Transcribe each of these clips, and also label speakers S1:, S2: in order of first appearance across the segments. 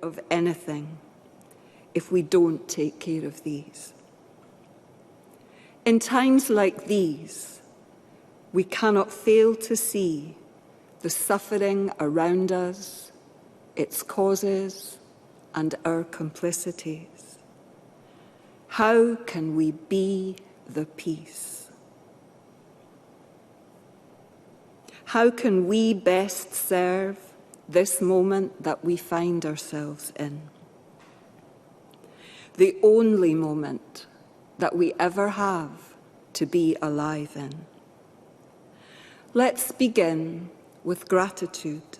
S1: of anything if we don't take care of these. In times like these, we cannot fail to see the suffering around us, its causes, and our complicities. How can we be the peace? How can we best serve this moment that we find ourselves in? The only moment that we ever have to be alive in. Let's begin with gratitude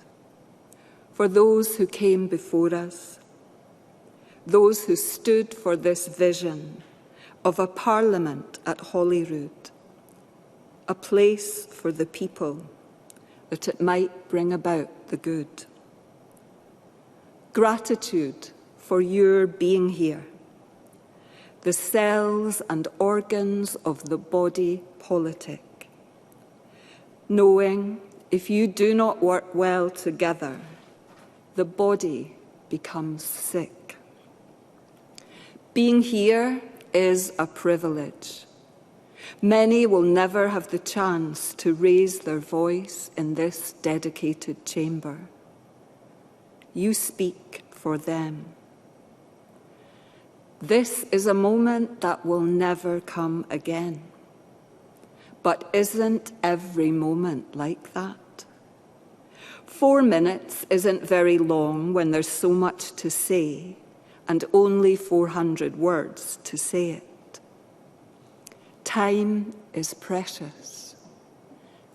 S1: for those who came before us, those who stood for this vision of a parliament at Holyrood, a place for the people, that it might bring about the good. Gratitude for your being here, the cells and organs of the body politic, knowing if you do not work well together, the body becomes sick. Being here is a privilege. Many will never have the chance to raise their voice in this dedicated chamber. You speak for them. This is a moment that will never come again. But isn't every moment like that? 4 minutes isn't very long when there's so much to say and only 400 words to say it. Time is precious,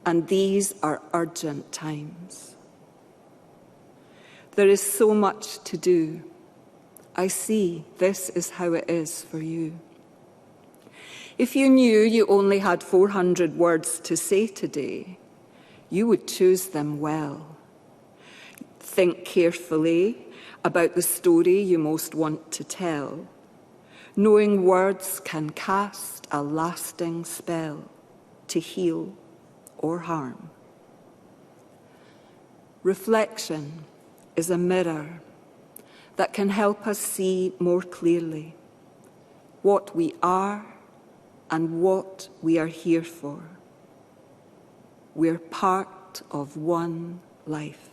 S1: and these are urgent times. There is so much to do. I see this is how it is for you. If you knew you only had 400 words to say today, you would choose them well. Think carefully about the story you most want to tell, knowing words can cast a lasting spell to heal or harm. Reflection is a mirror that can help us see more clearly what we are and what we are here for. We're part of one life,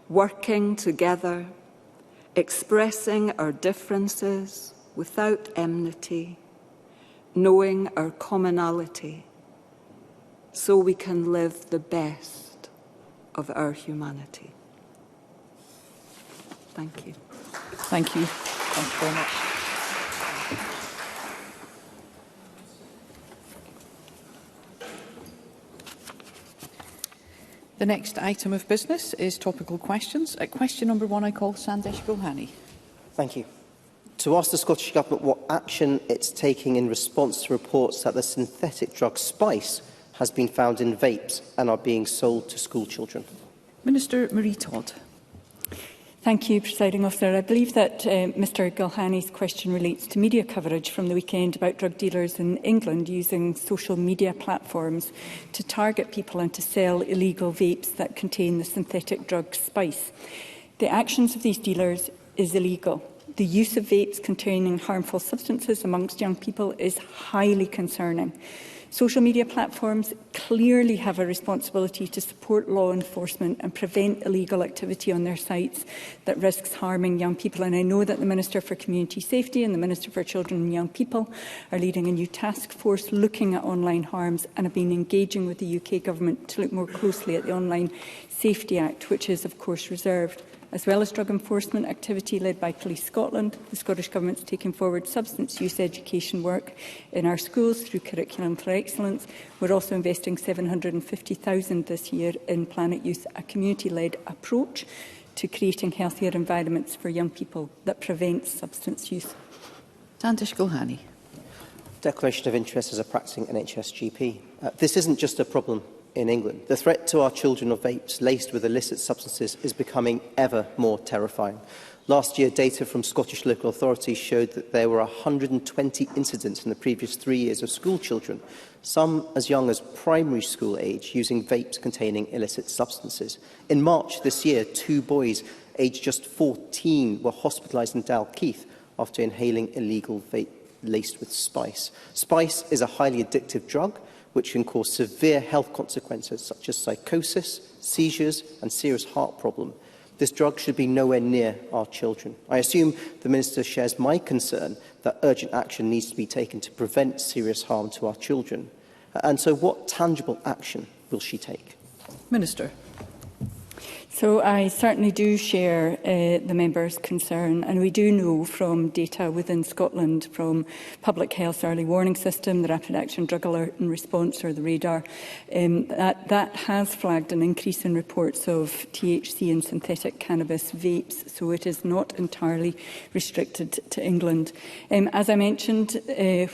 S1: working together, expressing our differences without enmity, knowing our commonality, so we can live the best of our humanity. Thank you.
S2: Thank you. Thank you very much. The next item of business is topical questions. At question number 1, I call Sandesh Gulhane.
S3: Thank you. To ask the Scottish Government what action it's taking in response to reports that the synthetic drug spice has been found in vapes and are being sold to school children.
S2: Minister Marie Todd.
S4: Thank you, Presiding Officer. I believe that Mr Gulhane's question relates to media coverage from the weekend about drug dealers in England using social media platforms to target people and to sell illegal vapes that contain the synthetic drug spice. The actions of these dealers is illegal. The use of vapes containing harmful substances amongst young people is highly concerning. Social media platforms clearly have a responsibility to support law enforcement and prevent illegal activity on their sites that risks harming young people. And I know that the Minister for Community Safety and the Minister for Children and Young People are leading a new task force looking at online harms and have been engaging with the UK Government to look more closely at the Online Safety Act, which is of course reserved. As well as drug enforcement activity led by Police Scotland, the Scottish Government is taking forward substance use education work in our schools through Curriculum for Excellence. We're also investing £750,000 this year in Planet Youth, a community-led approach to creating healthier environments for young people that prevents substance use.
S2: Sandesh Gulhane.
S3: Declaration of interest as a practising NHS GP. This isn't just a problem in England. The threat to our children of vapes laced with illicit substances is becoming ever more terrifying. Last year, data from Scottish local authorities showed that there were 120 incidents in the previous 3 years of school children, some as young as primary school age, using vapes containing illicit substances. In March this year, 2 boys aged just 14, were hospitalised in Dalkeith after inhaling illegal vape laced with spice. Spice is a highly addictive drug which can cause severe health consequences such as psychosis, seizures and serious heart problem. This drug should be nowhere near our children. I assume the Minister shares my concern that urgent action needs to be taken to prevent serious harm to our children. And so what tangible action will she take?
S2: Minister.
S4: So I certainly do share the member's concern, and we do know from data within Scotland, from Public Health's early warning system, the Rapid Action Drug Alert and Response, or the RADAR, that has flagged an increase in reports of THC and synthetic cannabis vapes, so it is not entirely restricted to England. As I mentioned,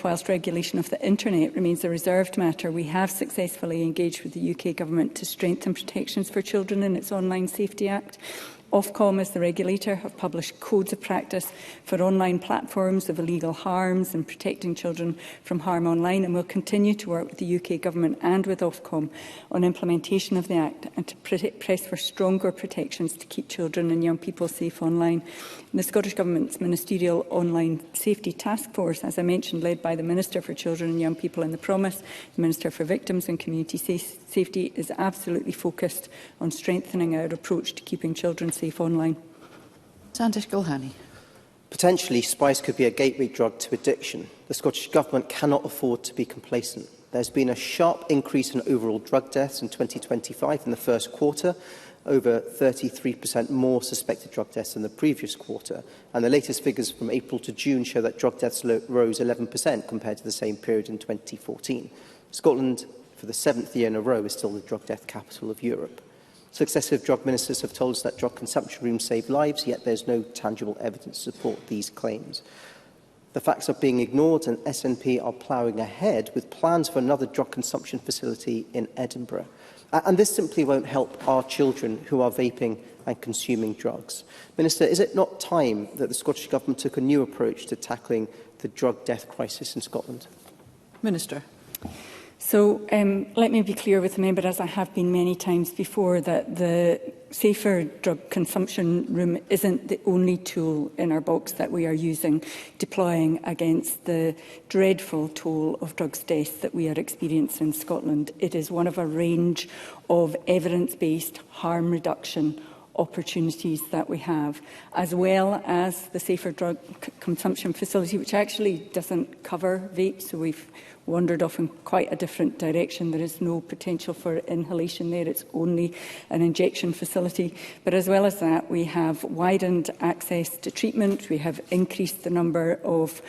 S4: whilst regulation of the internet remains a reserved matter, we have successfully engaged with the UK Government to strengthen protections for children in its Online Safety Act. Ofcom, as the regulator, have published codes of practice for online platforms of illegal harms and protecting children from harm online, and will continue to work with the UK Government and with Ofcom on implementation of the Act and to press for stronger protections to keep children and young people safe online. And the Scottish Government's Ministerial Online Safety Task Force, as I mentioned, led by the Minister for Children and Young People in the Promise, the Minister for Victims and Community Safety, is absolutely focused on strengthening our approach to keeping children safe online.
S2: Sandesh Gulhane.
S3: Potentially, spice could be a gateway drug to addiction. The Scottish Government cannot afford to be complacent. There's been a sharp increase in overall drug deaths in 2025 in the first quarter, over 33% more suspected drug deaths than the previous quarter. And the latest figures from April to June show that drug deaths rose 11% compared to the same period in 2014. Scotland, for the 7th year in a row, is still the drug death capital of Europe. Successive drug ministers have told us that drug consumption rooms save lives, yet there's no tangible evidence to support these claims. The facts are being ignored, and SNP are ploughing ahead with plans for another drug consumption facility in Edinburgh. And this simply won't help our children who are vaping and consuming drugs. Minister, is it not time that the Scottish Government took a new approach to tackling the drug death crisis in Scotland?
S2: Minister.
S4: So let me be clear with the member, as I have been many times before, that the safer drug consumption room isn't the only tool in our box that we are using, deploying against the dreadful toll of drugs deaths that we are experiencing in Scotland. It is one of a range of evidence-based harm reduction opportunities that we have, as well as the safer drug consumption facility, which actually doesn't cover vapes, so we've wandered off in quite a different direction. There is no potential for inhalation there. It's only an injection facility. But as well as that, we have widened access to treatment. We have increased the number of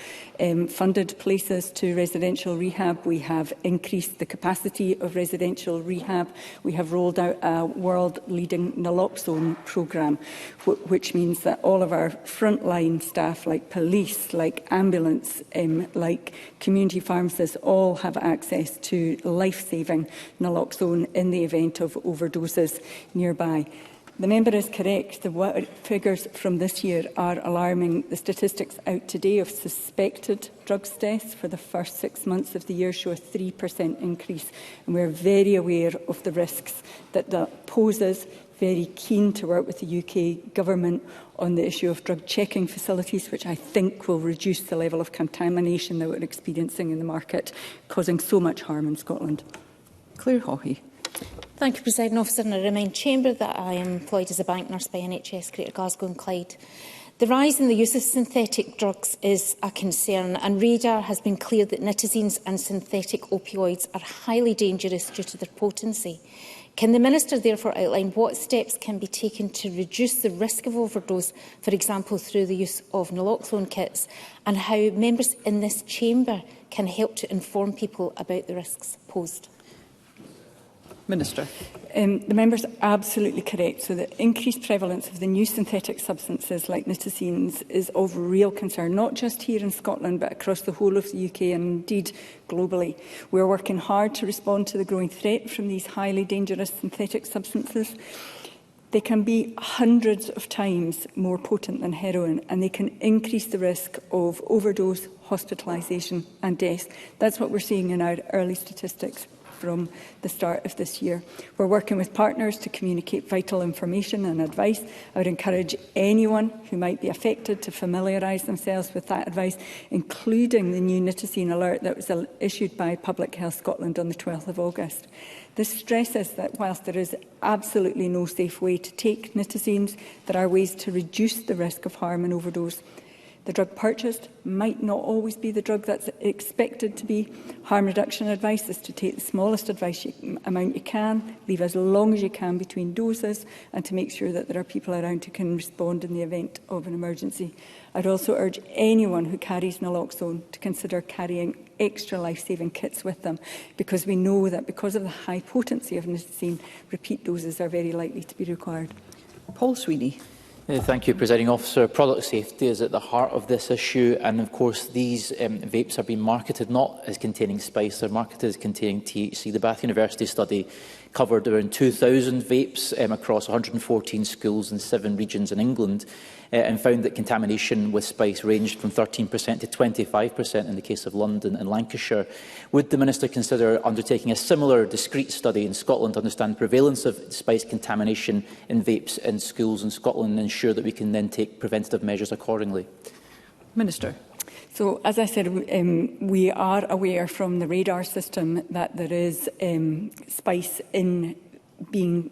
S4: funded places to residential rehab. We have increased the capacity of residential rehab. We have rolled out a world-leading naloxone programme, which means that all of our frontline staff, like police, like ambulance, like community pharmacists, all have access to life-saving naloxone in the event of overdoses nearby. The member is correct. The figures from this year are alarming. The statistics out today of suspected drugs deaths for the first 6 months of the year show a 3% increase. And we're very aware of the risks that that poses, very keen to work with the UK Government on the issue of drug checking facilities, which I think will reduce the level of contamination that we're experiencing in the market, causing so much harm in Scotland.
S2: Claire Haughey.
S5: Thank you, Presiding Officer, and I remind Chamber that I am employed as a bank nurse by NHS Greater Glasgow and Clyde. The rise in the use of synthetic drugs is a concern, and RADAR has been clear that nitazines and synthetic opioids are highly dangerous due to their potency. Can the Minister therefore outline what steps can be taken to reduce the risk of overdose, for example through the use of naloxone kits, and how members in this chamber can help to inform people about the risks posed?
S2: Minister.
S4: The member is absolutely correct. So the increased prevalence of the new synthetic substances like nitazines is of real concern, not just here in Scotland, but across the whole of the UK and indeed globally. We are working hard to respond to the growing threat from these highly dangerous synthetic substances. They can be hundreds of times more potent than heroin, and they can increase the risk of overdose, hospitalisation and death. That's what we're seeing in our early statistics from the start of this year. We're working with partners to communicate vital information and advice. I would encourage anyone who might be affected to familiarise themselves with that advice, including the new nicotine alert that was issued by Public Health Scotland on the 12th of August. This stresses that whilst there is absolutely no safe way to take nicotines, there are ways to reduce the risk of harm and overdose. The drug purchased might not always be the drug that's expected to be. Harm reduction advice is to take the smallest amount you can, leave as long as you can between doses, and to make sure that there are people around who can respond in the event of an emergency. I'd also urge anyone who carries naloxone to consider carrying extra life-saving kits with them, because we know that because of the high potency of nicotine, repeat doses are very likely to be required.
S2: Paul Sweeney.
S6: Thank you, Presiding Officer. Product safety is at the heart of this issue, and of course these vapes are being marketed not as containing spice, they're marketed as containing THC. The Bath University study covered around 2,000 vapes across 114 schools in 7 regions in England, and found that contamination with spice ranged from 13% to 25% in the case of London and Lancashire. Would the Minister consider undertaking a similar discrete study in Scotland to understand the prevalence of spice contamination in vapes in schools in Scotland and ensure that we can then take preventative measures accordingly?
S4: Minister. So, as I said, we are aware from the radar system that there is spice in being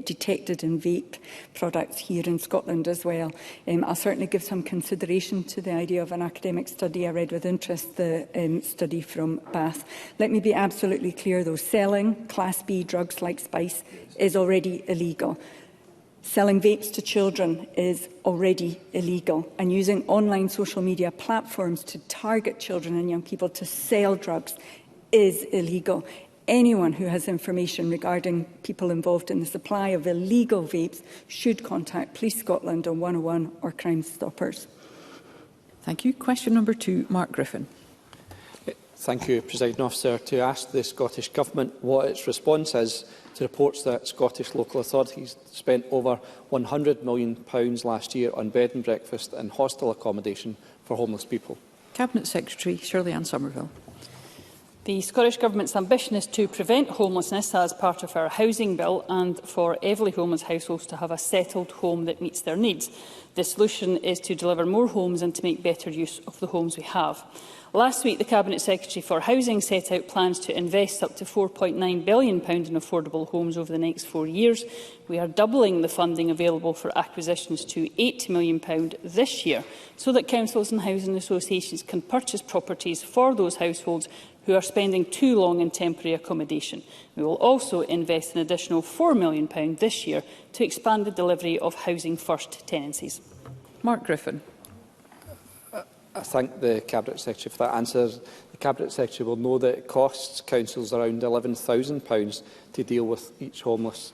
S4: detected in vape products here in Scotland as well. I'll certainly give some consideration to the idea of an academic study. I read with interest the study from Bath. Let me be absolutely clear though, selling Class B drugs like spice is already illegal. Selling vapes to children is already illegal, and using online social media platforms to target children and young people to sell drugs is illegal. Anyone who has information regarding people involved in the supply of illegal vapes should contact Police Scotland on 101 or Crime Stoppers.
S2: Thank you. Question number 2, Mark Griffin.
S7: Thank you, Presiding Officer. To ask the Scottish Government what its response is to reports that Scottish local authorities spent over £100 million last year on bed and breakfast and hostel accommodation for homeless people.
S2: Cabinet Secretary Shirley-Anne Somerville.
S8: The Scottish Government's ambition is to prevent homelessness as part of our housing bill and for every homeless households to have a settled home that meets their needs. The solution is to deliver more homes and to make better use of the homes we have. Last week, the Cabinet Secretary for Housing set out plans to invest up to £4.9 billion in affordable homes over the next 4 years. We are doubling the funding available for acquisitions to £8 million this year, so that councils and housing associations can purchase properties for those households who are spending too long in temporary accommodation. We will also invest an additional £4 million this year to expand the delivery of Housing First tenancies.
S2: Mark Griffin.
S7: I thank the Cabinet Secretary for that answer. The Cabinet Secretary will know that it costs councils around £11,000 to deal with each homeless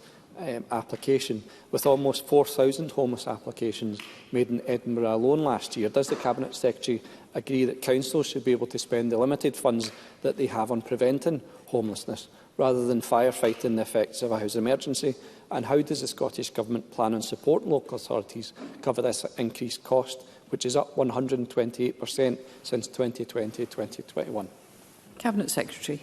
S7: application. With almost 4,000 homeless applications made in Edinburgh alone last year, does the Cabinet Secretary agree that councils should be able to spend the limited funds that they have on preventing homelessness rather than firefighting the effects of a house emergency? And how does the Scottish Government plan on supporting local authorities cover this increased cost, which is up 128% since 2020-2021?
S2: Cabinet Secretary.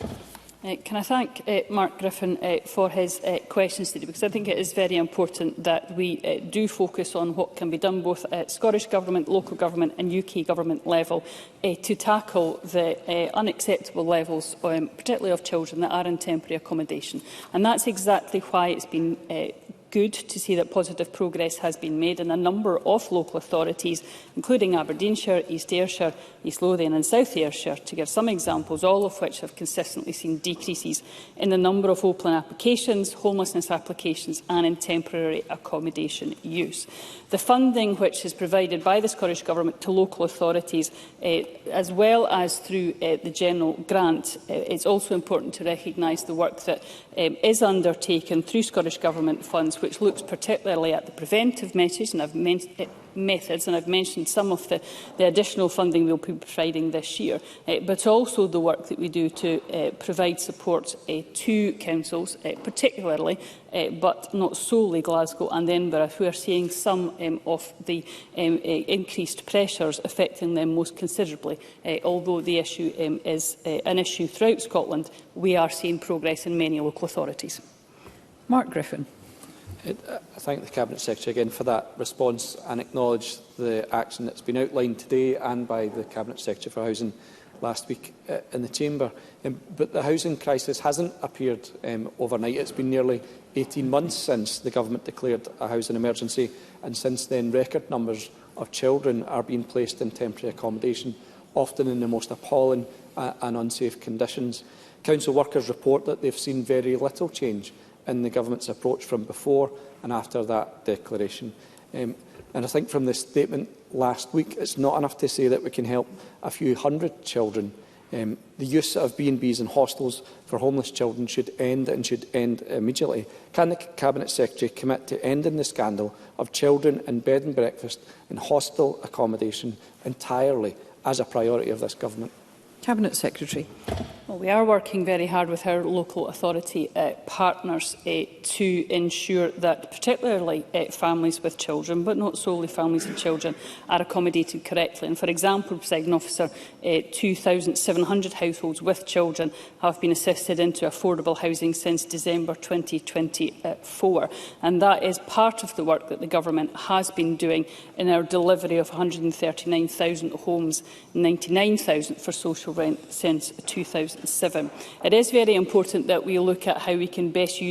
S8: Can I thank Mark Griffin for his questions today, because I think it is very important that we do focus on what can be done both at Scottish Government, local government and UK Government level to tackle the unacceptable levels, particularly of children that are in temporary accommodation. And that's exactly why it's been good to see that positive progress has been made in a number of local authorities, including Aberdeenshire, East Ayrshire, East Lothian and South Ayrshire, to give some examples, all of which have consistently seen decreases in the number of open applications, homelessness applications and in temporary accommodation use. The funding which is provided by the Scottish Government to local authorities, as well as through the general grant, it's also important to recognise the work that is undertaken through Scottish Government funds funds, which looks particularly at the preventive methods, and I've mentioned some of the additional funding we'll be providing this year, but also the work that we do to provide support to councils, particularly, but not solely Glasgow and Edinburgh, who are seeing some of the increased pressures affecting them most considerably. Although the issue is an issue throughout Scotland, we are seeing progress in many local authorities.
S2: Mark Griffin.
S7: I thank the Cabinet Secretary again for that response and acknowledge the action that's been outlined today and by the Cabinet Secretary for Housing last week in the Chamber. But the housing crisis hasn't appeared overnight. It's been nearly 18 months since the Government declared a housing emergency, and since then record numbers of children are being placed in temporary accommodation, often in the most appalling and unsafe conditions. Council workers report that they've seen very little change in the Government's approach from before and after that declaration. And I think from the statement last week, it's not enough to say that we can help a few hundred children. The use of B&Bs and hostels for homeless children should end, and should end immediately. Can the Cabinet Secretary commit to ending the scandal of children in bed and breakfast and hostel accommodation entirely as a priority of this Government?
S2: Cabinet Secretary.
S8: Well, we are working very hard with our local authority partners to ensure that particularly families with children, but not solely families with children, are accommodated correctly. And for example, Presiding Officer, 2,700 households with children have been assisted into affordable housing since December 2024. And that is part of the work that the Government has been doing in our delivery of 139,000 homes, 99,000 for social rent since 2007. It is very important that we look at how we can best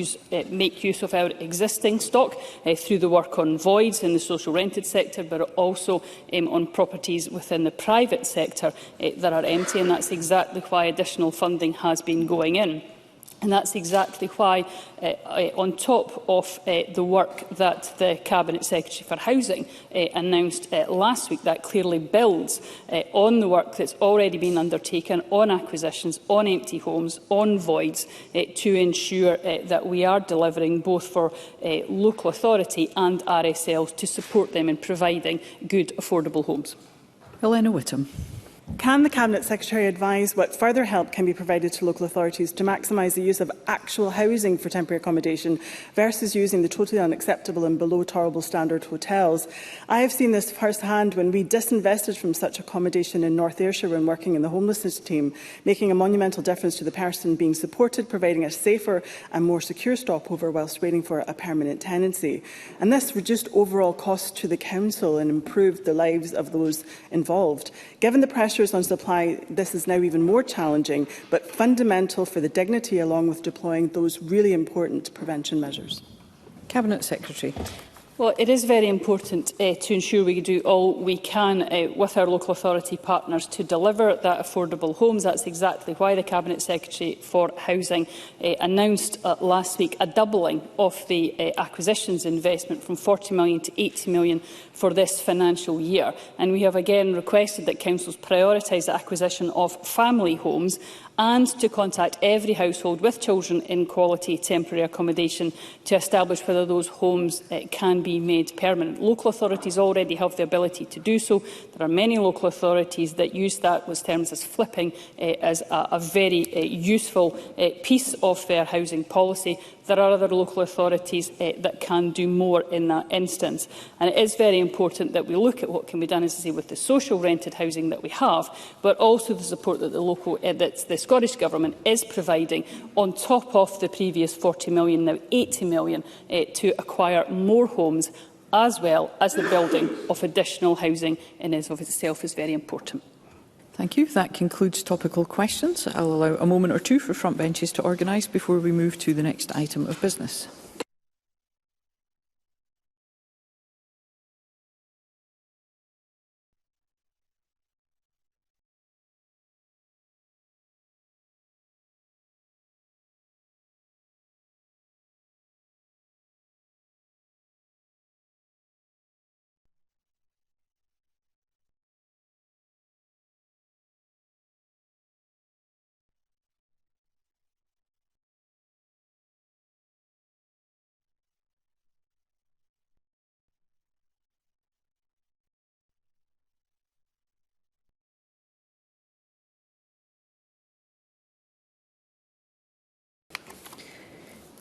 S8: make use of our existing stock through the work on voids in the social rented sector, but also on properties within the private sector that are empty, and that's exactly why additional funding has been going in. And that's exactly why, on top of the work that the Cabinet Secretary for Housing announced last week, that clearly builds on the work that's already been undertaken on acquisitions, on empty homes, on voids, to ensure that we are delivering both for local authority and RSLs to support them in providing good, affordable homes.
S2: Helena Whittam.
S9: Can the Cabinet Secretary advise what further help can be provided to local authorities to maximise the use of actual housing for temporary accommodation versus using the totally unacceptable and below tolerable standard hotels? I have seen this firsthand when we disinvested from such accommodation in North Ayrshire when working in the homelessness team, making a monumental difference to the person being supported, providing a safer and more secure stopover whilst waiting for a permanent tenancy. And this reduced overall costs to the Council and improved the lives of those involved. Given the pressures on supply, this is now even more challenging, but fundamental for the dignity, along with deploying those really important prevention measures.
S2: Cabinet Secretary.
S8: Well, it is very important to ensure we do all we can with our local authority partners to deliver that affordable homes. That's exactly why the Cabinet Secretary for Housing announced last week a doubling of the acquisitions investment from 40 million to 80 million for this financial year. And we have again requested that councils prioritise the acquisition of family homes and to contact every household with children in quality temporary accommodation to establish whether those homes can be made permanent. Local authorities already have the ability to do so. There are many local authorities that use that was termed as flipping as a very useful piece of their housing policy. There are other local authorities that can do more in that instance. And it is very important that we look at what can be done, as I say, with the social rented housing that we have, but also the support that the Scottish Government is providing on top of the previous 40 million, now 80 million, to acquire more homes, as well as the building of additional housing in and of itself is very important.
S2: Thank you. That concludes topical questions. I'll allow a moment or two for front benches to organise before we move to the next item of business.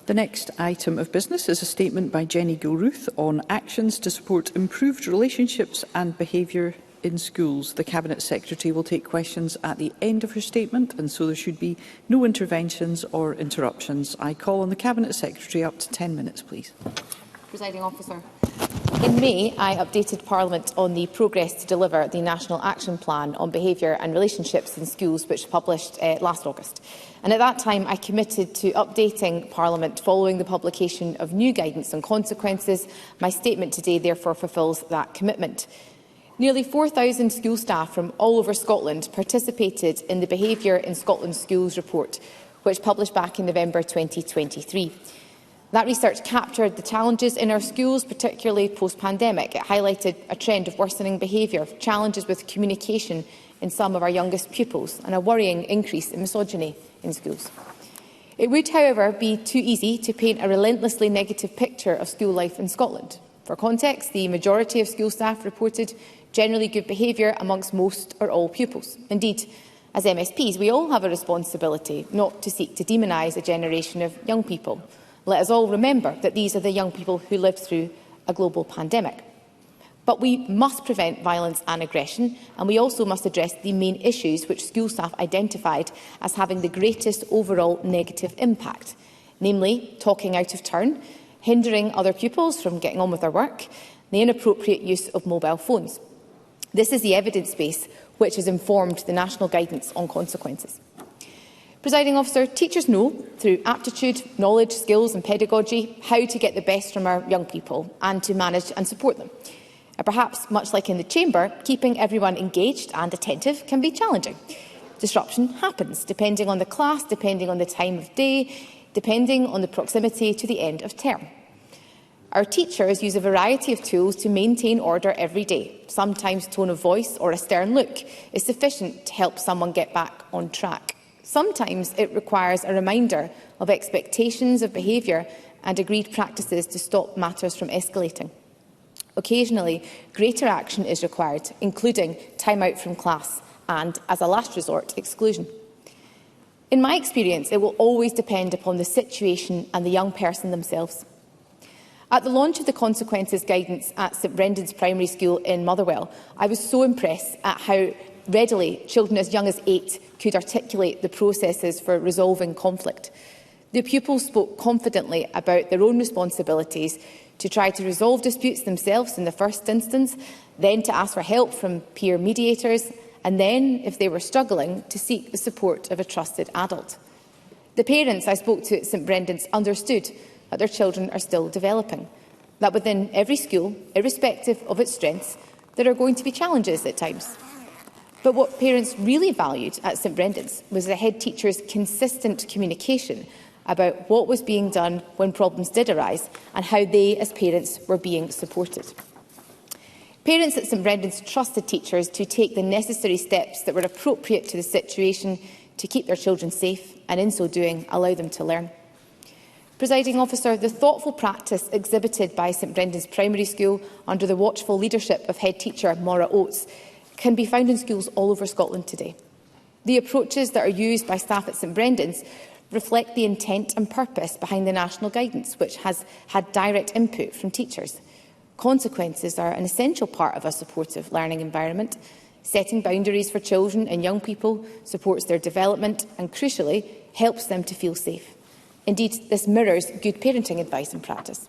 S2: The next item of business is a statement by Jenny Gilruth on actions to support improved relationships and behaviour in schools. The Cabinet Secretary will take questions at the end of her statement, and so there should be no interventions or interruptions. I call on the Cabinet Secretary up to 10 minutes, please.
S10: Presiding Officer. In May, I updated Parliament on the progress to deliver the National Action Plan on Behaviour and Relationships in Schools, which was published last August. And at that time, I committed to updating Parliament following the publication of new guidance on consequences. My statement today therefore fulfils that commitment. Nearly 4,000 school staff from all over Scotland participated in the Behaviour in Scotland Schools report, which published back in November 2023. That research captured the challenges in our schools, particularly post-pandemic. It highlighted a trend of worsening behaviour, challenges with communication in some of our youngest pupils, and a worrying increase in misogyny in schools. It would, however, be too easy to paint a relentlessly negative picture of school life in Scotland. For context, the majority of school staff reported generally good behaviour amongst most or all pupils. Indeed, as MSPs, we all have a responsibility not to seek to demonise a generation of young people. Let us all remember that these are the young people who lived through a global pandemic. But we must prevent violence and aggression, and we also must address the main issues which school staff identified as having the greatest overall negative impact, namely talking out of turn, hindering other pupils from getting on with their work, the inappropriate use of mobile phones. This is the evidence base which has informed the national guidance on consequences. Presiding Officer, teachers know through aptitude, knowledge, skills and pedagogy how to get the best from our young people and to manage and support them. And perhaps, much like in the Chamber, keeping everyone engaged and attentive can be challenging. Disruption happens depending on the class, depending on the time of day, depending on the proximity to the end of term. Our teachers use a variety of tools to maintain order every day. Sometimes tone of voice or a stern look is sufficient to help someone get back on track. Sometimes it requires a reminder of expectations of behaviour and agreed practices to stop matters from escalating. Occasionally, greater action is required, including time out from class and, as a last resort, exclusion. In my experience, it will always depend upon the situation and the young person themselves. At the launch of the consequences guidance at St Brendan's Primary School in Motherwell, I was so impressed at how readily children as young as 8 could articulate the processes for resolving conflict. The pupils spoke confidently about their own responsibilities to try to resolve disputes themselves in the first instance, then to ask for help from peer mediators, and then, if they were struggling, to seek the support of a trusted adult. The parents I spoke to at St Brendan's understood that their children are still developing, that within every school, irrespective of its strengths, there are going to be challenges at times. But what parents really valued at St Brendan's was the head teacher's consistent communication about what was being done when problems did arise and how they, as parents, were being supported. Parents at St Brendan's trusted teachers to take the necessary steps that were appropriate to the situation to keep their children safe and, in so doing, allow them to learn. Presiding Officer, the thoughtful practice exhibited by St Brendan's Primary School under the watchful leadership of head teacher Maura Oates can be found in schools all over Scotland today. The approaches that are used by staff at St Brendan's reflect the intent and purpose behind the national guidance, which has had direct input from teachers. Consequences are an essential part of a supportive learning environment. Setting boundaries for children and young people supports their development and, crucially, helps them to feel safe. Indeed, this mirrors good parenting advice and practice.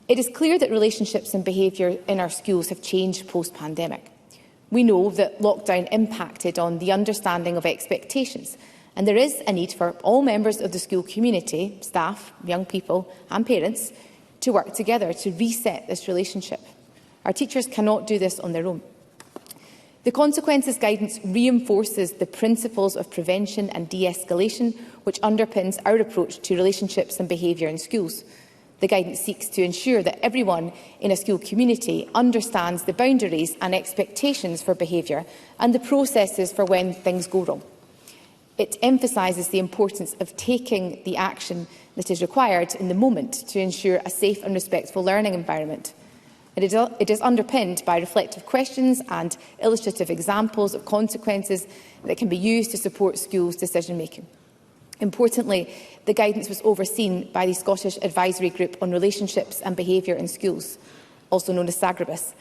S10: It is clear that relationships and behaviour in our schools have changed post-pandemic. We know that lockdown impacted on the understanding of expectations, and there is a need for all members of the school community, staff, young people and parents, to work together to reset this relationship. Our teachers cannot do this on their own. The consequences guidance reinforces the principles of prevention and de-escalation, which underpins our approach to relationships and behaviour in schools. The guidance seeks to ensure that everyone in a school community understands the boundaries and expectations for behaviour and the processes for when things go wrong. It emphasises the importance of taking the action that is required in the moment to ensure a safe and respectful learning environment. It is underpinned by reflective questions and illustrative examples of consequences that can be used to support schools' decision-making. Importantly, the guidance was overseen by the Scottish Advisory Group on Relationships and Behaviour in Schools, also known as SAGRBIS.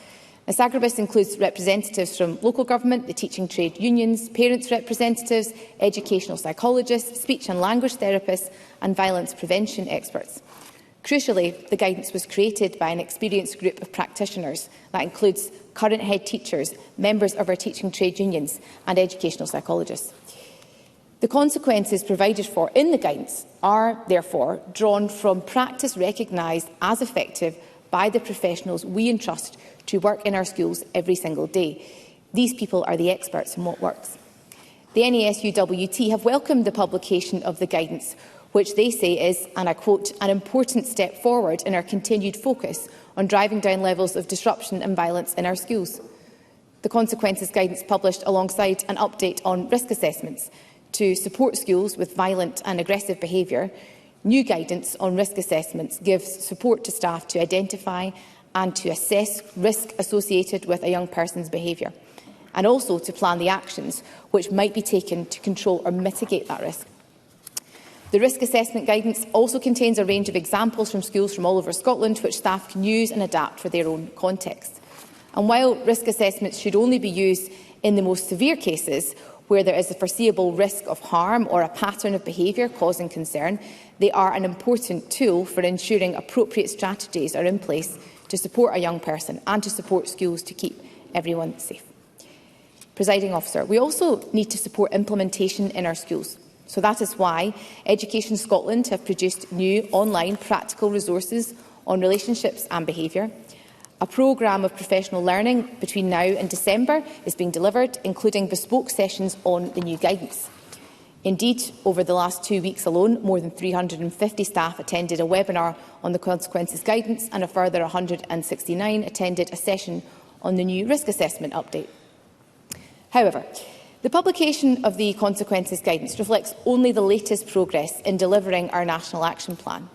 S10: Now, SAGRBIS includes representatives from local government, the teaching trade unions, parents' representatives, educational psychologists, speech and language therapists and violence prevention experts. Crucially, the guidance was created by an experienced group of practitioners that includes current head teachers, members of our teaching trade unions and educational psychologists. The consequences provided for in the guidance are, therefore, drawn from practice recognised as effective by the professionals we entrust to work in our schools every single day. These people are the experts in what works. The NASUWT have welcomed the publication of the guidance, which they say is, and I quote, an important step forward in our continued focus on driving down levels of disruption and violence in our schools. The consequences guidance published alongside an update on risk assessments to support schools with violent and aggressive behaviour. New guidance on risk assessments gives support to staff to identify and to assess risk associated with a young person's behaviour, and also to plan the actions which might be taken to control or mitigate that risk. The risk assessment guidance also contains a range of examples from schools from all over Scotland which staff can use and adapt for their own context. And while risk assessments should only be used in the most severe cases, where there is a foreseeable risk of harm or a pattern of behaviour causing concern, they are an important tool for ensuring appropriate strategies are in place to support a young person and to support schools to keep everyone safe. Presiding Officer, we also need to support implementation in our schools. So that is why Education Scotland have produced new online practical resources on relationships and behaviour. A programme of professional learning between now and December is being delivered, including bespoke sessions on the new guidance. Indeed, over the last 2 weeks alone, more than 350 staff attended a webinar on the consequences guidance and a further 169 attended a session on the new risk assessment update. However, the publication of the consequences guidance reflects only the latest progress in delivering our National Action Plan.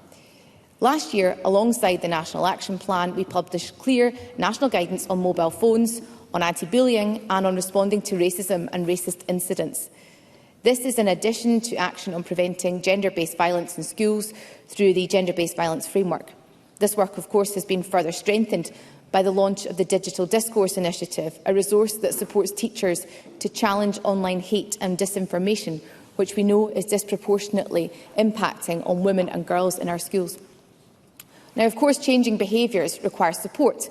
S10: Last year, alongside the National Action Plan, we published clear national guidance on mobile phones, on anti-bullying and on responding to racism and racist incidents. This is in addition to action on preventing gender-based violence in schools through the Gender-Based Violence Framework. This work, of course, has been further strengthened by the launch of the Digital Discourse Initiative, a resource that supports teachers to challenge online hate and disinformation, which we know is disproportionately impacting on women and girls in our schools. Now, of course, changing behaviours requires support,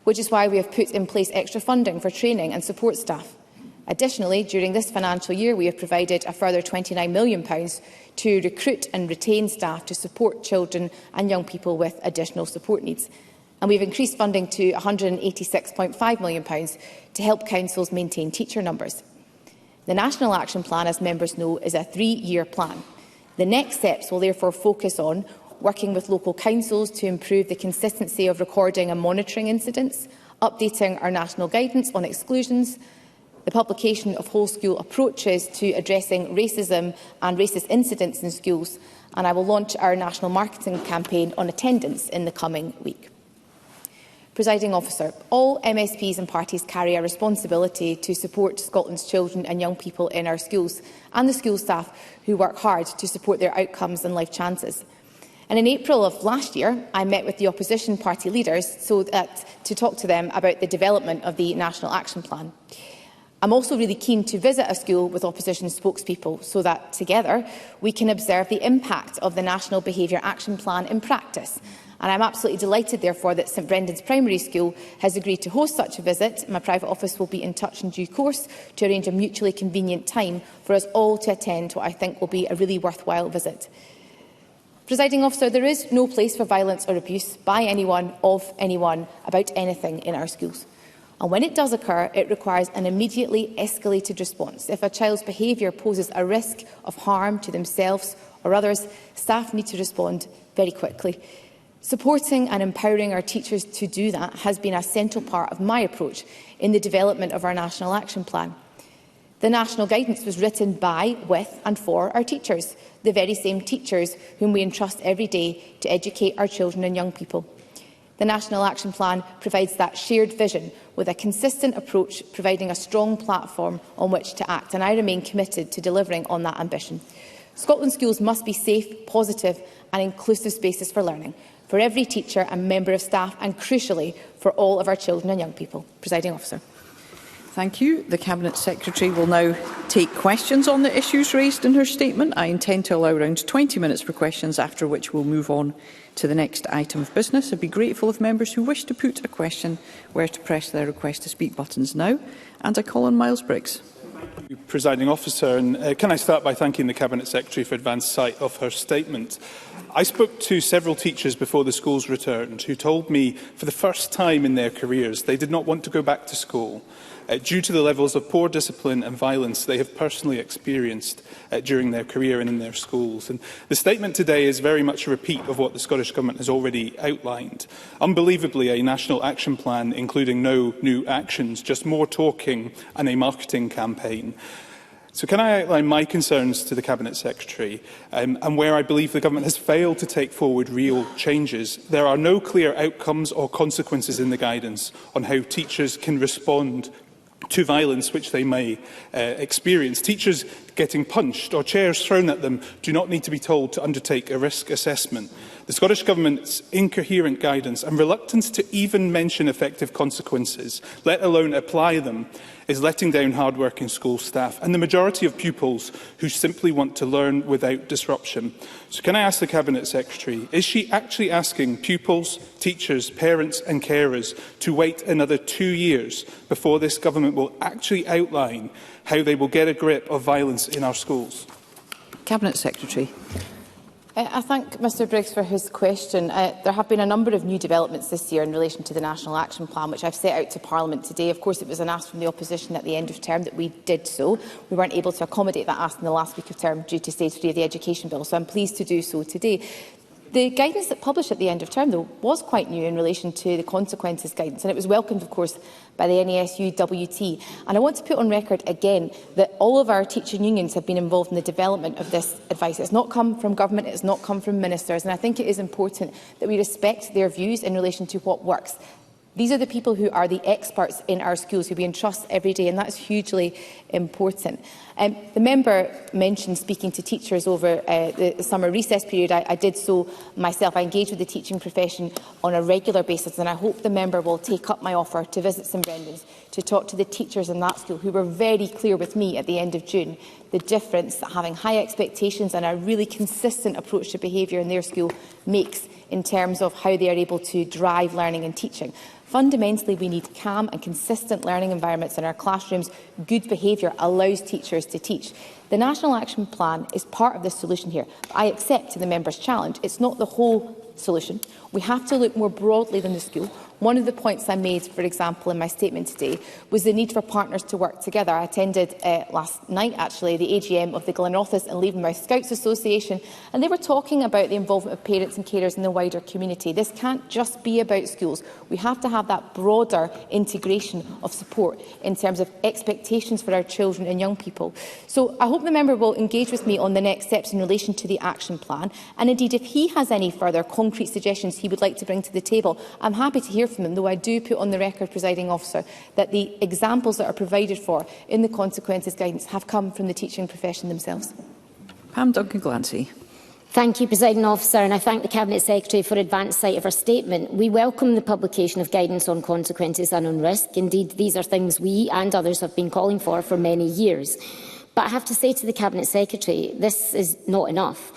S10: which is why we have put in place extra funding for training and support staff. Additionally, during this financial year, we have provided a further £29 million to recruit and retain staff to support children and young people with additional support needs. And we have increased funding to £186.5 million to help councils maintain teacher numbers. The National Action Plan, as members know, is a 3-year plan. The next steps will therefore focus on working with local councils to improve the consistency of recording and monitoring incidents, updating our national guidance on exclusions, the publication of whole-school approaches to addressing racism and racist incidents in schools, and I will launch our national marketing campaign on attendance in the coming week. Presiding Officer, all MSPs and parties carry a responsibility to support Scotland's children and young people in our schools and the school staff who work hard to support their outcomes and life chances. And in April of last year, I met with the opposition party leaders to talk to them about the development of the National Action Plan. I'm also really keen to visit a school with opposition spokespeople so that together we can observe the impact of the National Behaviour Action Plan in practice. And I'm absolutely delighted, therefore, that St Brendan's Primary School has agreed to host such a visit. My private office will be in touch in due course to arrange a mutually convenient time for us all to attend what I think will be a really worthwhile visit. Presiding Officer, there is no place for violence or abuse by anyone, of anyone, about anything in our schools. And when it does occur, it requires an immediately escalated response. If a child's behaviour poses a risk of harm to themselves or others, staff need to respond very quickly. Supporting and empowering our teachers to do that has been a central part of my approach in the development of our National Action Plan. The national guidance was written by, with and for our teachers, the very same teachers whom we entrust every day to educate our children and young people. The National Action Plan provides that shared vision with a consistent approach, providing a strong platform on which to act, and I remain committed to delivering on that ambition. Scotland's schools must be safe, positive and inclusive spaces for learning, for every teacher and member of staff, and crucially, for all of our children and young people. Presiding Officer.
S2: Thank you. The Cabinet Secretary will now take questions on the issues raised in her statement. I intend to allow around 20 minutes for questions, after which we'll move on to the next item of business. I'd be grateful if members who wish to put a question were to press their request to speak buttons now. And I call on Miles Briggs.
S11: Presiding Officer, and can I start by thanking the Cabinet Secretary for advance sight of her statement. I spoke to several teachers before the schools returned who told me for the first time in their careers they did not want to go back to school due to the levels of poor discipline and violence they have personally experienced during their career and in their schools. And the statement today is very much a repeat of what the Scottish Government has already outlined. Unbelievably, a national action plan including no new actions, just more talking and a marketing campaign. So can I outline my concerns to the Cabinet Secretary and where I believe the Government has failed to take forward real changes? There are no clear outcomes or consequences in the guidance on how teachers can respond to violence which they may experience. Teachers getting punched or chairs thrown at them do not need to be told to undertake a risk assessment. The Scottish Government's incoherent guidance and reluctance to even mention effective consequences, let alone apply them, is letting down hard-working school staff and the majority of pupils who simply want to learn without disruption. So can I ask the Cabinet Secretary, is she actually asking pupils, teachers, parents and carers to wait another 2 years before this Government will actually outline how they will get a grip of violence in our schools?
S2: Cabinet Secretary.
S10: I thank Mr Briggs for his question. There have been a number of new developments this year in relation to the National Action Plan, which I've set out to Parliament today. Of course, it was an ask from the opposition at the end of term that we did so. We weren't able to accommodate that ask in the last week of term due to stage 3 of the Education Bill, so I'm pleased to do so today. The guidance that published at the end of term, though, was quite new in relation to the consequences guidance, and it was welcomed, of course, by the NASUWT. And I want to put on record again that all of our teaching unions have been involved in the development of this advice. It's not come from government, it's not come from ministers, and I think it is important that we respect their views in relation to what works. These are the people who are the experts in our schools, who we entrust every day, and that is hugely important. The member mentioned speaking to teachers over the summer recess period. I did so myself. I engage with the teaching profession on a regular basis, and I hope the member will take up my offer to visit St Brendan's to talk to the teachers in that school, who were very clear with me at the end of June the difference that having high expectations and a really consistent approach to behaviour in their school makes in terms of how they are able to drive learning and teaching. Fundamentally, we need calm and consistent learning environments in our classrooms. Good behaviour allows teachers to teach. The National Action Plan is part of the solution here. I accept the member's challenge. It's not the whole solution. We have to look more broadly than the school. One of the points I made, for example, in my statement today, was the need for partners to work together. I attended last night, actually, the AGM of the Glenrothes and Leavenmouth Scouts Association, and they were talking about the involvement of parents and carers in the wider community. This can't just be about schools. We have to have that broader integration of support in terms of expectations for our children and young people. So I hope the member will engage with me on the next steps in relation to the action plan, and indeed if he has any further concrete suggestions he would like to bring to the table, I'm happy to hear from him, though I do put on the record, Presiding Officer, that the examples that are provided for in the consequences guidance have come from the teaching profession themselves.
S2: Pam Duncan-Glancy.
S12: Thank you, Presiding Officer, and I thank the Cabinet Secretary for advance sight of her statement. We welcome the publication of guidance on consequences and on risk. Indeed, these are things we and others have been calling for many years. But I have to say to the Cabinet Secretary, this is not enough.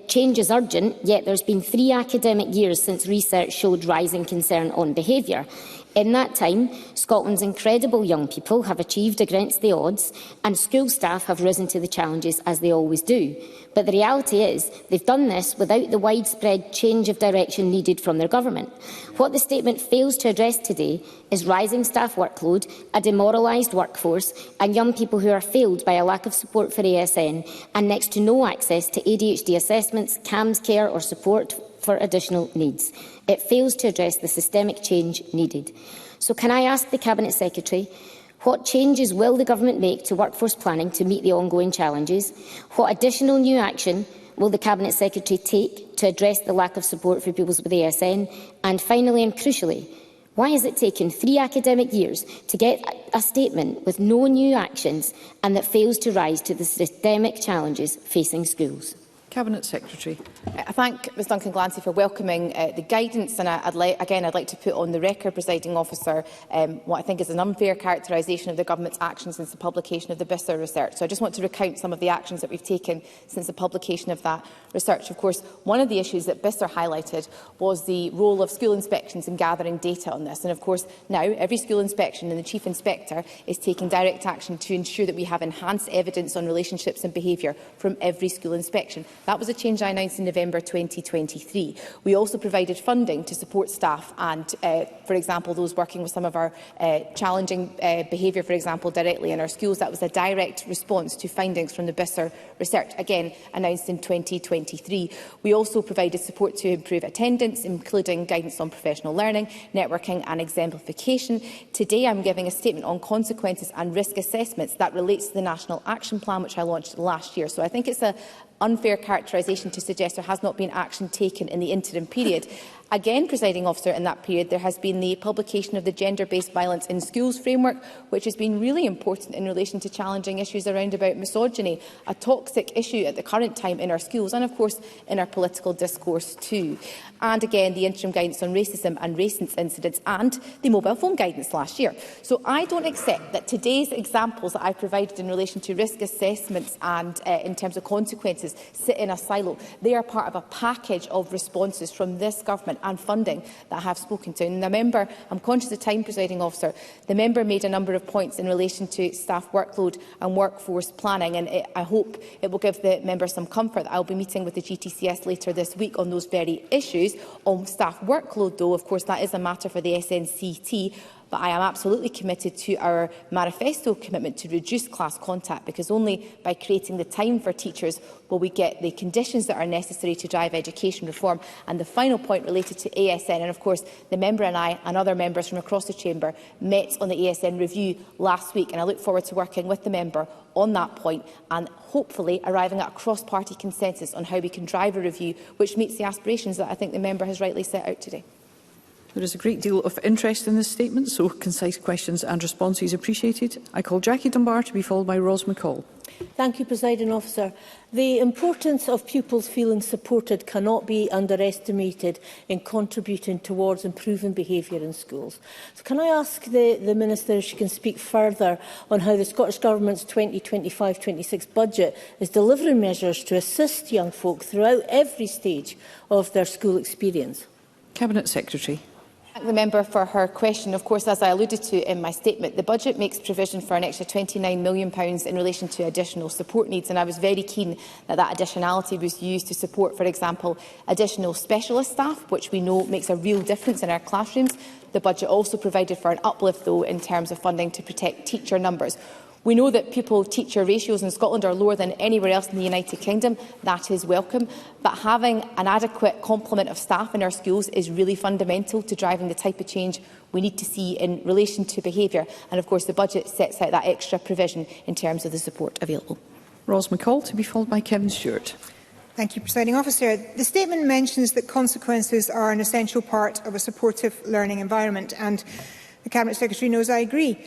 S12: Change is urgent, yet there has been 3 academic years since research showed rising concern on behaviour. In that time, Scotland's incredible young people have achieved against the odds, and school staff have risen to the challenges as they always do. But the reality is, they've done this without the widespread change of direction needed from their government. What the statement fails to address today is rising staff workload, a demoralised workforce, and young people who are failed by a lack of support for ASN and next to no access to ADHD assessments, CAMS care or support for additional needs. It fails to address the systemic change needed. So can I ask the Cabinet Secretary, what changes will the Government make to workforce planning to meet the ongoing challenges? What additional new action will the Cabinet Secretary take to address the lack of support for pupils with ASN? And finally and crucially, Why has it taken 3 academic years to get a statement with no new actions and that fails to rise to the systemic challenges facing schools?
S2: Cabinet Secretary.
S10: I thank Ms Duncan Glancy for welcoming the guidance, and I'd like to put on the record, Presiding Officer, what I think is an unfair characterisation of the Government's actions since the publication of the BISR research. So I just want to recount some of the actions that we've taken since the publication of that research. Of course, one of the issues that BISR highlighted was the role of school inspections in gathering data on this. And of course, now every school inspection and the Chief Inspector is taking direct action to ensure that we have enhanced evidence on relationships and behaviour from every school inspection. That was a change I announced in November 2023. We also provided funding to support staff and, for example, those working with some of our challenging behaviour, for example, directly in our schools. That was a direct response to findings from the BISR research, again announced in 2023. We also provided support to improve attendance, including guidance on professional learning, networking and exemplification. Today I'm giving a statement on consequences and risk assessments that relates to the National Action Plan, which I launched last year. So I think it's an unfair characterisation to suggest there has not been action taken in the interim period. Again, Presiding Officer, in that period there has been the publication of the Gender-Based Violence in Schools framework, which has been really important in relation to challenging issues around about misogyny, a toxic issue at the current time in our schools and, of course, in our political discourse too. And again, the interim guidance on racism and racist incidents and the mobile phone guidance last year. So I don't accept that today's examples that I provided in relation to risk assessments and in terms of consequences sit in a silo. They are part of a package of responses from this government and funding that I have spoken to. And the member, I'm conscious of time, Presiding Officer, the member made a number of points in relation to staff workload and workforce planning, and I hope it will give the member some comfort that I will be meeting with the GTCS later this week on those very issues. On staff workload, though, of course, that is a matter for the SNCT. But I am absolutely committed to our manifesto commitment to reduce class contact, because only by creating the time for teachers will we get the conditions that are necessary to drive education reform. And the final point related to ASN, and of course the member and I and other members from across the chamber met on the ASN review last week, and I look forward to working with the member on that point and hopefully arriving at a cross-party consensus on how we can drive a review which meets the aspirations that I think the member has rightly set out today.
S2: There is a great deal of interest in this statement, so concise questions and responses appreciated. I call Jackie Dunbar to be followed by Ros McCall.
S13: Thank you, Presiding Officer. The importance of pupils feeling supported cannot be underestimated in contributing towards improving behaviour in schools. So can I ask the Minister if she can speak further on how the Scottish Government's 2025-26 budget is delivering measures to assist young folk throughout every stage of their school experience?
S2: Cabinet Secretary.
S10: Thank the member for her question. Of course, as I alluded to in my statement, the budget makes provision for an extra £29 million in relation to additional support needs, and I was very keen that that additionality was used to support, for example, additional specialist staff, which we know makes a real difference in our classrooms. The budget also provided for an uplift, though, in terms of funding to protect teacher numbers. We know that pupil-teacher ratios in Scotland are lower than anywhere else in the United Kingdom. That is welcome. But having an adequate complement of staff in our schools is really fundamental to driving the type of change we need to see in relation to behaviour. And of course, the budget sets out that extra provision in terms of the support available.
S2: Ros McCall to be followed by Kevin Stewart.
S14: Thank you, Presiding Officer. The statement mentions that consequences are an essential part of a supportive learning environment, and the Cabinet Secretary knows I agree.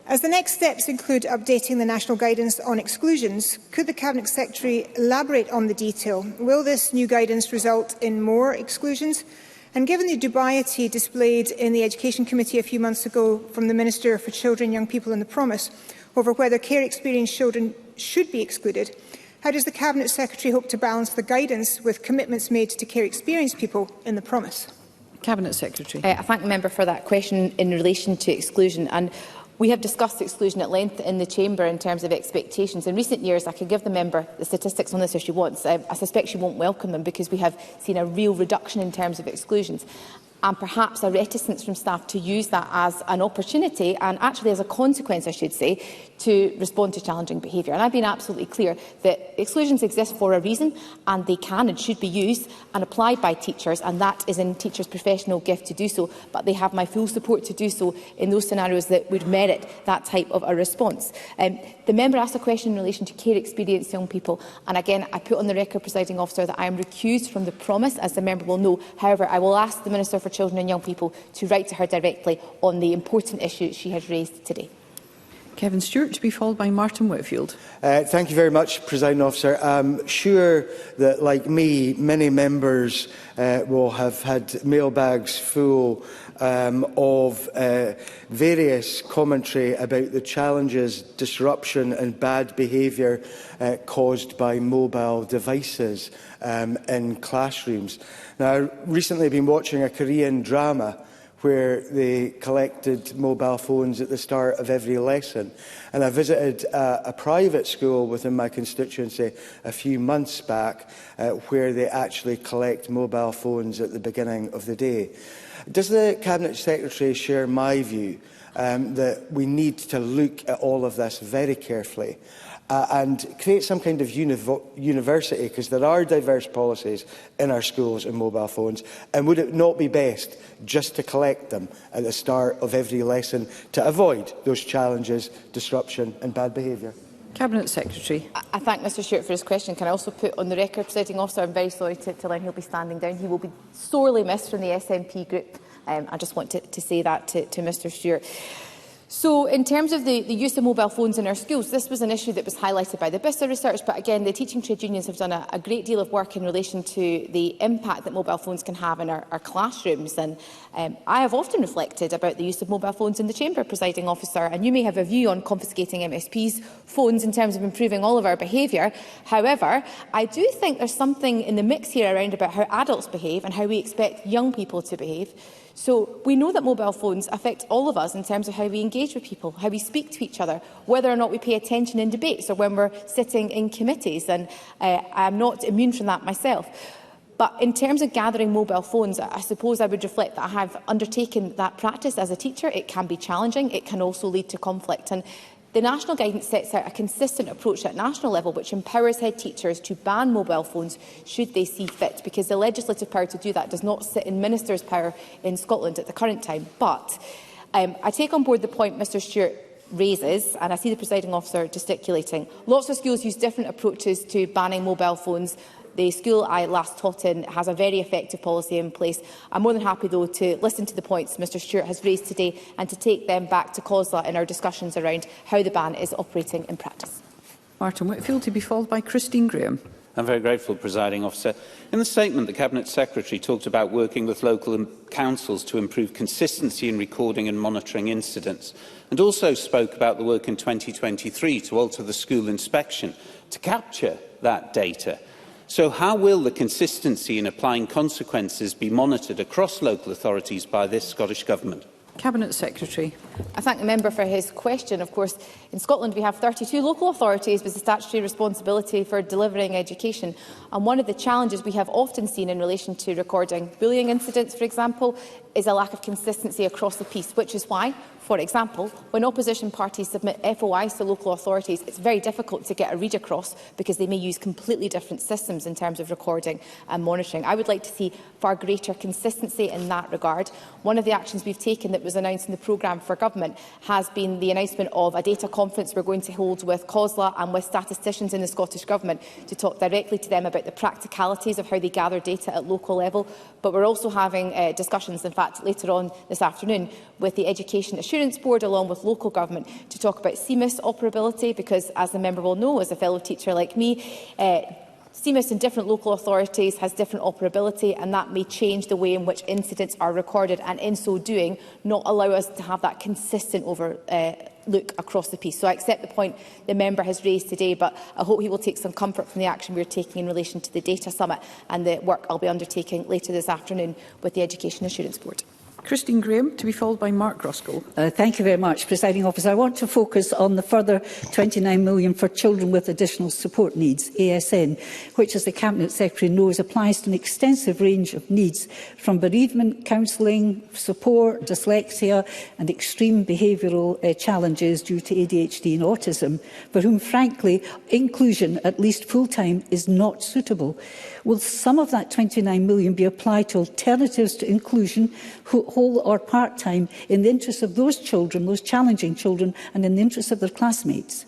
S14: As the next steps include updating the national guidance on exclusions, could the Cabinet Secretary elaborate on the detail? Will this new guidance result in more exclusions? And given the dubiety displayed in the Education Committee a few months ago from the Minister for Children, Young People and the Promise over whether care-experienced children should be excluded, how does the Cabinet Secretary hope to balance the guidance with commitments made to care-experienced people in the Promise?
S2: Cabinet Secretary.
S10: I thank the member for that question in relation to exclusion. And we have discussed exclusion at length in the Chamber in terms of expectations. In recent years, I could give the member the statistics on this if she wants. I suspect she won't welcome them because we have seen a real reduction in terms of exclusions, and perhaps a reticence from staff to use that as an opportunity and actually as a consequence, I should say, to respond to challenging behaviour. And I've been absolutely clear that exclusions exist for a reason, and they can and should be used and applied by teachers, and that is in teachers' professional gift to do so. But they have my full support to do so in those scenarios that would merit that type of a response. The member asked a question in relation to care-experienced young people, and again, I put on the record, Presiding Officer, that I am recused from the Promise, as the member will know. However, I will ask the Minister for children and young people to write to her directly on the important issues she has raised today.
S2: Kevin Stewart, to be followed by Martin Whitfield.
S15: Thank you very much, Presiding Officer. I'm sure that, like me, many members will have had mailbags full of various commentary about the challenges, disruption and bad behaviour caused by mobile devices in classrooms. Now, I've recently been watching a Korean drama where they collected mobile phones at the start of every lesson. And I visited a private school within my constituency a few months back where they actually collect mobile phones at the beginning of the day. Does the Cabinet Secretary share my view that we need to look at all of this very carefully and create some kind of university, because there are diverse policies in our schools and mobile phones, and would it not be best just to collect them at the start of every lesson to avoid those challenges, disruption and bad behaviour?
S2: Cabinet Secretary.
S10: I thank Mr Stewart for his question. Can I also put on the record, Presiding Officer, I'm very sorry to learn he'll be standing down. He will be sorely missed from the SNP group. I just want to say that to Mr Stewart. So, in terms of the use of mobile phones in our schools, this was an issue that was highlighted by the BISA research, but again, the teaching trade unions have done a great deal of work in relation to the impact that mobile phones can have in our classrooms. And I have often reflected about the use of mobile phones in the Chamber, Presiding Officer, and you may have a view on confiscating MSP's phones in terms of improving all of our behaviour. However, I do think there's something in the mix here around about how adults behave and how we expect young people to behave. So we know that mobile phones affect all of us in terms of how we engage with people, how we speak to each other, whether or not we pay attention in debates or when we're sitting in committees, and I'm not immune from that myself. But in terms of gathering mobile phones, I suppose I would reflect that I have undertaken that practice as a teacher. It can be challenging, it can also lead to conflict. And the national guidance sets out a consistent approach at national level which empowers head teachers to ban mobile phones should they see fit, because the legislative power to do that does not sit in Minister's power in Scotland at the current time. But I take on board the point Mr Stewart raises, and I see the Presiding Officer gesticulating. Lots of schools use different approaches to banning mobile phones. The school I last taught in has a very effective policy in place. I'm more than happy, though, to listen to the points Mr Stewart has raised today and to take them back to COSLA in our discussions around how the ban is operating in practice.
S2: Martin Whitfield, to be followed by Christine Graham.
S16: I'm very grateful, Presiding Officer. In the statement, the Cabinet Secretary talked about working with local councils to improve consistency in recording and monitoring incidents, and also spoke about the work in 2023 to alter the school inspection to capture that data. So how will the consistency in applying consequences be monitored across local authorities by this Scottish Government?
S2: Cabinet Secretary.
S10: I thank the member for his question. Of course, in Scotland we have 32 local authorities with the statutory responsibility for delivering education. And one of the challenges we have often seen in relation to recording bullying incidents, for example, is a lack of consistency across the piece, which is why, for example, when opposition parties submit FOIs to local authorities, it's very difficult to get a read across because they may use completely different systems in terms of recording and monitoring. I would like to see far greater consistency in that regard. One of the actions we've taken that was announced in the programme for government has been the announcement of a data conference we're going to hold with COSLA and with statisticians in the Scottish Government to talk directly to them about the practicalities of how they gather data at local level. But we're also having discussions, in fact, later on this afternoon with the Education Assurance Board along with local government to talk about CMIS operability, because, as the member will know, as a fellow teacher like me, CMIS in different local authorities has different operability, and that may change the way in which incidents are recorded, and in so doing not allow us to have that consistent look across the piece. So I accept the point the member has raised today, but I hope he will take some comfort from the action we are taking in relation to the Data Summit and the work I'll be undertaking later this afternoon with the Education Assurance Board.
S2: Christine Graham, to be followed by Mark Roskell.
S17: Thank you very much, Presiding Officer. I want to focus on the further £29 million for children with additional support needs, ASN, which, as the Cabinet Secretary knows, applies to an extensive range of needs, from bereavement, counselling, support, dyslexia and extreme behavioural challenges due to ADHD and autism, for whom, frankly, inclusion, at least full-time, is not suitable. Will some of that £29 million be applied to alternatives to inclusion, whole or part-time, in the interests of those children, those challenging children, and in the interests of their classmates?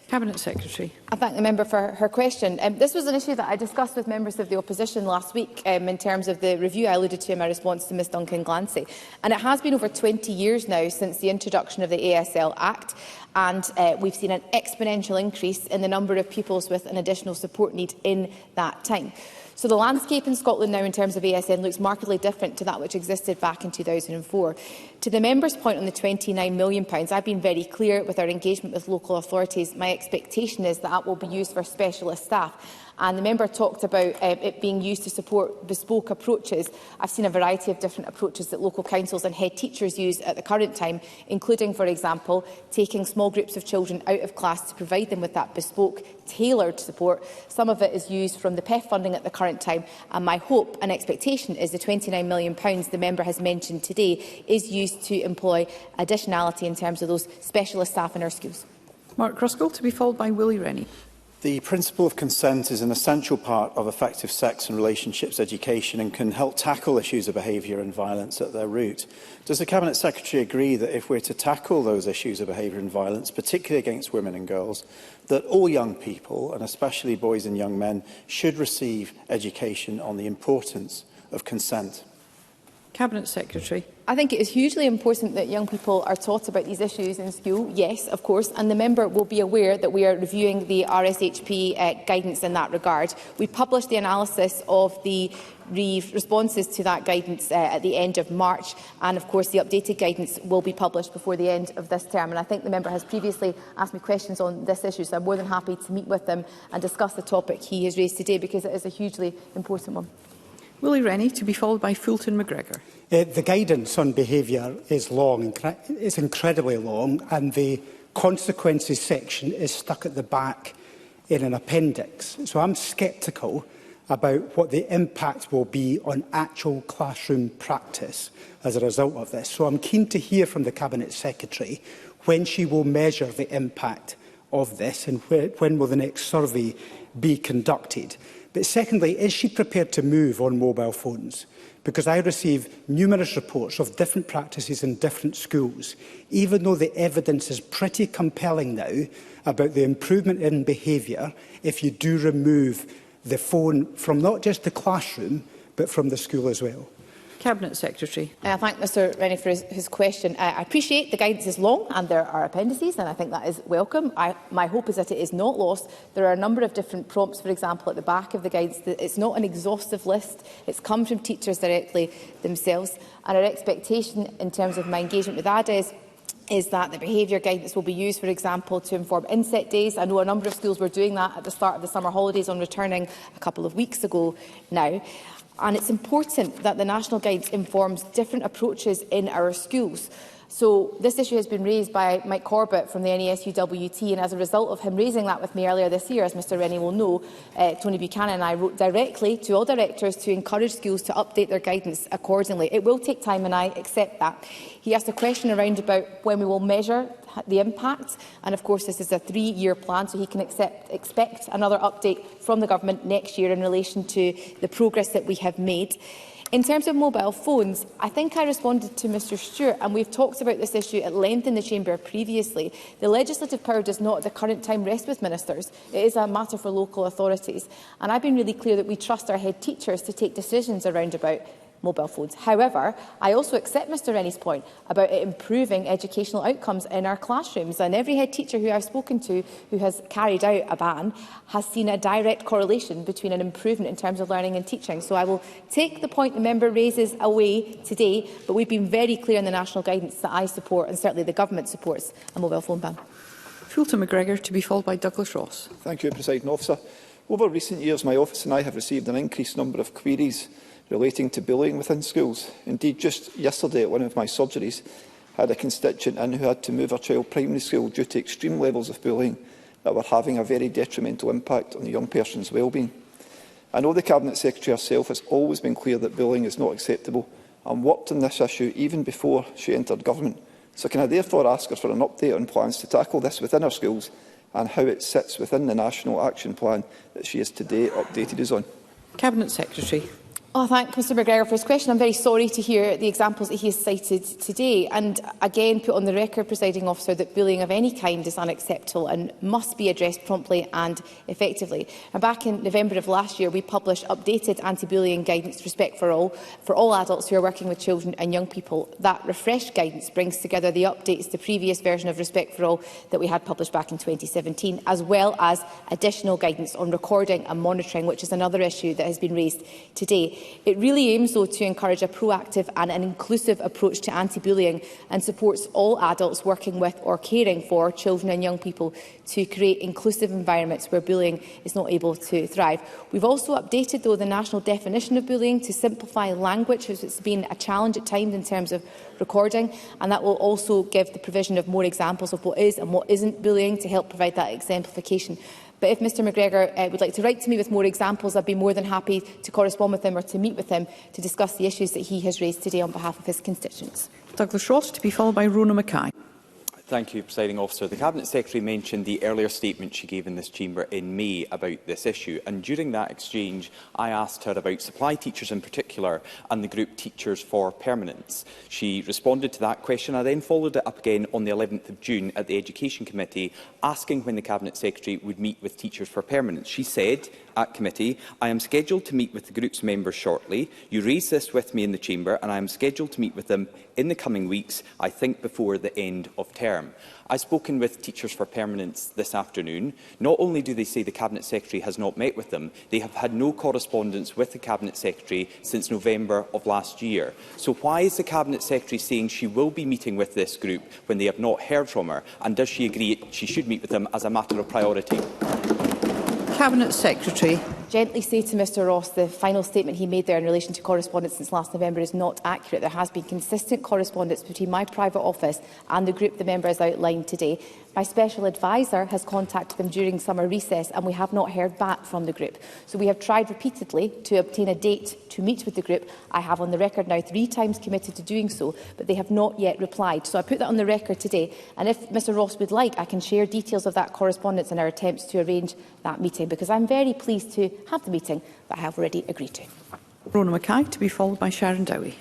S2: Cabinet Secretary.
S10: I thank the member for her question. This was an issue that I discussed with members of the opposition last week in terms of the review I alluded to in my response to Ms Duncan Glancy. And it has been over 20 years now since the introduction of the ASL Act, and we've seen an exponential increase in the number of pupils with an additional support need in that time. So the landscape in Scotland now in terms of ASN looks markedly different to that which existed back in 2004. To the member's point on the £29 million, I've been very clear with our engagement with local authorities. My expectation is that that will be used for specialist staff. And the member talked about it being used to support bespoke approaches. I've seen a variety of different approaches that local councils and head teachers use at the current time, including, for example, taking small groups of children out of class to provide them with that bespoke, tailored support. Some of it is used from the PEF funding at the current time, and my hope and expectation is the £29 million the member has mentioned today is used to employ additionality in terms of those specialist staff in our schools.
S2: Mark Ruskell, to be followed by Willie Rennie.
S18: The principle of consent is an essential part of effective sex and relationships education and can help tackle issues of behaviour and violence at their root. Does the Cabinet Secretary agree that if we're to tackle those issues of behaviour and violence, particularly against women and girls, that all young people, and especially boys and young men, should receive education on the importance of consent?
S2: Cabinet Secretary.
S10: I think it is hugely important that young people are taught about these issues in school, yes, of course, and the member will be aware that we are reviewing the RSHP guidance in that regard. We published the analysis of the responses to that guidance at the end of March, and of course the updated guidance will be published before the end of this term. And I think the member has previously asked me questions on this issue, so I'm more than happy to meet with them and discuss the topic he has raised today, because it is a hugely important one.
S2: Willie Rennie, to be followed by Fulton McGregor.
S19: The guidance on behaviour is long, it's incredibly long, and the consequences section is stuck at the back in an appendix. So I'm sceptical about what the impact will be on actual classroom practice as a result of this. So I'm keen to hear from the Cabinet Secretary when she will measure the impact of this and when will the next survey be conducted. But secondly, is she prepared to move on mobile phones? Because I receive numerous reports of different practices in different schools, even though the evidence is pretty compelling now about the improvement in behaviour if you do remove the phone from not just the classroom, but from the school as well.
S2: Cabinet Secretary.
S10: I thank Mr Rennie for his question. I appreciate the guidance is long and there are appendices, and I think that is welcome. My hope is that it is not lost. There are a number of different prompts, for example, at the back of the guidance. It's not an exhaustive list. It's come from teachers directly themselves. And our expectation in terms of my engagement with ADA is that the behaviour guidance will be used, for example, to inform inset days. I know a number of schools were doing that at the start of the summer holidays on returning a couple of weeks ago now. And it's important that the national guidance informs different approaches in our schools. So this issue has been raised by Mike Corbett from the NESUWT, and as a result of him raising that with me earlier this year, as Mr Rennie will know, Tony Buchanan and I wrote directly to all directors to encourage schools to update their guidance accordingly. It will take time, and I accept that. He asked a question around about when we will measure the impact, and of course this is a 3-year plan, so he can expect another update from the government next year in relation to the progress that we have made. In terms of mobile phones, I think I responded to Mr Stewart, and we've talked about this issue at length in the Chamber previously. The legislative power does not at the current time rest with ministers. It is a matter for local authorities. And I've been really clear that we trust our head teachers to take decisions around about mobile phones. However, I also accept Mr Rennie's point about it improving educational outcomes in our classrooms. And every head teacher who I've spoken to who has carried out a ban has seen a direct correlation between an improvement in terms of learning and teaching. So I will take the point the member raises away today, but we've been very clear in the national guidance that I support, and certainly the government supports, a mobile phone ban.
S2: Fulton McGregor, to be followed by Douglas Ross.
S20: Thank you, Presiding Officer. Over recent years, my office and I have received an increased number of queries relating to bullying within schools. Indeed, just yesterday at one of my surgeries, I had a constituent in who had to move her child primary school due to extreme levels of bullying that were having a very detrimental impact on the young person's well-being. I know the Cabinet Secretary herself has always been clear that bullying is not acceptable and worked on this issue even before she entered government. So can I therefore ask her for an update on plans to tackle this within our schools and how it sits within the National Action Plan that she has today updated us on?
S2: Cabinet Secretary.
S10: I thank Mr McGregor for his question. I'm very sorry to hear the examples that he has cited today, and again put on the record, Presiding Officer, that bullying of any kind is unacceptable and must be addressed promptly and effectively. And back in November of last year, we published updated anti-bullying guidance, Respect for all adults who are working with children and young people. That refreshed guidance brings together the updates to the previous version of Respect for All that we had published back in 2017, as well as additional guidance on recording and monitoring, which is another issue that has been raised today. It really aims, though, to encourage a proactive and an inclusive approach to anti-bullying and supports all adults working with or caring for children and young people to create inclusive environments where bullying is not able to thrive. We've also updated, though, the national definition of bullying to simplify language, as it's been a challenge at times in terms of recording, and that will also give the provision of more examples of what is and what isn't bullying to help provide that exemplification. But if Mr McGregor would like to write to me with more examples, I'd be more than happy to correspond with him or to meet with him to discuss the issues that he has raised today on behalf of his constituents.
S2: Douglas Ross, to be followed by Rona Mackay.
S21: Thank you, Presiding Officer. The Cabinet Secretary mentioned the earlier statement she gave in this chamber in May about this issue, and during that exchange I asked her about supply teachers in particular and the group Teachers for Permanence. She responded to that question. I then followed it up again on the 11th of June at the Education Committee, asking when the Cabinet Secretary would meet with Teachers for Permanence. She said at committee, "I am scheduled to meet with the group's members shortly. You raised this with me in the chamber and I am scheduled to meet with them in the coming weeks, I think before the end of term." I've spoken with Teachers for Permanence this afternoon. Not only do they say the Cabinet Secretary has not met with them, they have had no correspondence with the Cabinet Secretary since November of last year. So why is the Cabinet Secretary saying she will be meeting with this group when they have not heard from her? And does she agree she should meet with them as a matter of priority?
S2: Cabinet Secretary.
S10: Gently say to Mr Ross the final statement he made there in relation to correspondence since last November is not accurate. There has been consistent correspondence between my private office and the group the member has outlined today. My special advisor has contacted them during summer recess and we have not heard back from the group. So we have tried repeatedly to obtain a date to meet with the group. I have on the record now 3 times committed to doing so, but they have not yet replied. So I put that on the record today, and if Mr Ross would like, I can share details of that correspondence and our attempts to arrange that meeting, because I'm very pleased to have the meeting that I have already agreed to.
S2: Rona Mackay, to be followed by Sharon Dowie.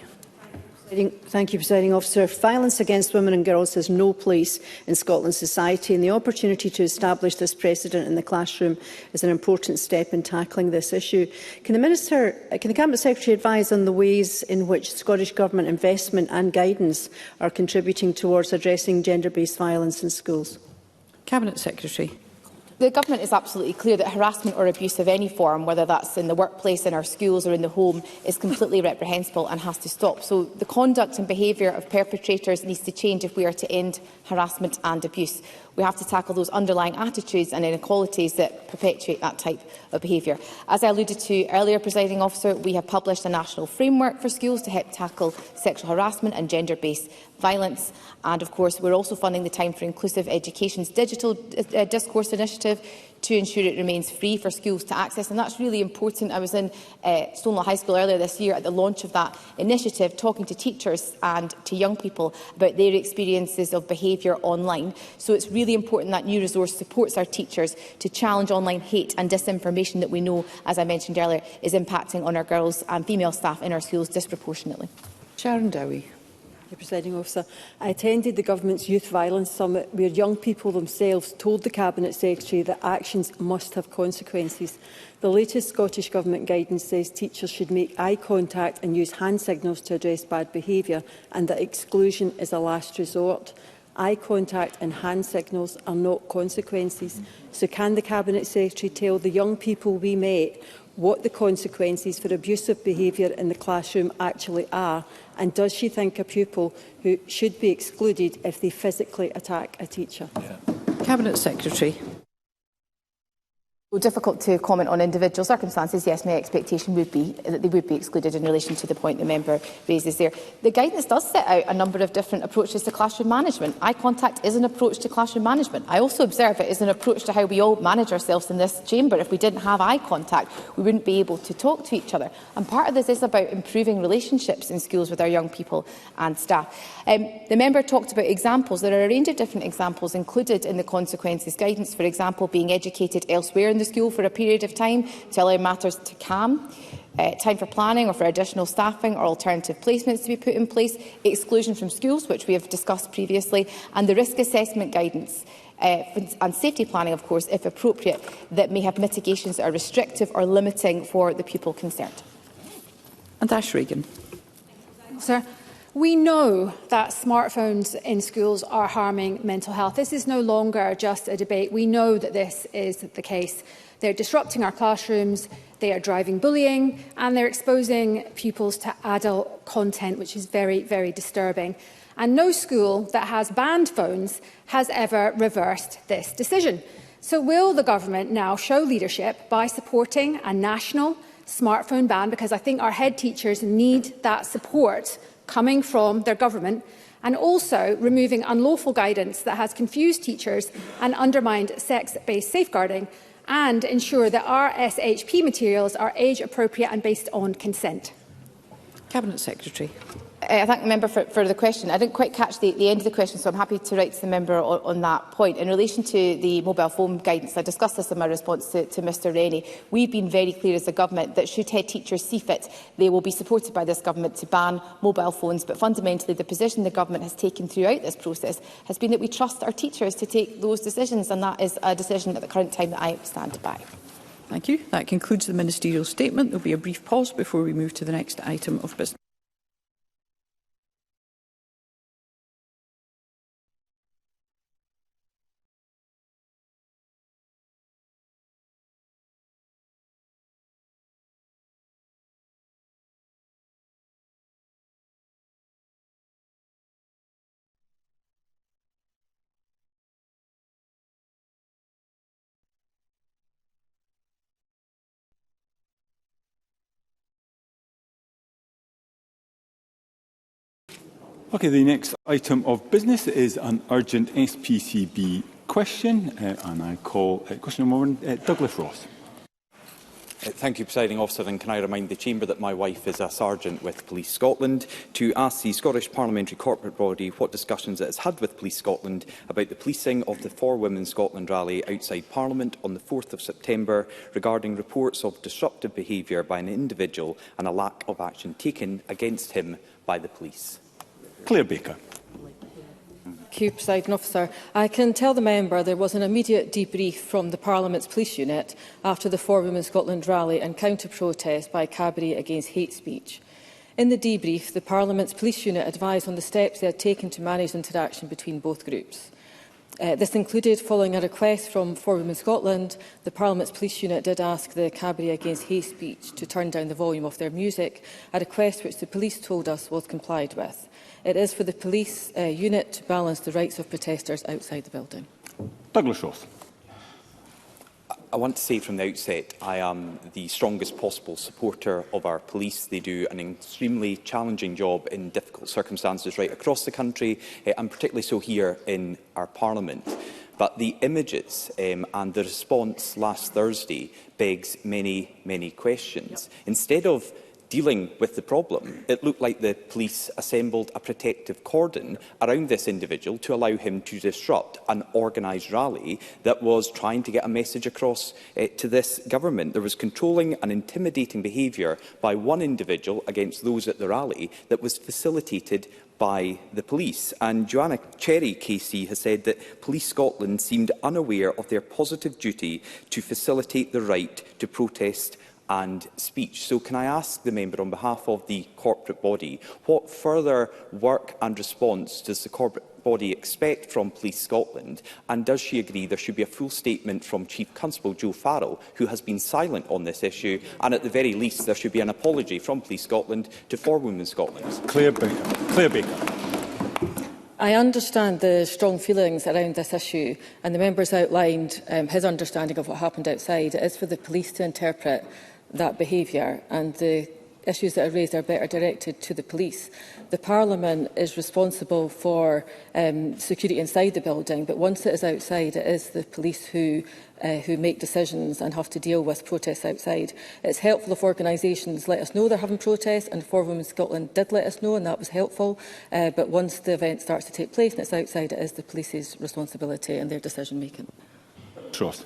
S22: Thank you, Presiding Officer. Violence against women and girls has no place in Scotland's society, and the opportunity to establish this precedent in the classroom is an important step in tackling this issue. Can the Cabinet Secretary advise on the ways in which Scottish Government investment and guidance are contributing towards addressing gender-based violence in schools?
S2: Cabinet Secretary.
S10: The Government is absolutely clear that harassment or abuse of any form, whether that's in the workplace, in our schools or in the home, is completely reprehensible and has to stop. So the conduct and behaviour of perpetrators needs to change if we are to end harassment and abuse. We have to tackle those underlying attitudes and inequalities that perpetuate that type of behaviour. As I alluded to earlier, Presiding Officer, we have published a national framework for schools to help tackle sexual harassment and gender-based violence. And of course, we're also funding the Time for Inclusive Education's digital discourse initiative to ensure it remains free for schools to access. And that's really important. I was in Stonelaw High School earlier this year at the launch of that initiative, talking to teachers and to young people about their experiences of behaviour online. So it's really important that new resource supports our teachers to challenge online hate and disinformation that we know, as I mentioned earlier, is impacting on our girls and female staff in our schools disproportionately.
S2: Sharon Dowie.
S23: Presiding Officer, I attended the Government's Youth Violence Summit, where young people themselves told the Cabinet Secretary that actions must have consequences. The latest Scottish Government guidance says teachers should make eye contact and use hand signals to address bad behaviour, and that exclusion is a last resort. Eye contact and hand signals are not consequences. So can the Cabinet Secretary tell the young people we met what the consequences for abusive behaviour in the classroom actually are, and does she think a pupil who should be excluded if they physically attack a teacher?
S2: Cabinet Secretary.
S10: Well, difficult to comment on individual circumstances. Yes, my expectation would be that they would be excluded in relation to the point the member raises there. The guidance does set out a number of different approaches to classroom management. Eye contact is an approach to classroom management. I also observe it is an approach to how we all manage ourselves in this chamber. If we didn't have eye contact, we wouldn't be able to talk to each other. And part of this is about improving relationships in schools with our young people and staff. The member talked about examples. There are a range of different examples included in the consequences guidance. For example, being educated elsewhere in the school for a period of time to allow matters to calm. time for planning or for additional staffing or alternative placements to be put in place, exclusion from schools, which we have discussed previously, and the risk assessment guidance and safety planning, of course, if appropriate, that may have mitigations that are restrictive or limiting for the pupil concerned.
S2: And Ash Regan.
S1: Sir, we know that smartphones in schools are harming mental health. This is no longer just a debate. We know that this is the case. They're disrupting our classrooms, they are driving bullying, and they're exposing pupils to adult content, which is very, very disturbing. And no school that has banned phones has ever reversed this decision. So will the government now show leadership by supporting a national smartphone ban? Because I think our head teachers need that support coming from their government, and also removing unlawful guidance that has confused teachers and undermined sex-based safeguarding, and ensure that our SHP materials are age-appropriate and based on consent.
S2: Cabinet Secretary.
S10: I thank the member for the question. I didn't quite catch the end of the question, so I'm happy to write to the member on that point. In relation to the mobile phone guidance, I discussed this in my response to Mr Rennie. We've been very clear as a government that should head teachers see fit, they will be supported by this government to ban mobile phones. But fundamentally, the position the government has taken throughout this process has been that we trust our teachers to take those decisions, and that is a decision at the current time that I stand by.
S2: Thank you. That concludes the ministerial statement. There will be a brief pause before we move to the next item of business.
S3: Okay, the next item of business is an urgent SPCB question, and I call question number 1, Douglas Ross.
S21: Thank you, Presiding Officer, and can I remind the Chamber that my wife is a sergeant with Police Scotland, to ask the Scottish Parliamentary Corporate Body what discussions it has had with Police Scotland about the policing of the For Women Scotland rally outside Parliament on the 4th of September regarding reports of disruptive behaviour by an individual and a lack of action taken against him by the police.
S3: Claire Baker.
S23: Thank you, Presiding Officer. I can tell the member there was an immediate debrief from the Parliament's police unit after the For Women Scotland rally and counter-protest by Cadbury against hate speech. In the debrief, the Parliament's police unit advised on the steps they had taken to manage interaction between both groups. This included, following a request from For Women Scotland, the Parliament's police unit did ask the Cadbury against hate speech to turn down the volume of their music, a request which the police told us was complied with. It is for the police unit to balance the rights of protesters outside the building.
S3: Douglas Ross.
S21: I want to say from the outset, I am the strongest possible supporter of our police. They do an extremely challenging job in difficult circumstances right across the country, and particularly so here in our Parliament. But the images and the response last Thursday begs many, many questions. Instead of dealing with the problem, it looked like the police assembled a protective cordon around this individual to allow him to disrupt an organised rally that was trying to get a message across to this government. There was controlling and intimidating behaviour by one individual against those at the rally that was facilitated by the police. And Joanna Cherry KC has said that Police Scotland seemed unaware of their positive duty to facilitate the right to protest and speech. So can I ask the member on behalf of the corporate body, what further work and response does the corporate body expect from Police Scotland, and does she agree there should be a full statement from Chief Constable Joe Farrell, who has been silent on this issue, and at the very least there should be an apology from Police Scotland to For Women Scotland?
S3: Claire Baker. Claire Baker.
S23: I understand the strong feelings around this issue, and the member has outlined his understanding of what happened outside. It is for the police to interpret that behaviour, and the issues that are raised are better directed to the police. The Parliament is responsible for security inside the building, but once it is outside, it is the police who make decisions and have to deal with protests outside. It's helpful if organisations let us know they're having protests, and For Women Scotland did let us know, and that was helpful. But once the event starts to take place and it's outside, it is the police's responsibility and their decision-making.
S3: Ross.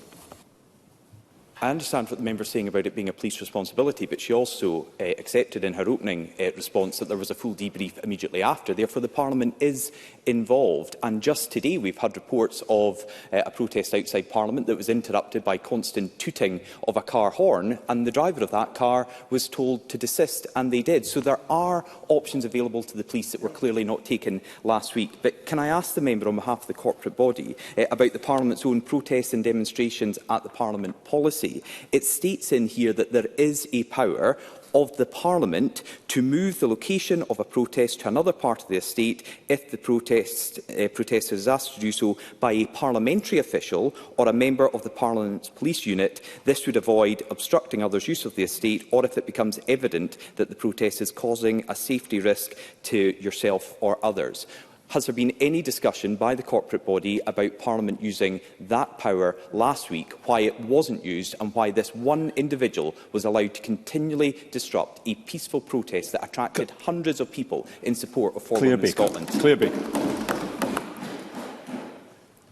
S21: I understand what the member is saying about it being a police responsibility, but she also accepted in her opening response that there was a full debrief immediately after. Therefore, the Parliament is involved. And just today, we've had reports of a protest outside Parliament that was interrupted by constant tooting of a car horn, and the driver of that car was told to desist, and they did. So there are options available to the police that were clearly not taken last week. But can I ask the member on behalf of the corporate body about the Parliament's own protests and demonstrations at the Parliament policy? It states in here that there is a power of the Parliament to move the location of a protest to another part of the estate if the protester is asked to do so by a parliamentary official or a member of the Parliament's police unit. This would avoid obstructing others' use of the estate, or if it becomes evident that the protest is causing a safety risk to yourself or others. Has there been any discussion by the corporate body about Parliament using that power last week, why it wasn't used, and why this one individual was allowed to continually disrupt a peaceful protest that attracted hundreds of people in support of four women in Scotland?
S3: Claire Baker.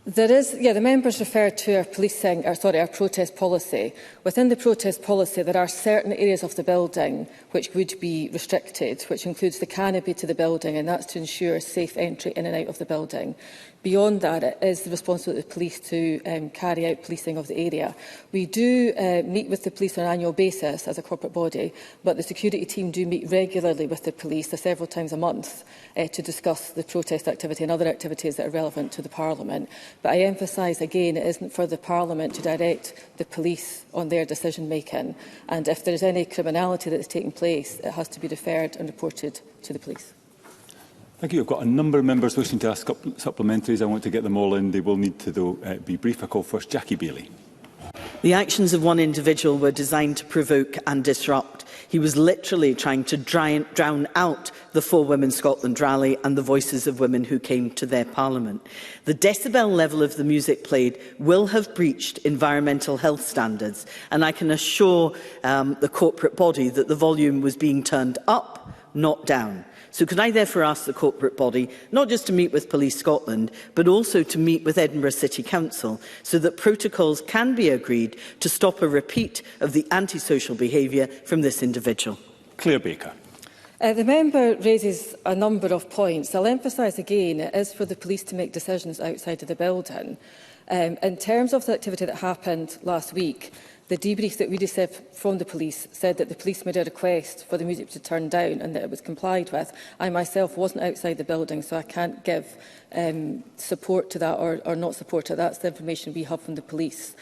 S23: The members referred to our protest policy. Within the protest policy, there are certain areas of the building which would be restricted, which includes the canopy to the building, and that's to ensure safe entry in and out of the building. Beyond that, it is the responsibility of the police to carry out policing of the area. We do meet with the police on an annual basis as a corporate body, but the security team do meet regularly with the police several times a month to discuss the protest activity and other activities that are relevant to the Parliament. But I emphasise again, it isn't for the Parliament to direct the police on their decision-making, and if there is any criminality that is taking place, it has to be referred and reported to the police.
S3: Thank you. I've got a number of members wishing to ask supplementaries. I want to get them all in. They will need to, though, be brief. I call first Jackie Bailey.
S4: The actions of one individual were designed to provoke and disrupt. He was literally trying to drown out the For Women Scotland rally and the voices of women who came to their Parliament. The decibel level of the music played will have breached environmental health standards, and I can assure the corporate body that the volume was being turned up, not down. So could I therefore ask the corporate body not just to meet with Police Scotland, but also to meet with Edinburgh City Council so that protocols can be agreed to stop a repeat of the antisocial behaviour from this individual?
S3: Claire Baker.
S23: The member raises a number of points. I'll emphasise again, it is for the police to make decisions outside of the building. In terms of the activity that happened last week, the debrief that we received from the police said that the police made a request for the music to turn down and that it was complied with. I myself wasn't outside the building, so I can't give support to that or not support it. That's the information we have from the police.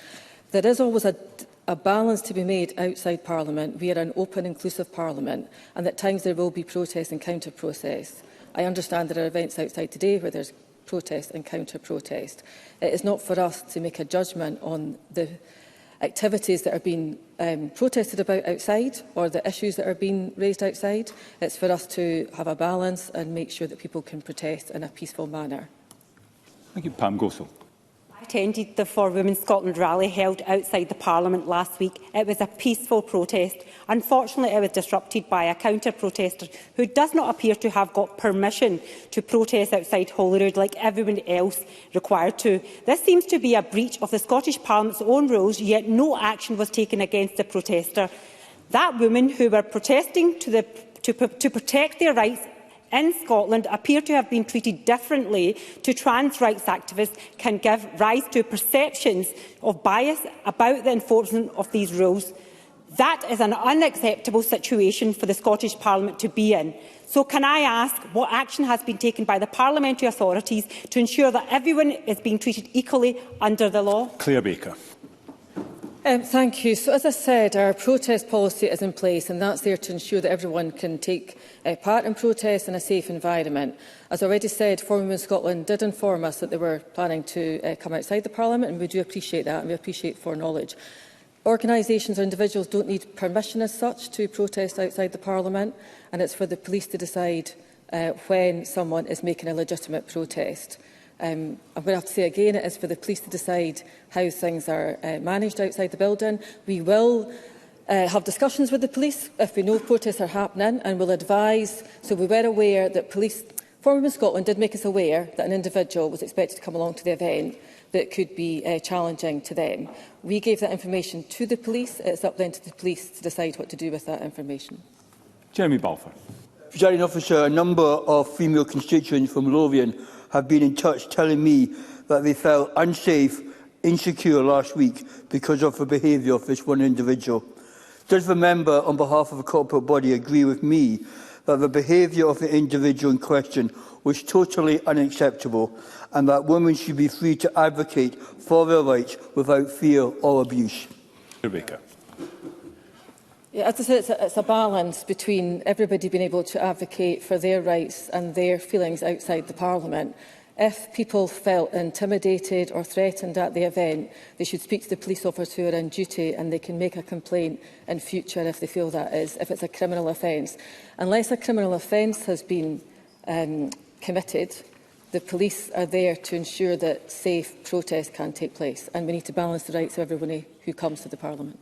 S23: There is always a balance to be made outside Parliament. We are an open, inclusive Parliament, and at times there will be protest and counter-protest. I understand there are events outside today where there's protest and counter-protest. It is not for us to make a judgment on the activities that are being protested about outside or the issues that are being raised outside. It's for us to have a balance and make sure that people can protest in a peaceful manner.
S3: Thank you. Pam Gosel.
S5: I attended the For Women Scotland rally held outside the Parliament last week. It was a peaceful protest. Unfortunately, it was disrupted by a counter-protester who does not appear to have got permission to protest outside Holyrood like everyone else required to. This seems to be a breach of the Scottish Parliament's own rules, yet no action was taken against the protester. That women who were protesting to protect their rights in Scotland appear to have been treated differently to trans rights activists can give rise to perceptions of bias about the enforcement of these rules. That is an unacceptable situation for the Scottish Parliament to be in. So can I ask what action has been taken by the parliamentary authorities to ensure that everyone is being treated equally under the law?
S3: Claire Baker.
S23: Thank you. So, as I said, our protest policy is in place, and that's there to ensure that everyone can take part in protest in a safe environment. As I already said, For Women Scotland did inform us that they were planning to come outside the Parliament, and we do appreciate that, and we appreciate foreknowledge. Organisations or individuals don't need permission as such to protest outside the Parliament, and it's for the police to decide when someone is making a legitimate protest. I'm going to have to say again, it is for the police to decide how things are managed outside the building. We will have discussions with the police if we know protests are happening, and will advise. So we were aware that For Women Scotland did make us aware that an individual was expected to come along to the event.
S6: that could be challenging to them. We gave that information to the police. It's up then to the police to decide what to do with that information.
S3: Jeremy Balfour.
S7: Presiding Officer, a number of female constituents from Lothian have been in touch telling me that they felt unsafe, insecure last week because of the behaviour of this one individual. Does the member, on behalf of a corporate body, agree with me that the behaviour of the individual in question was totally unacceptable and that women should be free to advocate for their rights without fear or abuse?
S3: Rebecca.
S6: Yeah, as I said, it's a balance between everybody being able to advocate for their rights and their feelings outside the Parliament. If people felt intimidated or threatened at the event, they should speak to the police officers who are on duty, and they can make a complaint in future if they feel that is, if it's a criminal offence. Unless a criminal offence has been committed, the police are there to ensure that safe protest can take place, and we need to balance the rights of everybody who comes to the Parliament.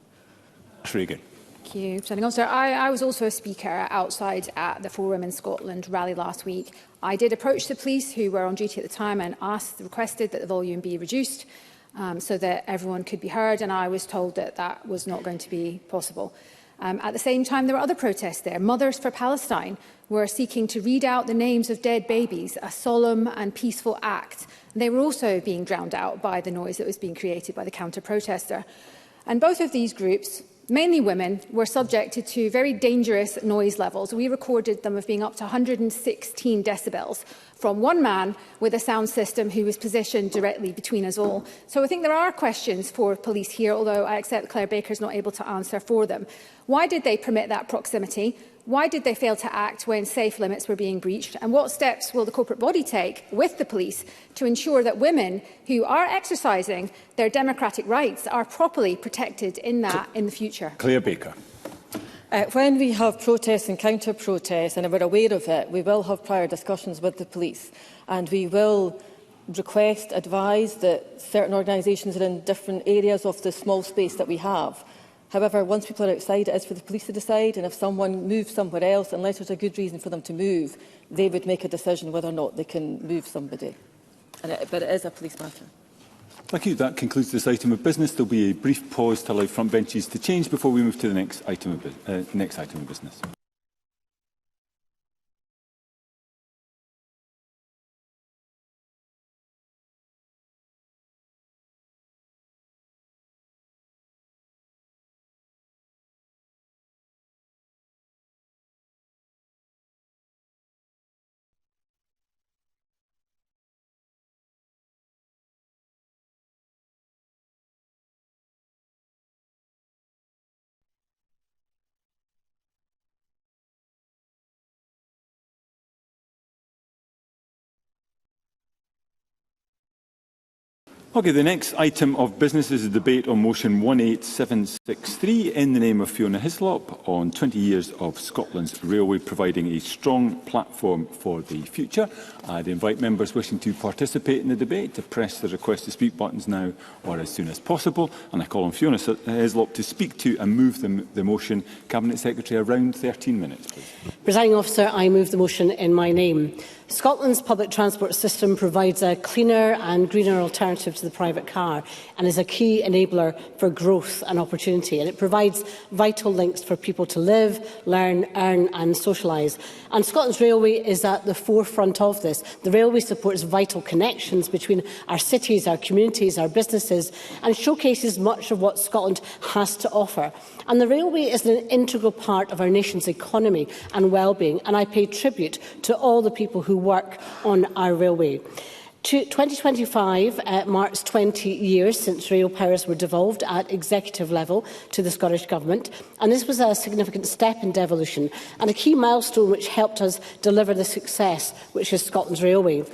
S3: Regan.
S1: Thank you, Presiding Officer. I was also a speaker outside at the For Women Scotland rally last week. I did approach the police who were on duty at the time and requested that the volume be reduced so that everyone could be heard, and I was told that that was not going to be possible. At the same time, there were other protests there. Mothers for Palestine were seeking to read out the names of dead babies, a solemn and peaceful act. They were also being drowned out by the noise that was being created by the counter-protester. And both of these groups, mainly women, were subjected to very dangerous noise levels. We recorded them of being up to 116 decibels from one man with a sound system who was positioned directly between us all. So I think there are questions for police here, although I accept Claire Baker is not able to answer for them. Why did they permit that proximity? Why did they fail to act when safe limits were being breached? And what steps will the corporate body take with the police to ensure that women who are exercising their democratic rights are properly protected in the future?
S3: Claire Baker.
S6: When we have protests and counter-protests, and we're aware of it, we will have prior discussions with the police, and we will request, advise that certain organisations are in different areas of the small space that we have. However, once people are outside, it is for the police to decide, and if someone moves somewhere else, unless there's a good reason for them to move, they would make a decision whether or not they can move somebody. But it is a police matter.
S3: Thank you. That concludes this item of business. There will be a brief pause to allow front benches to change before we move to the next item of business. Okay, the next item of business is a debate on motion 18763 in the name of Fiona Hislop on 20 years of Scotland's railway providing a strong platform for the future. I'd invite members wishing to participate in the debate to press the request to speak buttons now or as soon as possible. And I call on Fiona Hislop to speak to and move the motion. Cabinet Secretary, around 13 minutes, please.
S9: Presiding Officer, I move the motion in my name. Scotland's public transport system provides a cleaner and greener alternative to the private car and is a key enabler for growth and opportunity. And it provides vital links for people to live, learn, earn and socialise. And Scotland's railway is at the forefront of this. The railway supports vital connections between our cities, our communities, our businesses and showcases much of what Scotland has to offer. And the railway is an integral part of our nation's economy and well-being, and I pay tribute to all the people who work on our railway. 2025 marks 20 years since rail powers were devolved at executive level to the Scottish Government, and this was a significant step in devolution and a key milestone which helped us deliver the success which is Scotland's railway.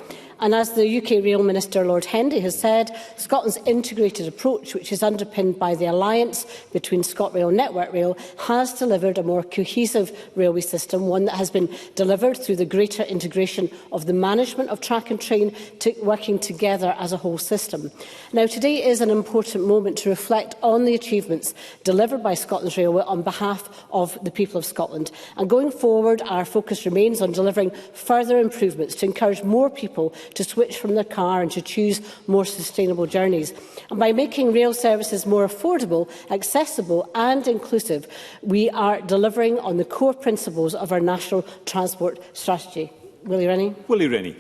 S9: And as the UK Rail Minister, Lord Hendy, has said, Scotland's integrated approach, which is underpinned by the alliance between ScotRail and Network Rail, has delivered a more cohesive railway system, one that has been delivered through the greater integration of the management of track and train working together as a whole system. Now, today is an important moment to reflect on the achievements delivered by Scotland's Railway on behalf of the people of Scotland. And going forward, our focus remains on delivering further improvements to encourage more people to switch from their car and to choose more sustainable journeys. And by making rail services more affordable, accessible and inclusive, we are delivering on the core principles of our national transport strategy. Willie Rennie.
S3: Willie Rennie.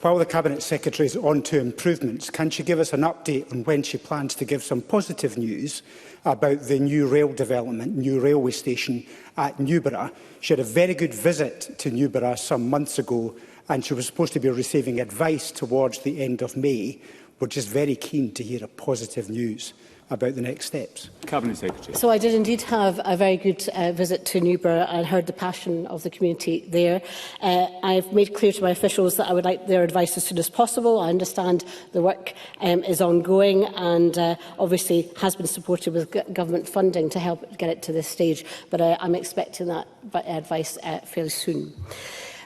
S19: While the Cabinet Secretary is on to improvements, can she give us an update on when she plans to give some positive news about the new rail development, new railway station at Newborough? She had a very good visit to Newborough some months ago, and she was supposed to be receiving advice towards the end of May. We're just very keen to hear a positive news about the next steps.
S3: Cabinet Secretary.
S9: So I did indeed have a very good visit to Newborough and heard the passion of the community there. I've made clear to my officials that I would like their advice as soon as possible. I understand the work is ongoing and obviously has been supported with government funding to help get it to this stage, but I'm expecting that advice fairly soon.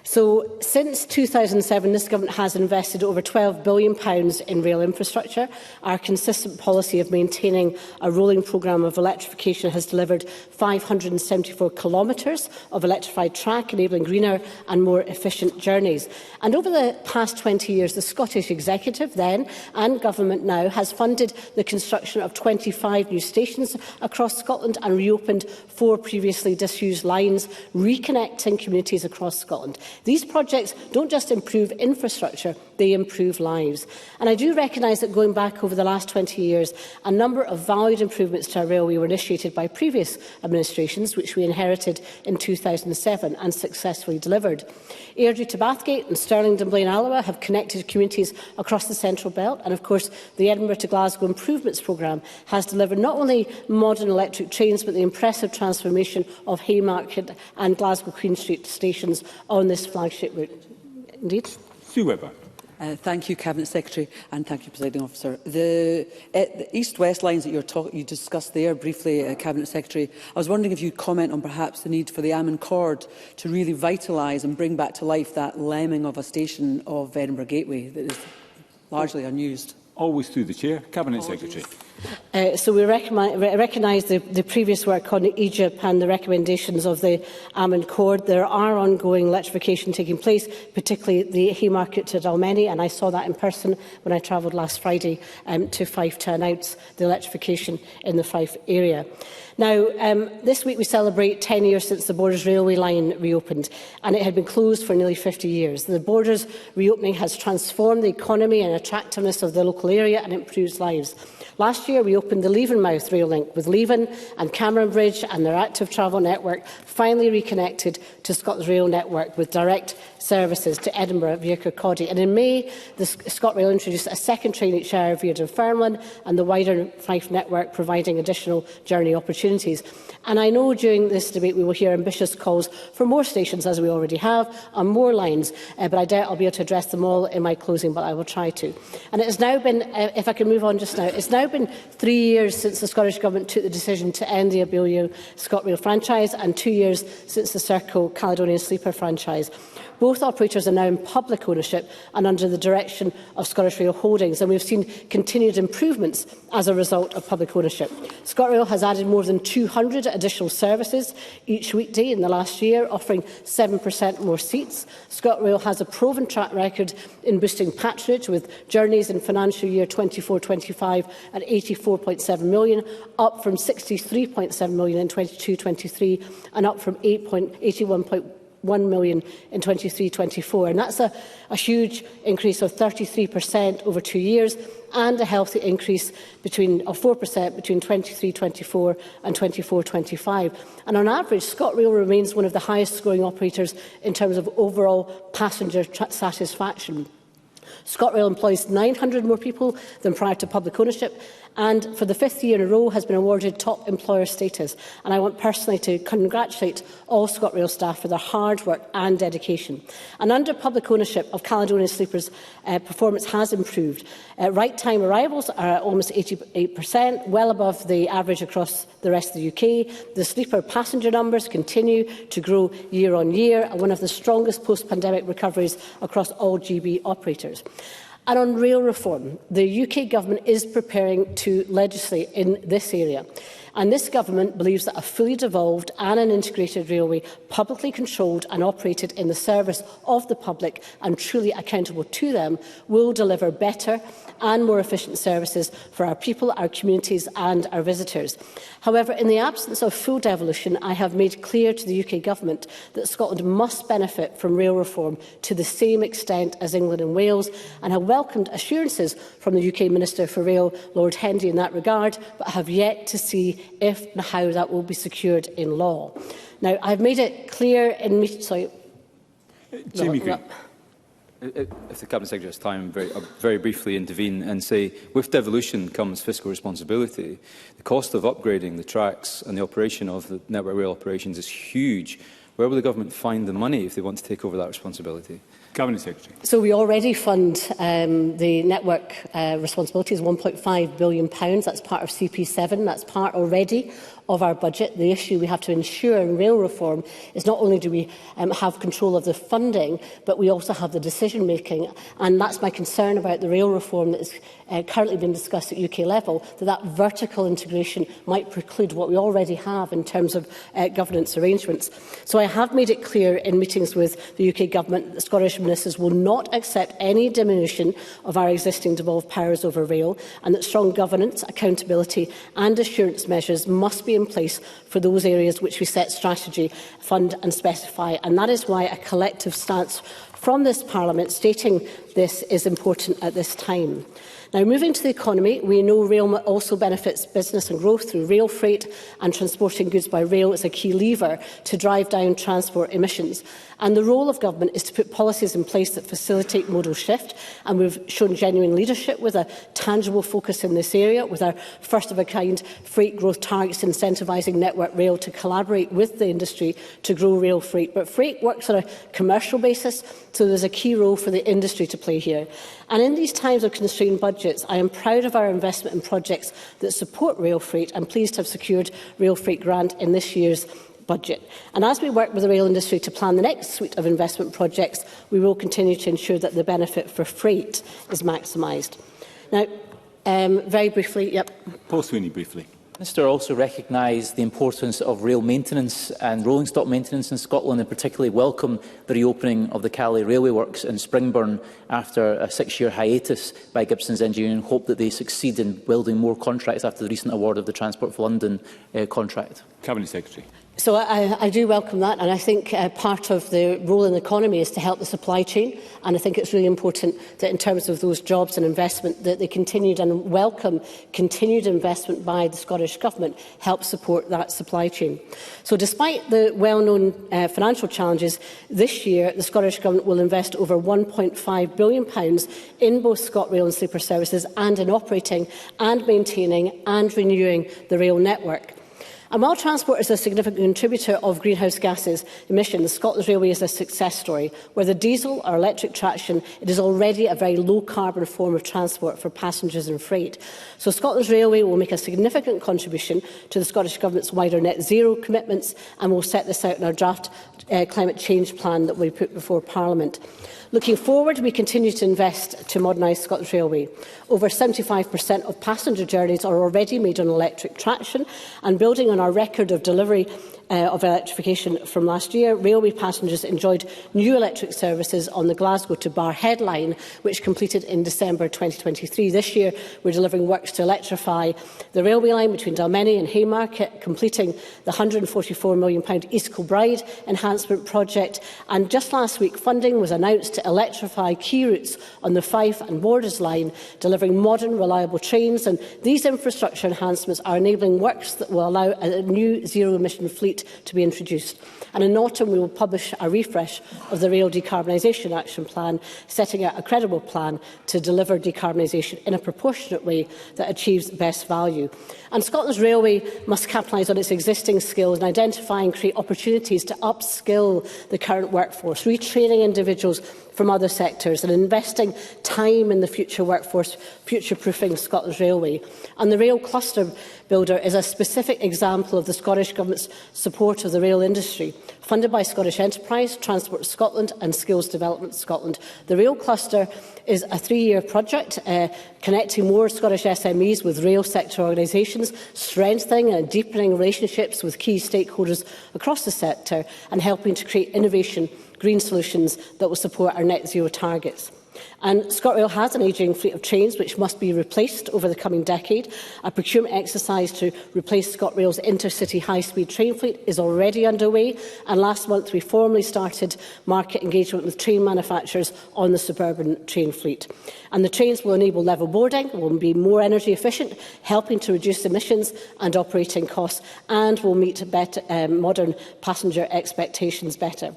S9: So, since 2007, this government has invested over £12 billion in rail infrastructure. Our consistent policy of maintaining a rolling programme of electrification has delivered 574 kilometres of electrified track, enabling greener and more efficient journeys. And over the past 20 years, the Scottish Executive then, and Government now, has funded the construction of 25 new stations across Scotland and reopened 4 previously disused lines, reconnecting communities across Scotland. These projects don't just improve infrastructure, they improve lives. And I do recognise that going back over the last 20 years, a number of valued improvements to our railway were initiated by previous administrations, which we inherited in 2007 and successfully delivered. Airdrie to Bathgate and Stirling, Dunblane and Alloa have connected communities across the Central Belt. And of course, the Edinburgh to Glasgow Improvements Programme has delivered not only modern electric trains, but the impressive transformation of Haymarket and Glasgow Queen Street stations on this flagship route. Indeed.
S3: Sue Webber.
S8: Thank you, Cabinet Secretary, and thank you, Presiding Officer. The east-west lines that you discussed there briefly, Cabinet Secretary, I was wondering if you'd comment on perhaps the need for the Amon Cord to really vitalise and bring back to life that lemming of a station of Edinburgh Gateway that is largely unused.
S3: Always through the Chair. Cabinet Secretary.
S9: So we recognise the previous work on Egypt and the recommendations of the Amon Cord. There are ongoing electrification taking place, particularly the Haymarket to Dalmeny, and I saw that in person when I travelled last Friday to Fife to announce the electrification in the Fife area. Now, this week we celebrate 10 years since the Borders Railway line reopened, and it had been closed for nearly 50 years. The Borders reopening has transformed the economy and attractiveness of the local area and improves lives. Last year, we opened the Leavenmouth rail link, with Leven and Cameron Bridge and their active travel network finally reconnected to Scotland's rail network with direct services to Edinburgh via Kirkcaldy. And in May, the ScotRail introduced a second train each hour via Dunfermline and the wider Fife network, providing additional journey opportunities. And I know during this debate we will hear ambitious calls for more stations, as we already have, on more lines, but I doubt I'll be able to address them all in my closing, but I will try to. And it has now been, if I can move on just now, it's now been 3 years since the Scottish Government took the decision to end the Behaviour ScotRail franchise and 2 years since the Circle Caledonian Sleeper franchise. Both operators are now in public ownership and under the direction of Scottish Rail Holdings, and we've seen continued improvements as a result of public ownership. ScotRail has added more than 200 additional services each weekday in the last year, offering 7% more seats. ScotRail has a proven track record in boosting patronage, with journeys in financial year 24-25 at 84.7 million, up from 63.7 million in 22-23 and up from 81.1 million in 23-24, and that's a huge increase of 33% over 2 years, and a healthy increase of 4% between 23-24 and 24-25. And on average, ScotRail remains one of the highest scoring operators in terms of overall passenger satisfaction. ScotRail employs 900 more people than prior to public ownership, and for the 5th year in a row has been awarded top employer status. And I want personally to congratulate all ScotRail staff for their hard work and dedication. And under public ownership of Caledonian Sleepers, performance has improved. Right time arrivals are at almost 88%, well above the average across the rest of the UK. The sleeper passenger numbers continue to grow year on year, and one of the strongest post-pandemic recoveries across all GB operators. And on rail reform, the UK Government is preparing to legislate in this area. And this government believes that a fully devolved and an integrated railway, publicly controlled and operated in the service of the public and truly accountable to them, will deliver better and more efficient services for our people, our communities and our visitors. However, in the absence of full devolution, I have made clear to the UK Government that Scotland must benefit from rail reform to the same extent as England and Wales, and have welcomed assurances from the UK Minister for Rail, Lord Hendy, in that regard, but have yet to see if and how that will be secured in law. Now, I have made it clear in...
S3: Jamie Green.
S11: If the Cabinet Secretary has time, very briefly intervene and say, with devolution comes fiscal responsibility. The cost of upgrading the tracks and the operation of the Network Rail operations is huge. Where will the Government find the money if they want to take over that responsibility?
S3: Cabinet Secretary.
S9: So we already fund the network responsibilities, £1.5 billion. That's part of CP7. That's part already of our budget. The issue we have to ensure in rail reform is not only do we have control of the funding, but we also have the decision-making. And that's my concern about the rail reform that is currently being discussed at UK level, that vertical integration might preclude what we already have in terms of governance arrangements. So I have made it clear in meetings with the UK Government that the Scottish Ministers will not accept any diminution of our existing devolved powers over rail, and that strong governance, accountability and assurance measures must be in place for those areas which we set strategy, fund and specify. And that is why a collective stance from this Parliament stating this is important at this time. Now, moving to the economy, we know rail also benefits business and growth through rail freight, and transporting goods by rail is a key lever to drive down transport emissions. And the role of government is to put policies in place that facilitate modal shift, and we've shown genuine leadership with a tangible focus in this area, with our first-of-a-kind freight growth targets incentivising Network Rail to collaborate with the industry to grow rail freight. But freight works on a commercial basis, so there's a key role for the industry to play here. And in these times of constrained budgets, I am proud of our investment in projects that support rail freight. I'm pleased to have secured rail freight grant in this year's budget. And as we work with the rail industry to plan the next suite of investment projects, we will continue to ensure that the benefit for freight is maximised. Now, very briefly,
S3: Paul Sweeney, briefly.
S12: The Minister also recognised the importance of rail maintenance and rolling stock maintenance in Scotland, and particularly welcome the reopening of the Calais Railway Works in Springburn after a 6-year hiatus by Gibson's Engineering, and hope that they succeed in building more contracts after the recent award of the Transport for London contract.
S3: Cabinet Secretary.
S9: So I do welcome that, and I think part of the role in the economy is to help the supply chain, and I think it's really important that in terms of those jobs and investment that they continued and welcome continued investment by the Scottish Government help support that supply chain. So despite the well-known financial challenges, this year the Scottish Government will invest over £1.5 billion in both ScotRail and Sleeper services, and in operating and maintaining and renewing the rail network. And while transport is a significant contributor of greenhouse gases emissions, Scotland's Railway is a success story. Whether diesel or electric traction, it is already a very low-carbon form of transport for passengers and freight. So Scotland's Railway will make a significant contribution to the Scottish Government's wider net zero commitments, and will set this out in our draft climate change plan that we put before Parliament. Looking forward, we continue to invest to modernise Scotland's Railway. Over 75% of passenger journeys are already made on electric traction, and building on our record of delivery of electrification from last year, railway passengers enjoyed new electric services on the Glasgow to Barrhead line, which completed in December 2023. This year, we're delivering works to electrify the railway line between Dalmeny and Haymarket, completing the £144 million East Kilbride enhancement project. And just last week, funding was announced to electrify key routes on the Fife and Borders line, delivering modern, reliable trains. And these infrastructure enhancements are enabling works that will allow a new zero-emission fleet to be introduced. And in autumn, we will publish a refresh of the Rail Decarbonisation Action Plan, setting out a credible plan to deliver decarbonisation in a proportionate way that achieves best value. And Scotland's Railway must capitalise on its existing skills and identify and create opportunities to upskill the current workforce, retraining individuals from other sectors and investing time in the future workforce, future-proofing Scotland's Railway. And the rail cluster builder is a specific example of the Scottish Government's support of the rail industry. Funded by Scottish Enterprise, Transport Scotland and Skills Development Scotland, the rail cluster is a 3-year project connecting more Scottish SMEs with rail sector organisations, strengthening and deepening relationships with key stakeholders across the sector and helping to create innovation, green solutions that will support our net zero targets. And ScotRail has an ageing fleet of trains which must be replaced over the coming decade. A procurement exercise to replace ScotRail's intercity high-speed train fleet is already underway, and last month we formally started market engagement with train manufacturers on the suburban train fleet. And the trains will enable level boarding, will be more energy efficient, helping to reduce emissions and operating costs, and will meet modern passenger expectations better.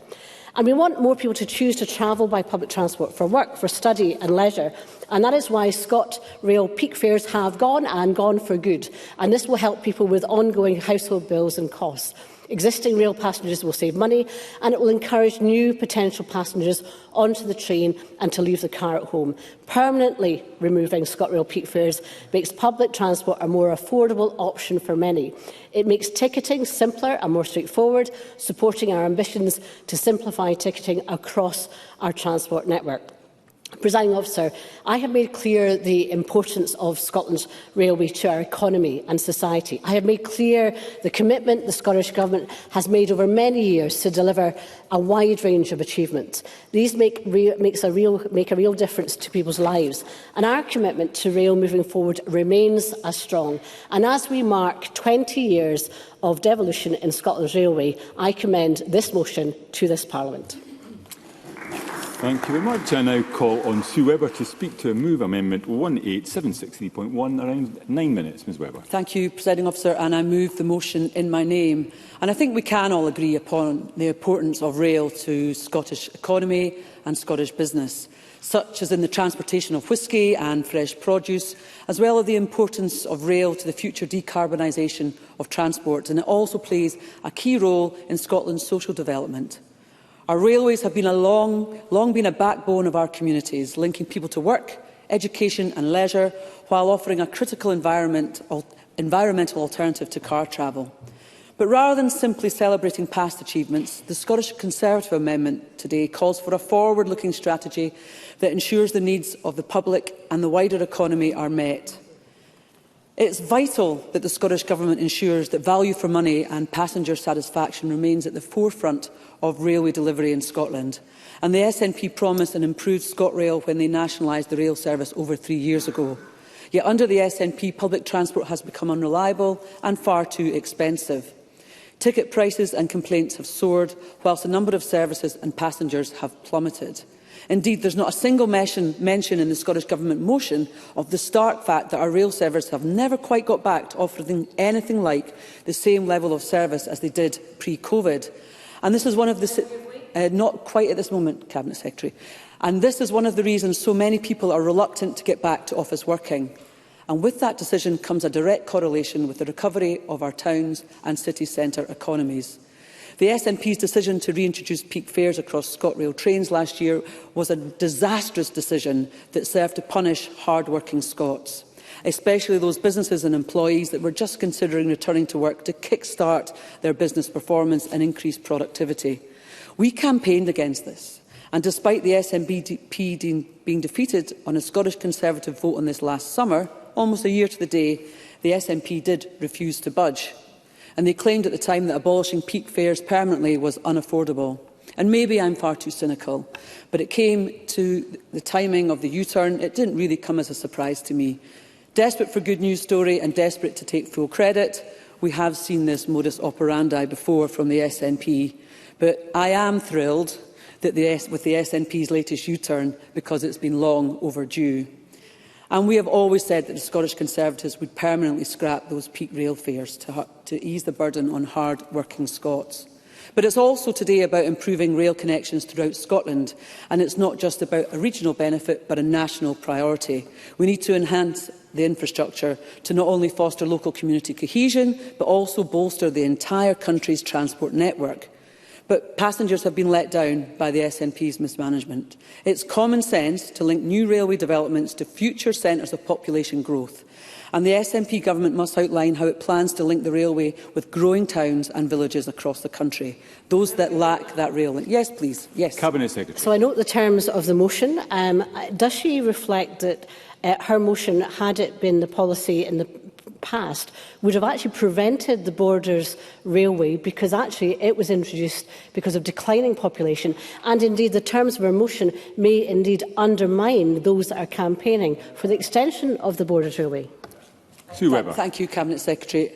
S9: And we want more people to choose to travel by public transport for work, for study and leisure. And that is why ScotRail peak fares have gone and gone for good. And this will help people with ongoing household bills and costs. Existing rail passengers will save money, and it will encourage new potential passengers onto the train and to leave the car at home. Permanently removing ScotRail peak fares makes public transport a more affordable option for many. It makes ticketing simpler and more straightforward, supporting our ambitions to simplify ticketing across our transport network. Presiding Officer, I have made clear the importance of Scotland's railway to our economy and society. I have made clear the commitment the Scottish Government has made over many years to deliver a wide range of achievements. These make a real difference to people's lives, and our commitment to rail moving forward remains as strong. And as we mark 20 years of devolution in Scotland's railway, I commend this motion to this Parliament.
S3: Thank you very much. I now call on Sue Webber to speak to move Amendment 18763.1. Around 9 minutes, Ms Webber.
S8: Thank you, Presiding Officer, and I move the motion in my name. And I think we can all agree upon the importance of rail to Scottish economy and Scottish business, such as in the transportation of whisky and fresh produce, as well as the importance of rail to the future decarbonisation of transport. And it also plays a key role in Scotland's social development. Our railways have been long been a backbone of our communities, linking people to work, education and leisure, while offering a critical environmental alternative to car travel. But rather than simply celebrating past achievements, the Scottish Conservative Amendment today calls for a forward-looking strategy that ensures the needs of the public and the wider economy are met. It's vital that the Scottish Government ensures that value for money and passenger satisfaction remains at the forefront of railway delivery in Scotland. And the SNP promised an improved ScotRail when they nationalised the rail service over 3 years ago. Yet under the SNP, public transport has become unreliable and far too expensive. Ticket prices and complaints have soared, whilst the number of services and passengers have plummeted. Indeed, there is not a single mention in the Scottish Government motion of the stark fact that our rail service have never quite got back to offering anything like the same level of service as they did pre-COVID. And this is one of the... not quite at this moment, Cabinet Secretary. And this is one of the reasons so many people are reluctant to get back to office working. And with that decision comes a direct correlation with the recovery of our towns and city centre economies. The SNP's decision to reintroduce peak fares across ScotRail trains last year was a disastrous decision that served to punish hard-working Scots, especially those businesses and employees that were just considering returning to work to kick-start their business performance and increase productivity. We campaigned against this, and despite the SNP being defeated on a Scottish Conservative vote on this last summer, almost a year to the day, the SNP did refuse to budge. And they claimed at the time that abolishing peak fares permanently was unaffordable. And maybe I'm far too cynical, but it came to the timing of the U-turn. It didn't really come as a surprise to me. Desperate for good news story and desperate to take full credit, we have seen this modus operandi before from the SNP. But I am thrilled that with the SNP's latest U-turn because it's been long overdue. And we have always said that the Scottish Conservatives would permanently scrap those peak rail fares to ease the burden on hard-working Scots. But it's also today about improving rail connections throughout Scotland, and it's not just about a regional benefit but a national priority. We need to enhance the infrastructure to not only foster local community cohesion but also bolster the entire country's transport network. But passengers have been let down by the SNP's mismanagement. It's common sense to link new railway developments to future centres of population growth. And the SNP government must outline how it plans to link the railway with growing towns and villages across the country, those that lack that rail link. Yes, please. Yes.
S3: Cabinet Secretary.
S9: So I note the terms of the motion. Does she reflect that her motion, had it been the policy in the past, would have actually prevented the Borders Railway, because actually it was introduced because of declining population, and indeed the terms of her motion may indeed undermine those that are campaigning for the extension of the Borders Railway?
S8: Thank you, Cabinet Secretary.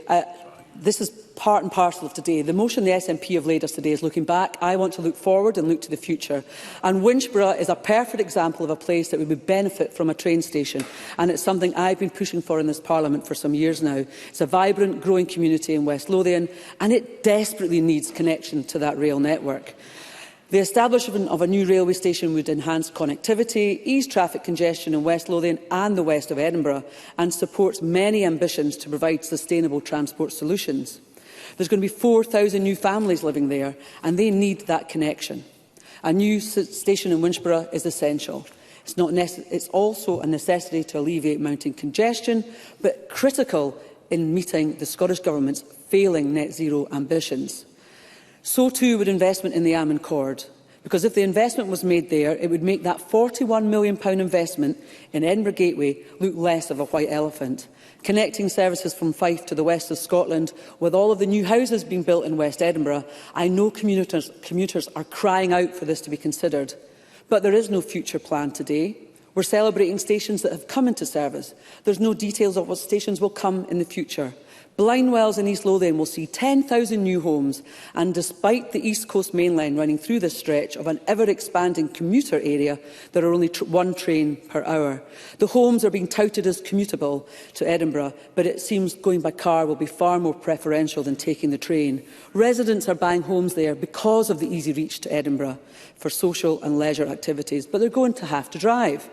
S8: This is part and parcel of today. The motion the SNP have laid us today is looking back. I want to look forward and look to the future. And Winchborough is a perfect example of a place that would benefit from a train station. And it's something I've been pushing for in this Parliament for some years now. It's a vibrant, growing community in West Lothian, and it desperately needs connection to that rail network. The establishment of a new railway station would enhance connectivity, ease traffic congestion in West Lothian and the west of Edinburgh, and supports many ambitions to provide sustainable transport solutions. There's going to be 4,000 new families living there, and they need that connection. A new station in Winchborough is essential. It's also a necessity to alleviate mounting congestion, but critical in meeting the Scottish Government's failing net zero ambitions. So too would investment in the Amman Cord, because if the investment was made there, it would make that £41 million investment in Edinburgh Gateway look less of a white elephant. Connecting services from Fife to the west of Scotland, with all of the new houses being built in West Edinburgh, I know commuters are crying out for this to be considered. But there is no future plan today. We're celebrating stations that have come into service. There's no details of what stations will come in the future. Blindwells in East Lothian will see 10,000 new homes, and despite the East Coast Main Line running through this stretch of an ever-expanding commuter area, there are only one train per hour. The homes are being touted as commutable to Edinburgh, but it seems going by car will be far more preferential than taking the train. Residents are buying homes there because of the easy reach to Edinburgh for social and leisure activities, but they're going to have to drive.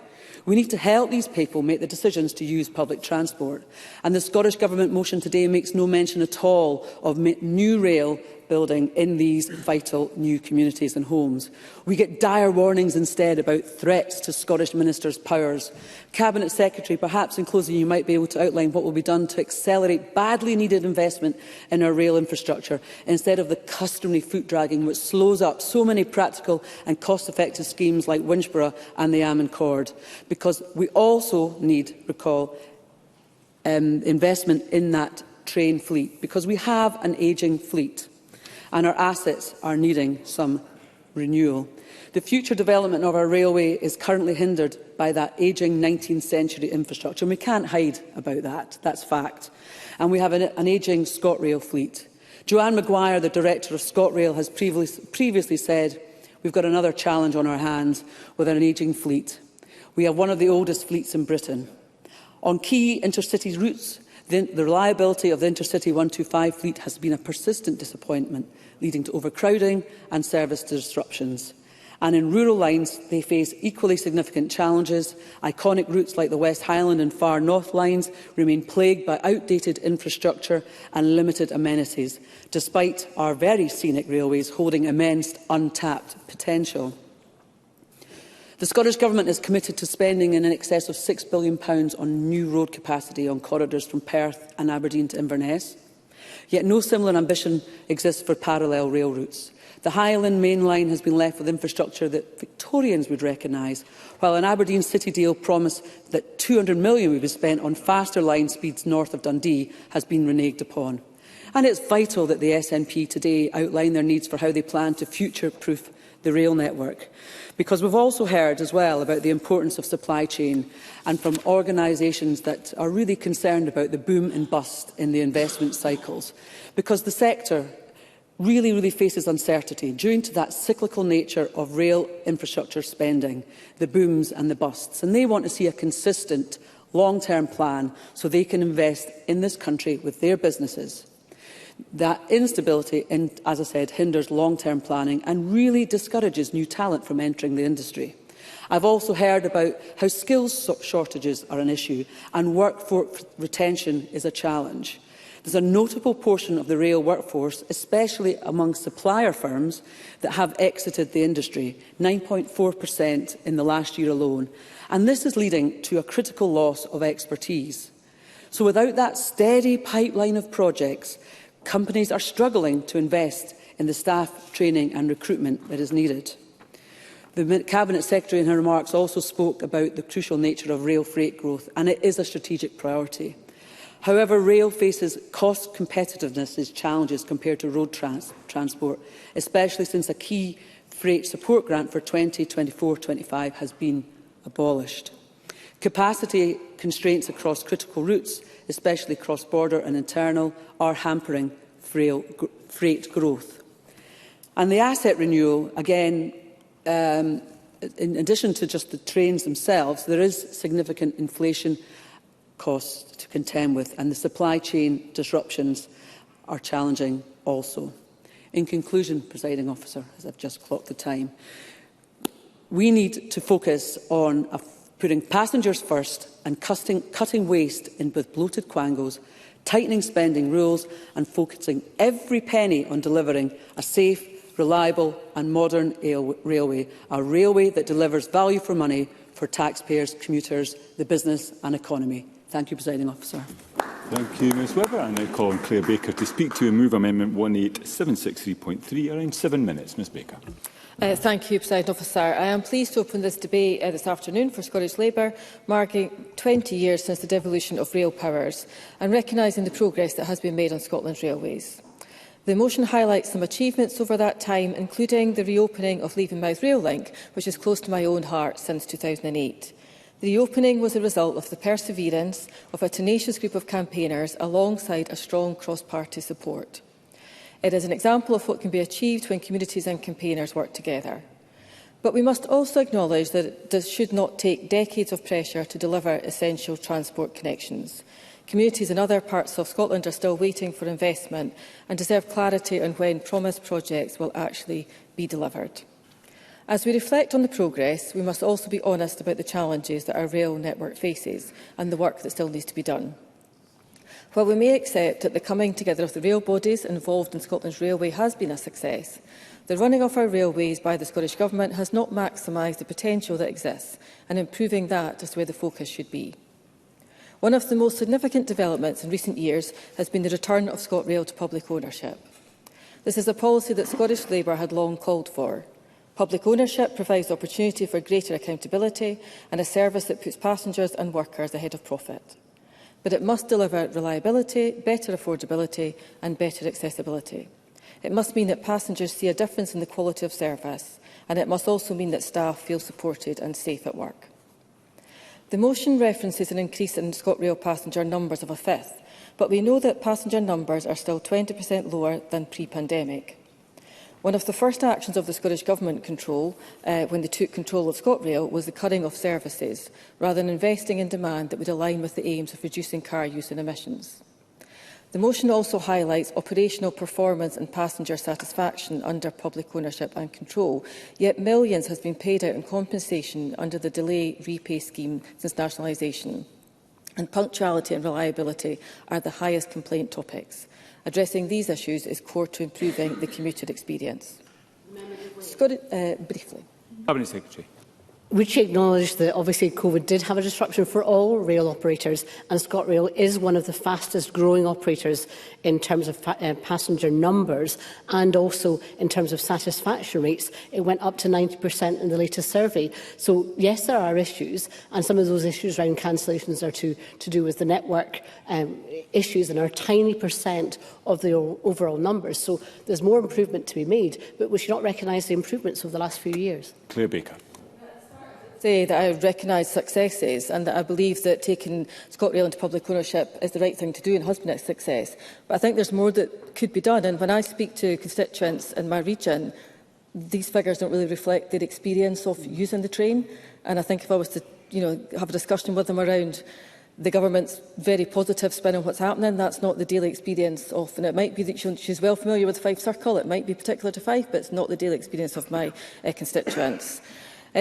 S8: We need to help these people make the decisions to use public transport. And the Scottish Government motion today makes no mention at all of new rail building in these vital new communities and homes. We get dire warnings instead about threats to Scottish ministers' powers. Cabinet Secretary, perhaps in closing you might be able to outline what will be done to accelerate badly needed investment in our rail infrastructure, instead of the customary foot-dragging which slows up so many practical and cost-effective schemes like Winchborough and the Amman Cord. Because we also need, recall, investment in that train fleet, because we have an ageing fleet and our assets are needing some renewal. The future development of our railway is currently hindered by that ageing 19th century infrastructure, and we can't hide about that. That's fact. And we have an ageing ScotRail fleet. Joanne Maguire, the director of ScotRail, has previously said we've got another challenge on our hands with an ageing fleet. We have one of the oldest fleets in Britain. On key intercity routes, the reliability of the Intercity 125 fleet has been a persistent disappointment, leading to overcrowding and service disruptions. And in rural lines, they face equally significant challenges. Iconic routes like the West Highland and Far North lines remain plagued by outdated infrastructure and limited amenities, despite our very scenic railways holding immense untapped potential. The Scottish Government is committed to spending in excess of £6 billion on new road capacity on corridors from Perth and Aberdeen to Inverness. Yet no similar ambition exists for parallel rail routes. The Highland Main Line has been left with infrastructure that Victorians would recognise, while an Aberdeen City deal promised that £200 million would be spent on faster line speeds north of Dundee has been reneged upon. And it's vital that the SNP today outline their needs for how they plan to future-proof the rail network. Because we've also heard as well about the importance of supply chain, and from organisations that are really concerned about the boom and bust in the investment cycles. Because the sector really faces uncertainty due to that cyclical nature of rail infrastructure spending, the booms and the busts. And they want to see a consistent long-term plan so they can invest in this country with their businesses. That instability, as I said, hinders long-term planning and really discourages new talent from entering the industry. I've also heard about how skills shortages are an issue and workforce retention is a challenge. There's a notable portion of the rail workforce, especially among supplier firms, that have exited the industry, 9.4% in the last year alone. And this is leading to a critical loss of expertise. So without that steady pipeline of projects, companies are struggling to invest in the staff training and recruitment that is needed. The Cabinet Secretary in her remarks also spoke about the crucial nature of rail freight growth, and it is a strategic priority. However, rail faces cost competitiveness challenges compared to road transport, especially since a key freight support grant for 2024-25 has been abolished. Capacity constraints across critical routes, especially cross-border and internal, are hampering freight growth. And the asset renewal, again, in addition to just the trains themselves, there is significant inflation costs to contend with, and the supply chain disruptions are challenging also. In conclusion, Presiding Officer, as I've just clocked the time, we need to focus on putting passengers first and cutting waste in with bloated quangos, tightening spending rules and focusing every penny on delivering a safe, reliable and modern railway, a railway that delivers value for money for taxpayers, commuters, the business and economy. Thank you, Presiding Officer.
S3: Thank you, Ms Webber. I now call on Claire Baker to speak to and move Amendment 18763.3. Around 7 minutes. Ms Baker.
S6: Thank you, President Officer. I am pleased to open this debate this afternoon for Scottish Labour, marking 20 years since the devolution of rail powers and recognising the progress that has been made on Scotland's railways. The motion highlights some achievements over that time, including the reopening of Leavenmouth Rail Link, which is close to my own heart since 2008. The reopening was a result of the perseverance of a tenacious group of campaigners alongside a strong cross-party support. It is an example of what can be achieved when communities and campaigners work together. But we must also acknowledge that it should not take decades of pressure to deliver essential transport connections. Communities in other parts of Scotland are still waiting for investment and deserve clarity on when promised projects will actually be delivered. As we reflect on the progress, we must also be honest about the challenges that our rail network faces and the work that still needs to be done. While we may accept that the coming together of the rail bodies involved in Scotland's railway has been a success, the running of our railways by the Scottish Government has not maximised the potential that exists, and improving that is where the focus should be. One of the most significant developments in recent years has been the return of ScotRail to public ownership. This is a policy that Scottish Labour had long called for. Public ownership provides the opportunity for greater accountability and a service that puts passengers and workers ahead of profit. But it must deliver reliability, better affordability and better accessibility. It must mean that passengers see a difference in the quality of service, and it must also mean that staff feel supported and safe at work. The motion references an increase in ScotRail passenger numbers of a fifth, but we know that passenger numbers are still 20% lower than pre-pandemic. One of the first actions of the Scottish Government when they took control of ScotRail was the cutting of services, rather than investing in demand that would align with the aims of reducing car use and emissions. The motion also highlights operational performance and passenger satisfaction under public ownership and control, yet millions has been paid out in compensation under the delay repay scheme since nationalisation. And punctuality and reliability are the highest complaint topics. Addressing these issues is core to improving the commuter experience. Briefly.
S3: Cabinet Secretary.
S9: We should acknowledge that obviously COVID did have a disruption for all rail operators, and ScotRail is one of the fastest growing operators in terms of passenger numbers and also in terms of satisfaction rates. It went up to 90% in the latest survey. So yes, there are issues, and some of those issues around cancellations are to do with the network issues and are a tiny percent of the overall numbers. So there's more improvement to be made, but we should not recognise the improvements over the last few years.
S3: Claire Baker.
S6: Say that I recognise successes and that I believe that taking ScotRail into public ownership is the right thing to do and has been a success. But I think there's more that could be done. And when I speak to constituents in my region, these figures don't really reflect their experience of using the train. And I think if I was to have a discussion with them around the government's very positive spin on what's happening, that's not the daily experience of. And it might be that she's well familiar with Fife Circle. It might be particular to Fife, but it's not the daily experience of my constituents.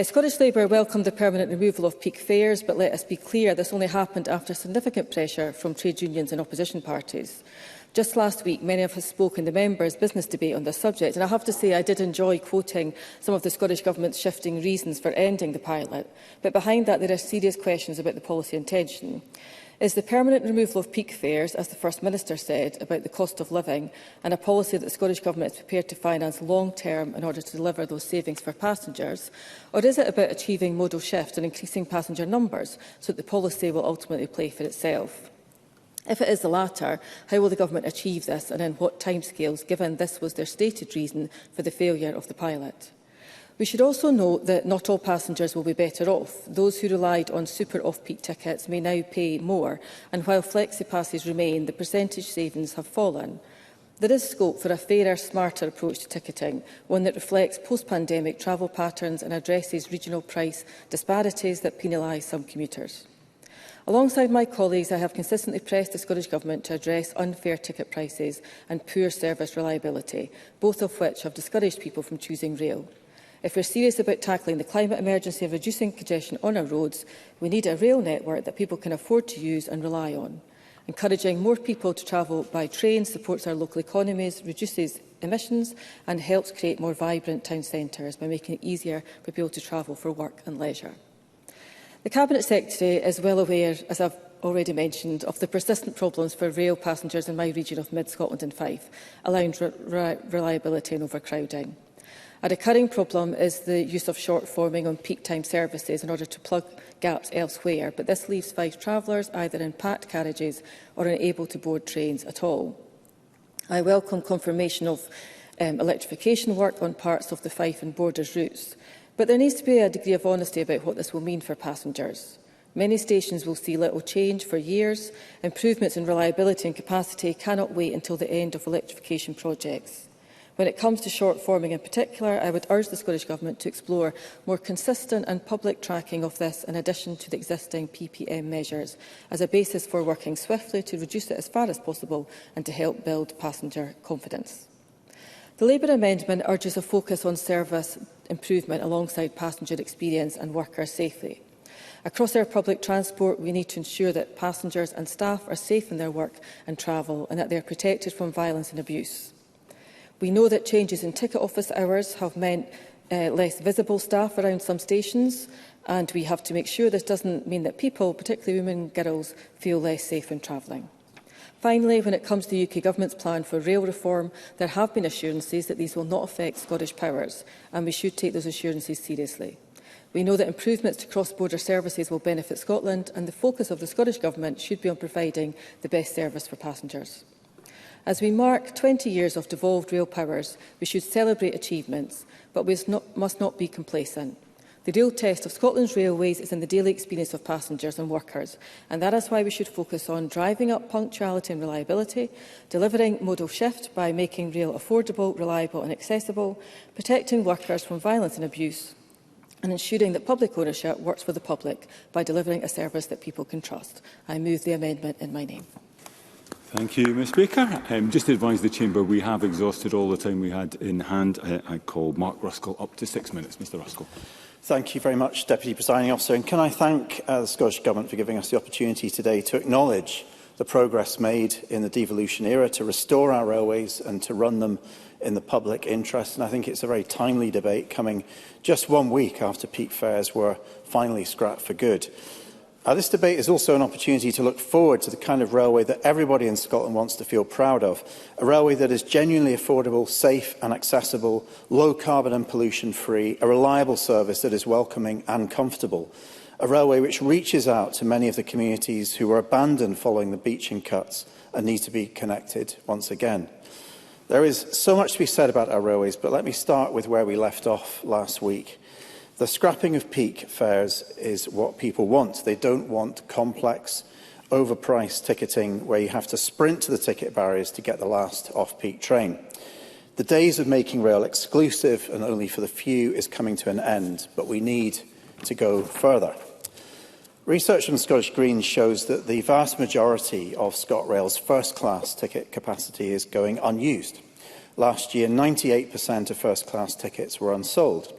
S6: Scottish Labour welcomed the permanent removal of peak fares, but let us be clear, this only happened after significant pressure from trade unions and opposition parties. Just last week, many of us spoke in the members' business debate on this subject, and I have to say I did enjoy quoting some of the Scottish Government's shifting reasons for ending the pilot. But behind that, there are serious questions about the policy intention. Is the permanent removal of peak fares, as the First Minister said, about the cost of living, and a policy that the Scottish Government is prepared to finance long-term in order to deliver those savings for passengers? Or is it about achieving modal shift and increasing passenger numbers so that the policy will ultimately play for itself? If it is the latter, how will the Government achieve this and in what timescales, given this was their stated reason for the failure of the pilot? We should also note that not all passengers will be better off. Those who relied on super off-peak tickets may now pay more, and while flexi-passes remain, the percentage savings have fallen. There is scope for a fairer, smarter approach to ticketing, one that reflects post-pandemic travel patterns and addresses regional price disparities that penalise some commuters. Alongside my colleagues, I have consistently pressed the Scottish Government to address unfair ticket prices and poor service reliability, both of which have discouraged people from choosing rail. If we're serious about tackling the climate emergency and reducing congestion on our roads, we need a rail network that people can afford to use and rely on. Encouraging more people to travel by train supports our local economies, reduces emissions and helps create more vibrant town centres by making it easier for people to travel for work and leisure. The Cabinet Secretary is well aware, as I've already mentioned, of the persistent problems for rail passengers in my region of Mid-Scotland and Fife, allowing reliability and overcrowding. A recurring problem is the use of short forming on peak time services in order to plug gaps elsewhere, but this leaves Fife travellers either in packed carriages or unable to board trains at all. I welcome confirmation of electrification work on parts of the Fife and Borders routes, but there needs to be a degree of honesty about what this will mean for passengers. Many stations will see little change for years. Improvements in reliability and capacity cannot wait until the end of electrification projects. When it comes to short forming in particular, I would urge the Scottish Government to explore more consistent and public tracking of this in addition to the existing PPM measures as a basis for working swiftly to reduce it as far as possible and to help build passenger confidence. The Labour amendment urges a focus on service improvement alongside passenger experience and worker safety. Across our public transport, we need to ensure that passengers and staff are safe in their work and travel and that they are protected from violence and abuse. We know that changes in ticket office hours have meant less visible staff around some stations, and we have to make sure this doesn't mean that people, particularly women and girls, feel less safe when travelling. Finally, when it comes to the UK Government's plan for rail reform, there have been assurances that these will not affect Scottish powers, and we should take those assurances seriously. We know that improvements to cross-border services will benefit Scotland, and the focus of the Scottish Government should be on providing the best service for passengers. As we mark 20 years of devolved rail powers, we should celebrate achievements, but we must not be complacent. The real test of Scotland's railways is in the daily experience of passengers and workers, and that is why we should focus on driving up punctuality and reliability, delivering modal shift by making rail affordable, reliable and accessible, protecting workers from violence and abuse, and ensuring that public ownership works for the public by delivering a service that people can trust. I move the amendment in my name.
S3: Thank you, Ms Baker. Just to advise the Chamber, we have exhausted all the time we had in hand. I call Mark Ruskell up to 6 minutes. Mr Ruskell.
S18: Thank you very much, Deputy Presiding Officer. And can I thank the Scottish Government for giving us the opportunity today to acknowledge the progress made in the devolution era to restore our railways and to run them in the public interest. And I think it's a very timely debate coming just 1 week after peak fares were finally scrapped for good. This debate is also an opportunity to look forward to the kind of railway that everybody in Scotland wants to feel proud of, a railway that is genuinely affordable, safe and accessible, low carbon and pollution free, a reliable service that is welcoming and comfortable, a railway which reaches out to many of the communities who were abandoned following the beaching cuts and need to be connected once again. There is so much to be said about our railways, but let me start with where we left off last week. The scrapping of peak fares is what people want. They don't want complex, overpriced ticketing where you have to sprint to the ticket barriers to get the last off-peak train. The days of making rail exclusive and only for the few is coming to an end, but we need to go further. Research from Scottish Greens shows that the vast majority of ScotRail's first-class ticket capacity is going unused. Last year, 98% of first-class tickets were unsold.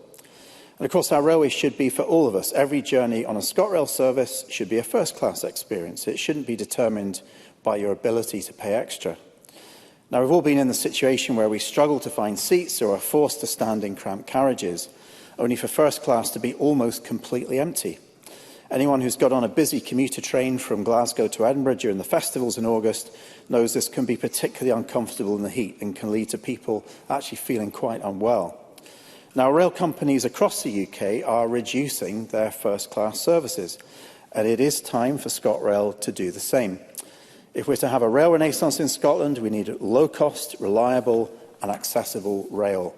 S18: And of course, our railways should be for all of us. Every journey on a ScotRail service should be a first-class experience. It shouldn't be determined by your ability to pay extra. Now, we've all been in the situation where we struggle to find seats or are forced to stand in cramped carriages, only for first class to be almost completely empty. Anyone who's got on a busy commuter train from Glasgow to Edinburgh during the festivals in August knows this can be particularly uncomfortable in the heat and can lead to people actually feeling quite unwell. Now, rail companies across the UK are reducing their first-class services, and it is time for ScotRail to do the same. If we're to have a rail renaissance in Scotland, we need low-cost, reliable and accessible rail.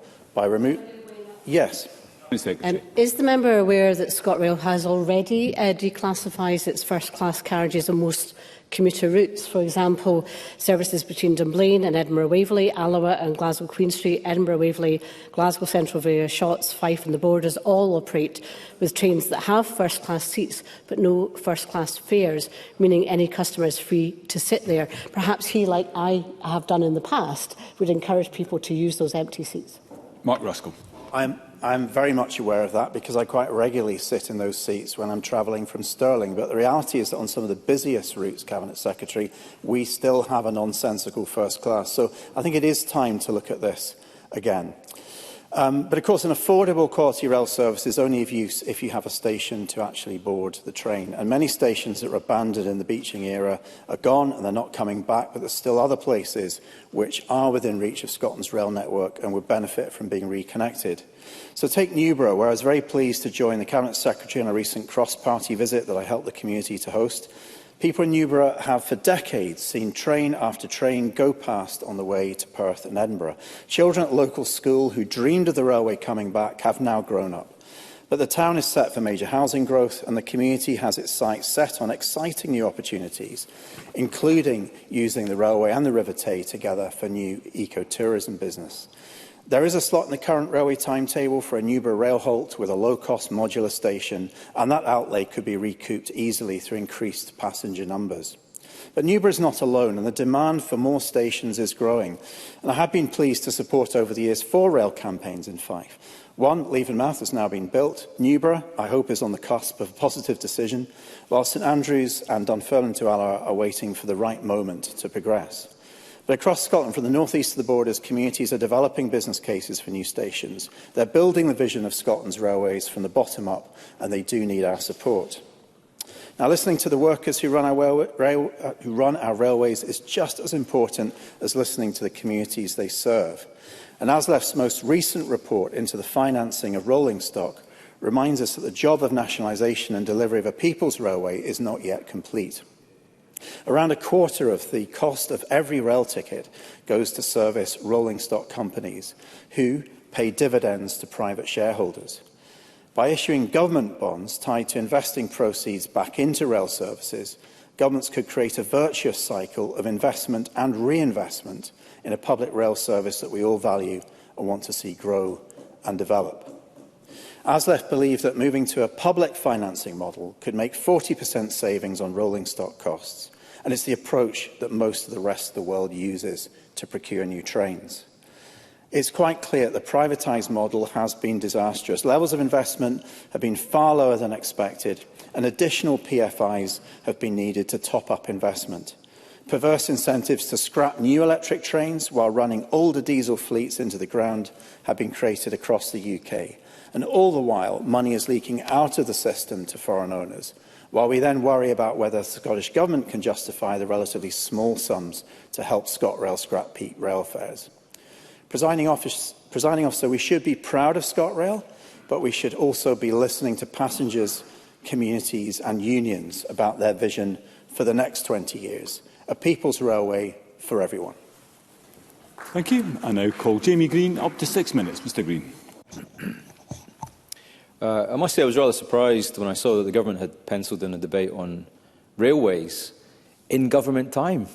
S18: Yes.
S9: Is the member aware that ScotRail has already declassified its first-class carriages on most commuter routes? For example, services between Dunblane and Edinburgh Waverley, Alloa and Glasgow Queen Street, Edinburgh Waverley, Glasgow Central via Shotts, Fife and the Borders all operate with trains that have first-class seats but no first-class fares, meaning any customer is free to sit there. Perhaps he, like I have done in the past, would encourage people to use those empty seats.
S3: Mark Ruskell.
S18: I'm very much aware of that because I quite regularly sit in those seats when I'm travelling from Stirling. But the reality is that on some of the busiest routes, Cabinet Secretary, we still have a nonsensical first class. So I think it is time to look at this again. But of course, an affordable quality rail service is only of use if you have a station to actually board the train. And many stations that were abandoned in the Beeching era are gone and they're not coming back, but there's still other places which are within reach of Scotland's rail network and would benefit from being reconnected. So take Newborough, where I was very pleased to join the Cabinet Secretary on a recent cross-party visit that I helped the community to host. People in Newborough have for decades seen train after train go past on the way to Perth and Edinburgh. Children at local school who dreamed of the railway coming back have now grown up. But the town is set for major housing growth and the community has its sights set on exciting new opportunities, including using the railway and the River Tay together for new eco-tourism business. There is a slot in the current railway timetable for a Newborough rail halt with a low-cost modular station, and that outlay could be recouped easily through increased passenger numbers. But Newborough is not alone, and the demand for more stations is growing. And I have been pleased to support over the years 4 rail campaigns in Fife. One, Leavenmouth, has now been built. Newborough, I hope, is on the cusp of a positive decision, while St Andrews and Dunfermline to Alloa are waiting for the right moment to progress. But across Scotland, from the north east of the borders, communities are developing business cases for new stations. They're building the vision of Scotland's railways from the bottom up, and they do need our support. Now, listening to the workers who run our railways is just as important as listening to the communities they serve. And ASLEF's most recent report into the financing of rolling stock reminds us that the job of nationalisation and delivery of a people's railway is not yet complete. Around a quarter of the cost of every rail ticket goes to service rolling stock companies who pay dividends to private shareholders. By issuing government bonds tied to investing proceeds back into rail services, governments could create a virtuous cycle of investment and reinvestment in a public rail service that we all value and want to see grow and develop. ASLEF believe that moving to a public financing model could make 40% savings on rolling stock costs, and it's the approach that most of the rest of the world uses to procure new trains. It's quite clear that the privatised model has been disastrous. Levels of investment have been far lower than expected, and additional PFIs have been needed to top up investment. Perverse incentives to scrap new electric trains while running older diesel fleets into the ground have been created across the UK. And all the while, money is leaking out of the system to foreign owners, while we then worry about whether the Scottish Government can justify the relatively small sums to help ScotRail scrap peak rail fares. Presiding officer, we should be proud of ScotRail, but we should also be listening to passengers, communities and unions about their vision for the next 20 years. A people's railway for everyone.
S3: Thank you. I now call Jamie Green up to 6 minutes. Mr Green.
S11: I must say I was rather surprised when I saw that the government had pencilled in a debate on railways in government time.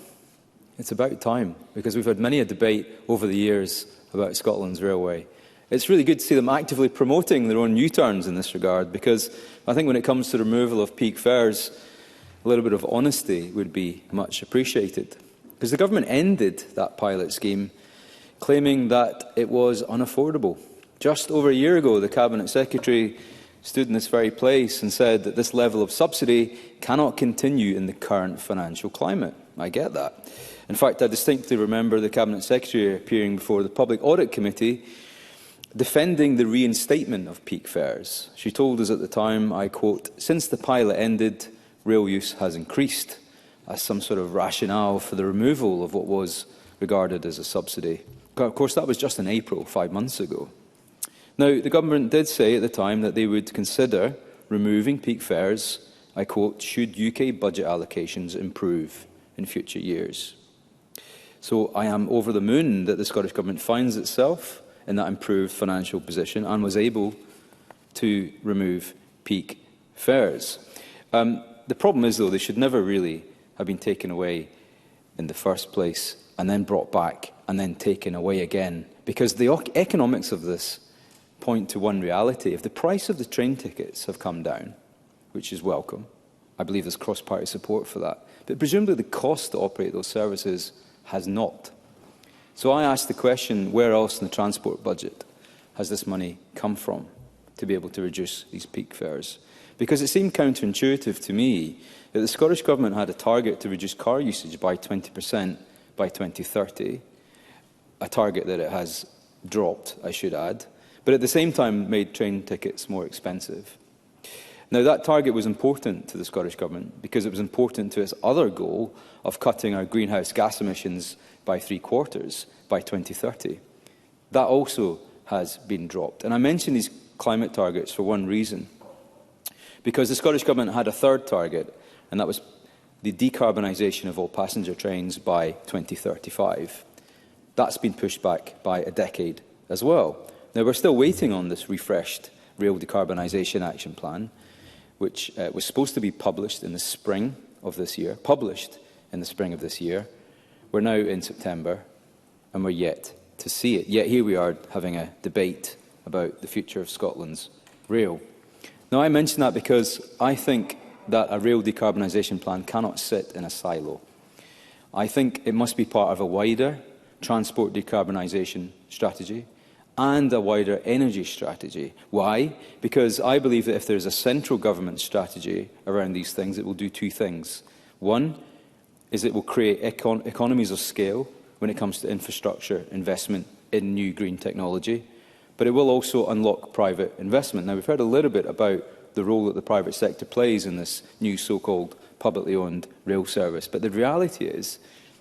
S11: It's about time, because we've had many a debate over the years about Scotland's railway. It's really good to see them actively promoting their own U-turns in this regard, because I think when it comes to the removal of peak fares, a little bit of honesty would be much appreciated. Because the government ended that pilot scheme claiming that it was unaffordable. Just over a year ago, the Cabinet Secretary stood in this very place and said that this level of subsidy cannot continue in the current financial climate. I get that. In fact, I distinctly remember the Cabinet Secretary appearing before the Public Audit Committee defending the reinstatement of peak fares. She told us at the time, I quote, "Since the pilot ended, rail use has increased," as some sort of rationale for the removal of what was regarded as a subsidy. Of course, that was just in April, 5 months ago. Now, the government did say at the time that they would consider removing peak fares, I quote, "should UK budget allocations improve in future years." So I am over the moon that the Scottish Government finds itself in that improved financial position and was able to remove peak fares. The problem is, though, they should never really have been taken away in the first place and then brought back and then taken away again, because the economics of this point to one reality. If the price of the train tickets have come down, which is welcome, I believe there's cross-party support for that, but presumably the cost to operate those services has not. So I ask the question, where else in the transport budget has this money come from to be able to reduce these peak fares? Because it seemed counterintuitive to me that the Scottish Government had a target to reduce car usage by 20% by 2030, a target that it has dropped, I should add, but at the same time made train tickets more expensive. Now, that target was important to the Scottish Government because it was important to its other goal of cutting our greenhouse gas emissions by 3/4 by 2030. That also has been dropped. And I mention these climate targets for one reason, because the Scottish Government had a third target, and that was the decarbonisation of all passenger trains by 2035. That's been pushed back by a decade as well. Now, we're still waiting on this refreshed rail decarbonisation action plan, which was supposed to be published in the spring of this year, We're now in September, and we're yet to see it. Yet here we are having a debate about the future of Scotland's rail. Now, I mention that because I think that a rail decarbonisation plan cannot sit in a silo. I think it must be part of a wider transport decarbonisation strategy and a wider energy strategy. Why? Because I believe that if there is a central government strategy around these things, it will do two things. One is it will create economies of scale when it comes to infrastructure investment in new green technology, but it will also unlock private investment. Now, we've heard a little bit about the role that the private sector plays in this new so-called publicly owned rail service, but the reality is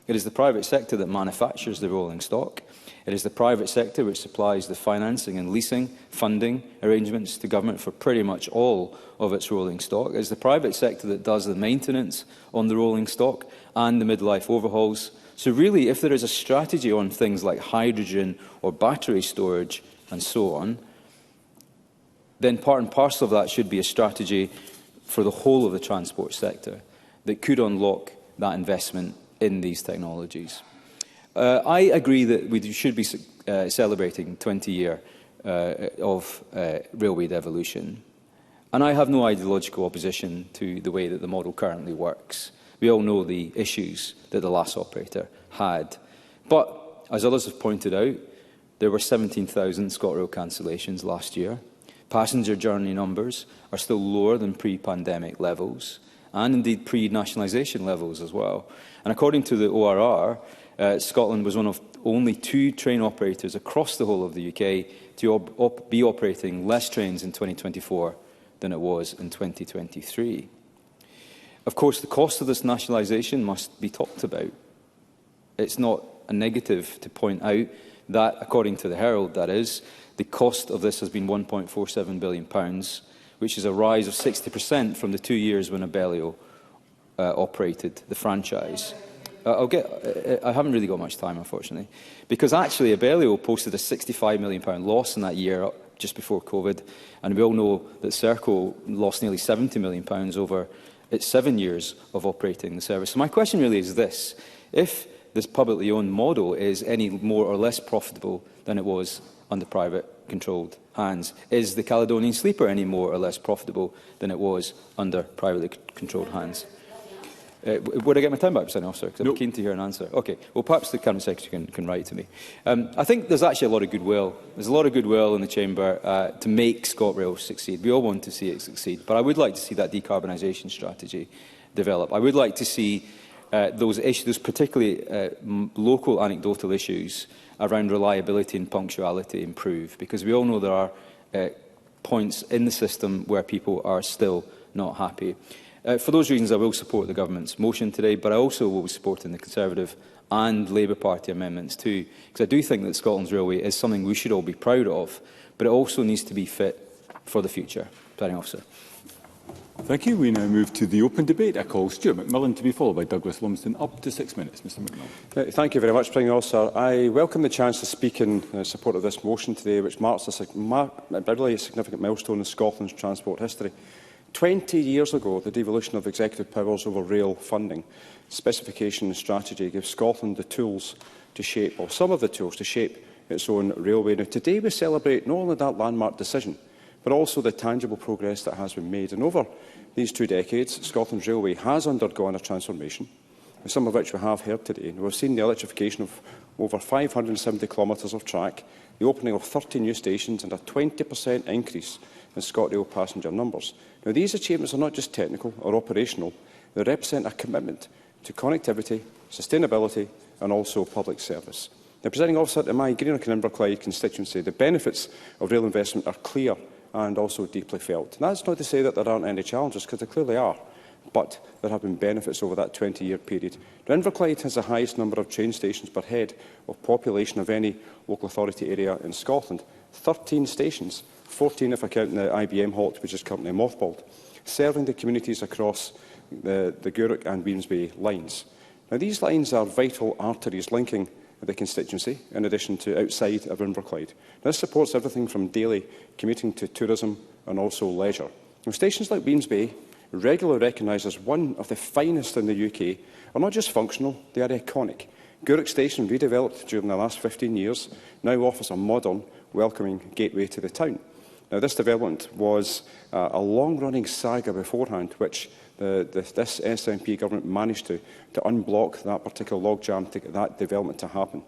S11: it is the private sector that manufactures the rolling stock. It is the private sector which supplies the financing and leasing, funding arrangements to government for pretty much all of its rolling stock. It is the private sector that does the maintenance on the rolling stock and the midlife overhauls. So really, if there is a strategy on things like hydrogen or battery storage and so on, then part and parcel of that should be a strategy for the whole of the transport sector that could unlock that investment in these technologies. I agree that we should be celebrating 20 years of railway devolution. And I have no ideological opposition to the way that the model currently works. We all know the issues that the last operator had. But, as others have pointed out, there were 17,000 ScotRail cancellations last year. Passenger journey numbers are still lower than pre-pandemic levels, and indeed pre-nationalisation levels as well. And according to the ORR, Scotland was one of only 2 train operators across the whole of the UK to be operating less trains in 2024 than it was in 2023. Of course, the cost of this nationalisation must be talked about. It's not a negative to point out that, according to the Herald, that is, the cost of this has been £1.47 billion, which is a rise of 60% from the 2 years when Abellio operated the franchise. I haven't really got much time, unfortunately, because actually Abellio posted a £65 million loss in that year just before COVID, and we all know that Serco lost nearly £70 million over its 7 years of operating the service. So my question really is this: if this publicly owned model is any more or less profitable than it was under private controlled hands, is the Caledonian Sleeper any more or less profitable than it was under privately controlled hands? Would I get my time back, Presiding Officer? Because I'm keen to hear an answer. Okay. Well, perhaps the Cabinet Secretary can write to me. I think there's actually a lot of goodwill. There's a lot of goodwill in the Chamber to make ScotRail succeed. We all want to see it succeed. But I would like to see that decarbonisation strategy develop. I would like to see those particularly local anecdotal issues around reliability and punctuality improve, because we all know there are points in the system where people are still not happy. For those reasons, I will support the Government's motion today, but I also will be supporting the Conservative and Labour Party amendments too, because I do think that Scotland's Railway is something we should all be proud of, but it also needs to be fit for the future. Presiding Officer.
S3: Thank you. We now move to the open debate. I call Stuart McMillan to be followed by Douglas Lumsden. Up to 6 minutes, Mr McMillan.
S13: Thank you very much, Presiding Officer. I welcome the chance to speak in support of this motion today, which marks a really significant milestone in Scotland's transport history. 20 years ago, the devolution of executive powers over rail funding, specification and strategy gave Scotland the tools to shape, or some of the tools to shape, its own railway. Now, today we celebrate not only that landmark decision, but also the tangible progress that has been made. And over these 2 decades, Scotland's Railway has undergone a transformation, some of which we have heard today. We've seen the electrification of over 570 kilometres of track, the opening of 30 new stations and a 20% increase in ScotRail passenger numbers. Now, these achievements are not just technical or operational, they represent a commitment to connectivity, sustainability and also public service. Now, Presiding Officer, in my Greenock and Inverclyde constituency, the benefits of rail investment are clear and also deeply felt. And that's not to say that there aren't any challenges, because there clearly are, but there have been benefits over that 20-year period. Now, Inverclyde has the highest number of train stations per head of population of any local authority area in Scotland. 13 stations, 14 if I count the IBM halt, which is currently mothballed, serving the communities across the Gourock and Wemyss lines. Now, these lines are vital arteries linking the constituency, in addition to outside of Inverclyde. This supports everything from daily commuting to tourism and also leisure. Now, stations like Wemyss, regularly recognised as one of the finest in the UK, are not just functional, they are iconic. Gourock Station, redeveloped during the last 15 years, now offers a modern, welcoming gateway to the town. Now, this development was a long-running saga beforehand, which this SNP government managed to unblock that particular logjam to get that development to happen.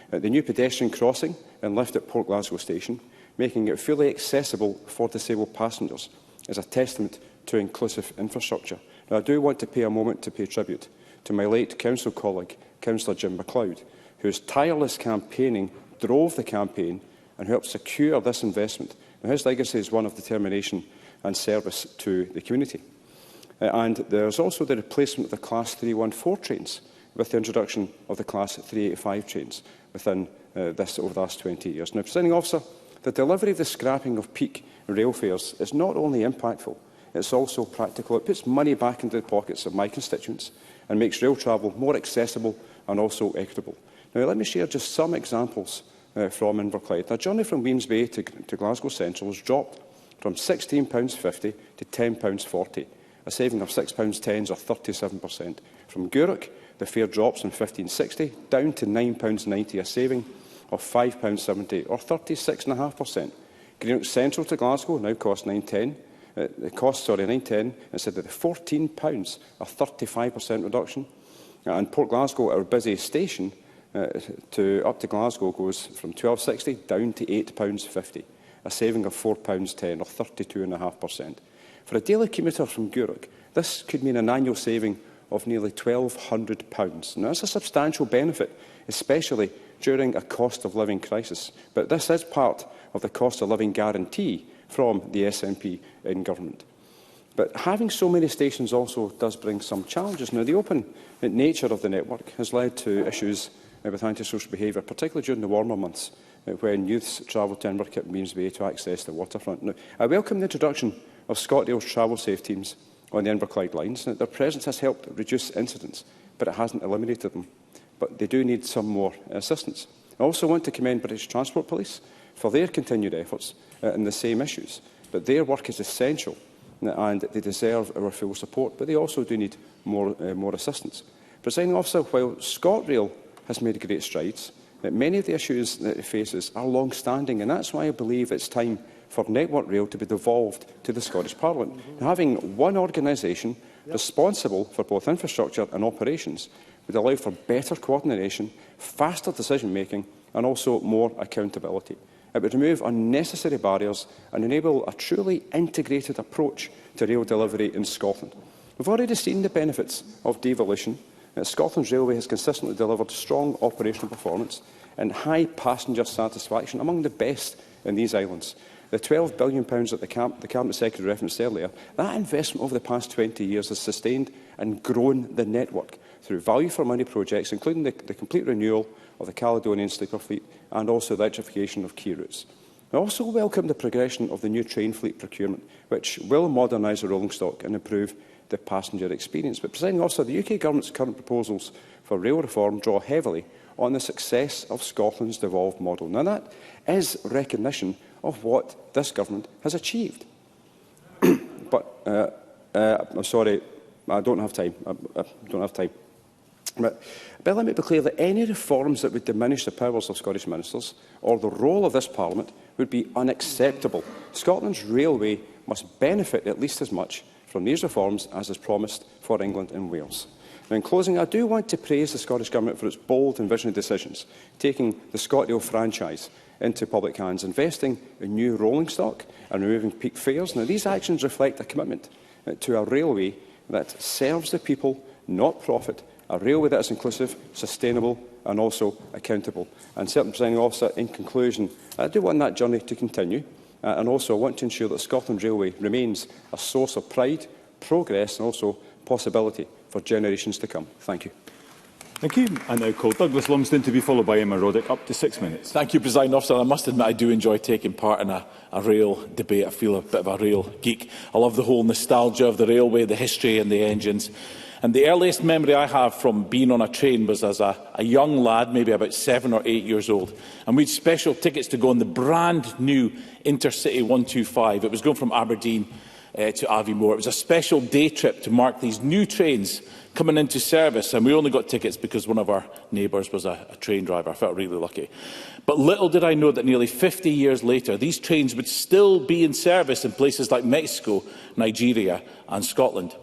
S13: The new pedestrian crossing and lift at Port Glasgow Station, making it fully accessible for disabled passengers, is a testament to inclusive infrastructure. Now, I do want to pay a moment to pay tribute to my late council colleague, Councillor Jim MacLeod, whose tireless campaigning drove the campaign and helped secure this investment. Now, his legacy is one of determination and service to the community. And there's also the replacement of the Class 314 trains with the introduction of the Class 385 trains within over the last 20 years. Now, Presiding Officer, the delivery of the scrapping of peak rail fares is not only impactful, it's also practical. It puts money back into the pockets of my constituents and makes rail travel more accessible and also equitable. Now, let me share just some examples from Inverclyde. A journey from Wemyss to Glasgow Central was dropped from £16.50 to £10.40. A saving of £6.10 or 37%. From Gourock, the fare drops from £15.60 down to £9.90, a saving of £5.70 or 36.5%. Greenock Central to Glasgow now costs £9.10. £9.10 instead of the £14, a 35% reduction. And Port Glasgow, our busy station, up to Glasgow goes from £12.60 down to £8.50, a saving of £4.10 or 32.5%. For a daily commuter from Gourock, this could mean an annual saving of nearly £1,200. Now, that's a substantial benefit, especially during a cost of living crisis. But this is part of the cost of living guarantee from the SNP in government. But having so many stations also does bring some challenges. Now, the open nature of the network has led to issues with antisocial behaviour, particularly during the warmer months, when youths travel to Inverkip and Wemyss to access the waterfront. Now, I welcome the introduction of ScotRail's travel safe teams on the Inverclyde lines. Now, their presence has helped reduce incidents, but it hasn't eliminated them. But they do need some more assistance. I also want to commend British Transport Police for their continued efforts in the same issues. But their work is essential and they deserve our full support, but they also do need more assistance. Presiding Officer, while ScotRail has made great strides, many of the issues that it faces are long-standing, and that's why I believe it's time for Network Rail to be devolved to the Scottish Parliament. And having one organisation responsible for both infrastructure and operations would allow for better coordination, faster decision-making and also more accountability. It would remove unnecessary barriers and enable a truly integrated approach to rail delivery in Scotland. We've already seen the benefits of devolution Scotland's Railway has consistently delivered strong operational performance and high passenger satisfaction, among the best in these islands. The £12 billion that the Cabinet Secretary referenced earlier, that investment over the past 20 years has sustained and grown the network through value-for-money projects, including the complete renewal of the Caledonian sleeper fleet and also the electrification of key routes. I also welcome the progression of the new train fleet procurement, which will modernise the rolling stock and improve the passenger experience. But, Presiding Officer, the UK Government's current proposals for rail reform draw heavily on the success of Scotland's devolved model. Now, that is recognition of what this government has achieved. But I'm sorry, I don't have time. I don't have time. But let me be clear that any reforms that would diminish the powers of Scottish ministers or the role of this Parliament would be unacceptable. Scotland's railway must benefit at least as much from these reforms as is promised for England and Wales. Now, in closing, I do want to praise the Scottish Government for its bold and visionary decisions, taking the ScotRail franchise into public hands, investing in new rolling stock and removing peak fares. Now, these actions reflect a commitment to a railway that serves the people, not profit, a railway that is inclusive, sustainable and also accountable. And certainly, Presiding Officer, in conclusion, I do want that journey to continue and also want to ensure that Scotland Railway remains a source of pride, progress and also possibility for generations to come. Thank you.
S3: Thank you. I now call Douglas Lumsden to be followed by Emma Roddick. Up to 6 minutes.
S14: Thank you, Presiding Officer. I must admit I do enjoy taking part in a rail debate. I feel a bit of a rail geek. I love the whole nostalgia of the railway, the history and the engines. And the earliest memory I have from being on a train was as a young lad, maybe about 7 or 8 years old. And we had special tickets to go on the brand new Intercity 125. It was going from Aberdeen to Aviemore. It was a special day trip to mark these new trains coming into service, and we only got tickets because one of our neighbours was a train driver. I felt really lucky. But little did I know that nearly 50 years later, these trains would still be in service in places like Mexico, Nigeria and Scotland.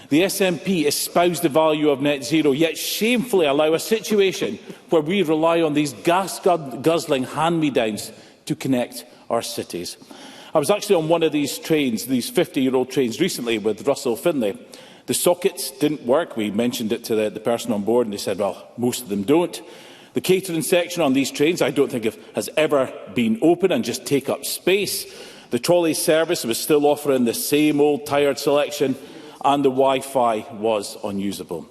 S14: The SNP espouse the value of net zero, yet shamefully allow a situation where we rely on these gas-guzzling hand-me-downs to connect our cities. I was actually on one of these trains, these 50-year-old trains, recently with Russell Finlay. The sockets didn't work. We mentioned it to the person on board and they said, well, most of them don't. The catering section on these trains I don't think has ever been open and just take up space. The trolley service was still offering the same old tired selection and the Wi-Fi was unusable.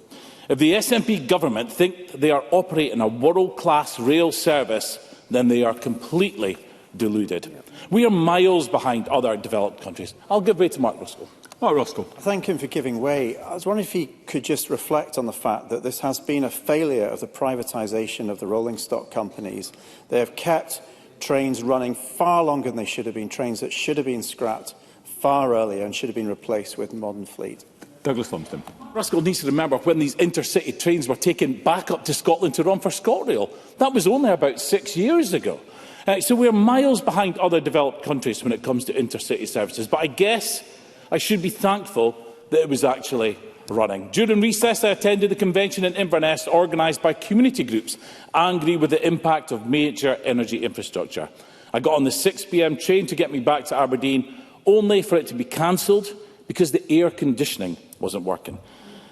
S14: If the SNP government think they are operating a world-class rail service, then they are completely deluded. We are miles behind other developed countries. I'll give way to Mark Ruskell.
S3: Mark Ruskell.
S18: Thank him for giving way. I was wondering if he could just reflect on the fact that this has been a failure of the privatisation of the rolling stock companies. They have kept trains running far longer than they should have been, trains that should have been scrapped far earlier and should have been replaced with modern fleet.
S3: Douglas Lumsden.
S14: Ruskell needs to remember when these intercity trains were taken back up to Scotland to run for ScotRail. That was only about 6 years ago. So we're miles behind other developed countries when it comes to intercity services. But I guess I should be thankful that it was actually running. During recess, I attended the convention in Inverness organised by community groups angry with the impact of major energy infrastructure. I got on the 6 p.m. train to get me back to Aberdeen, only for it to be cancelled because the air conditioning wasn't working.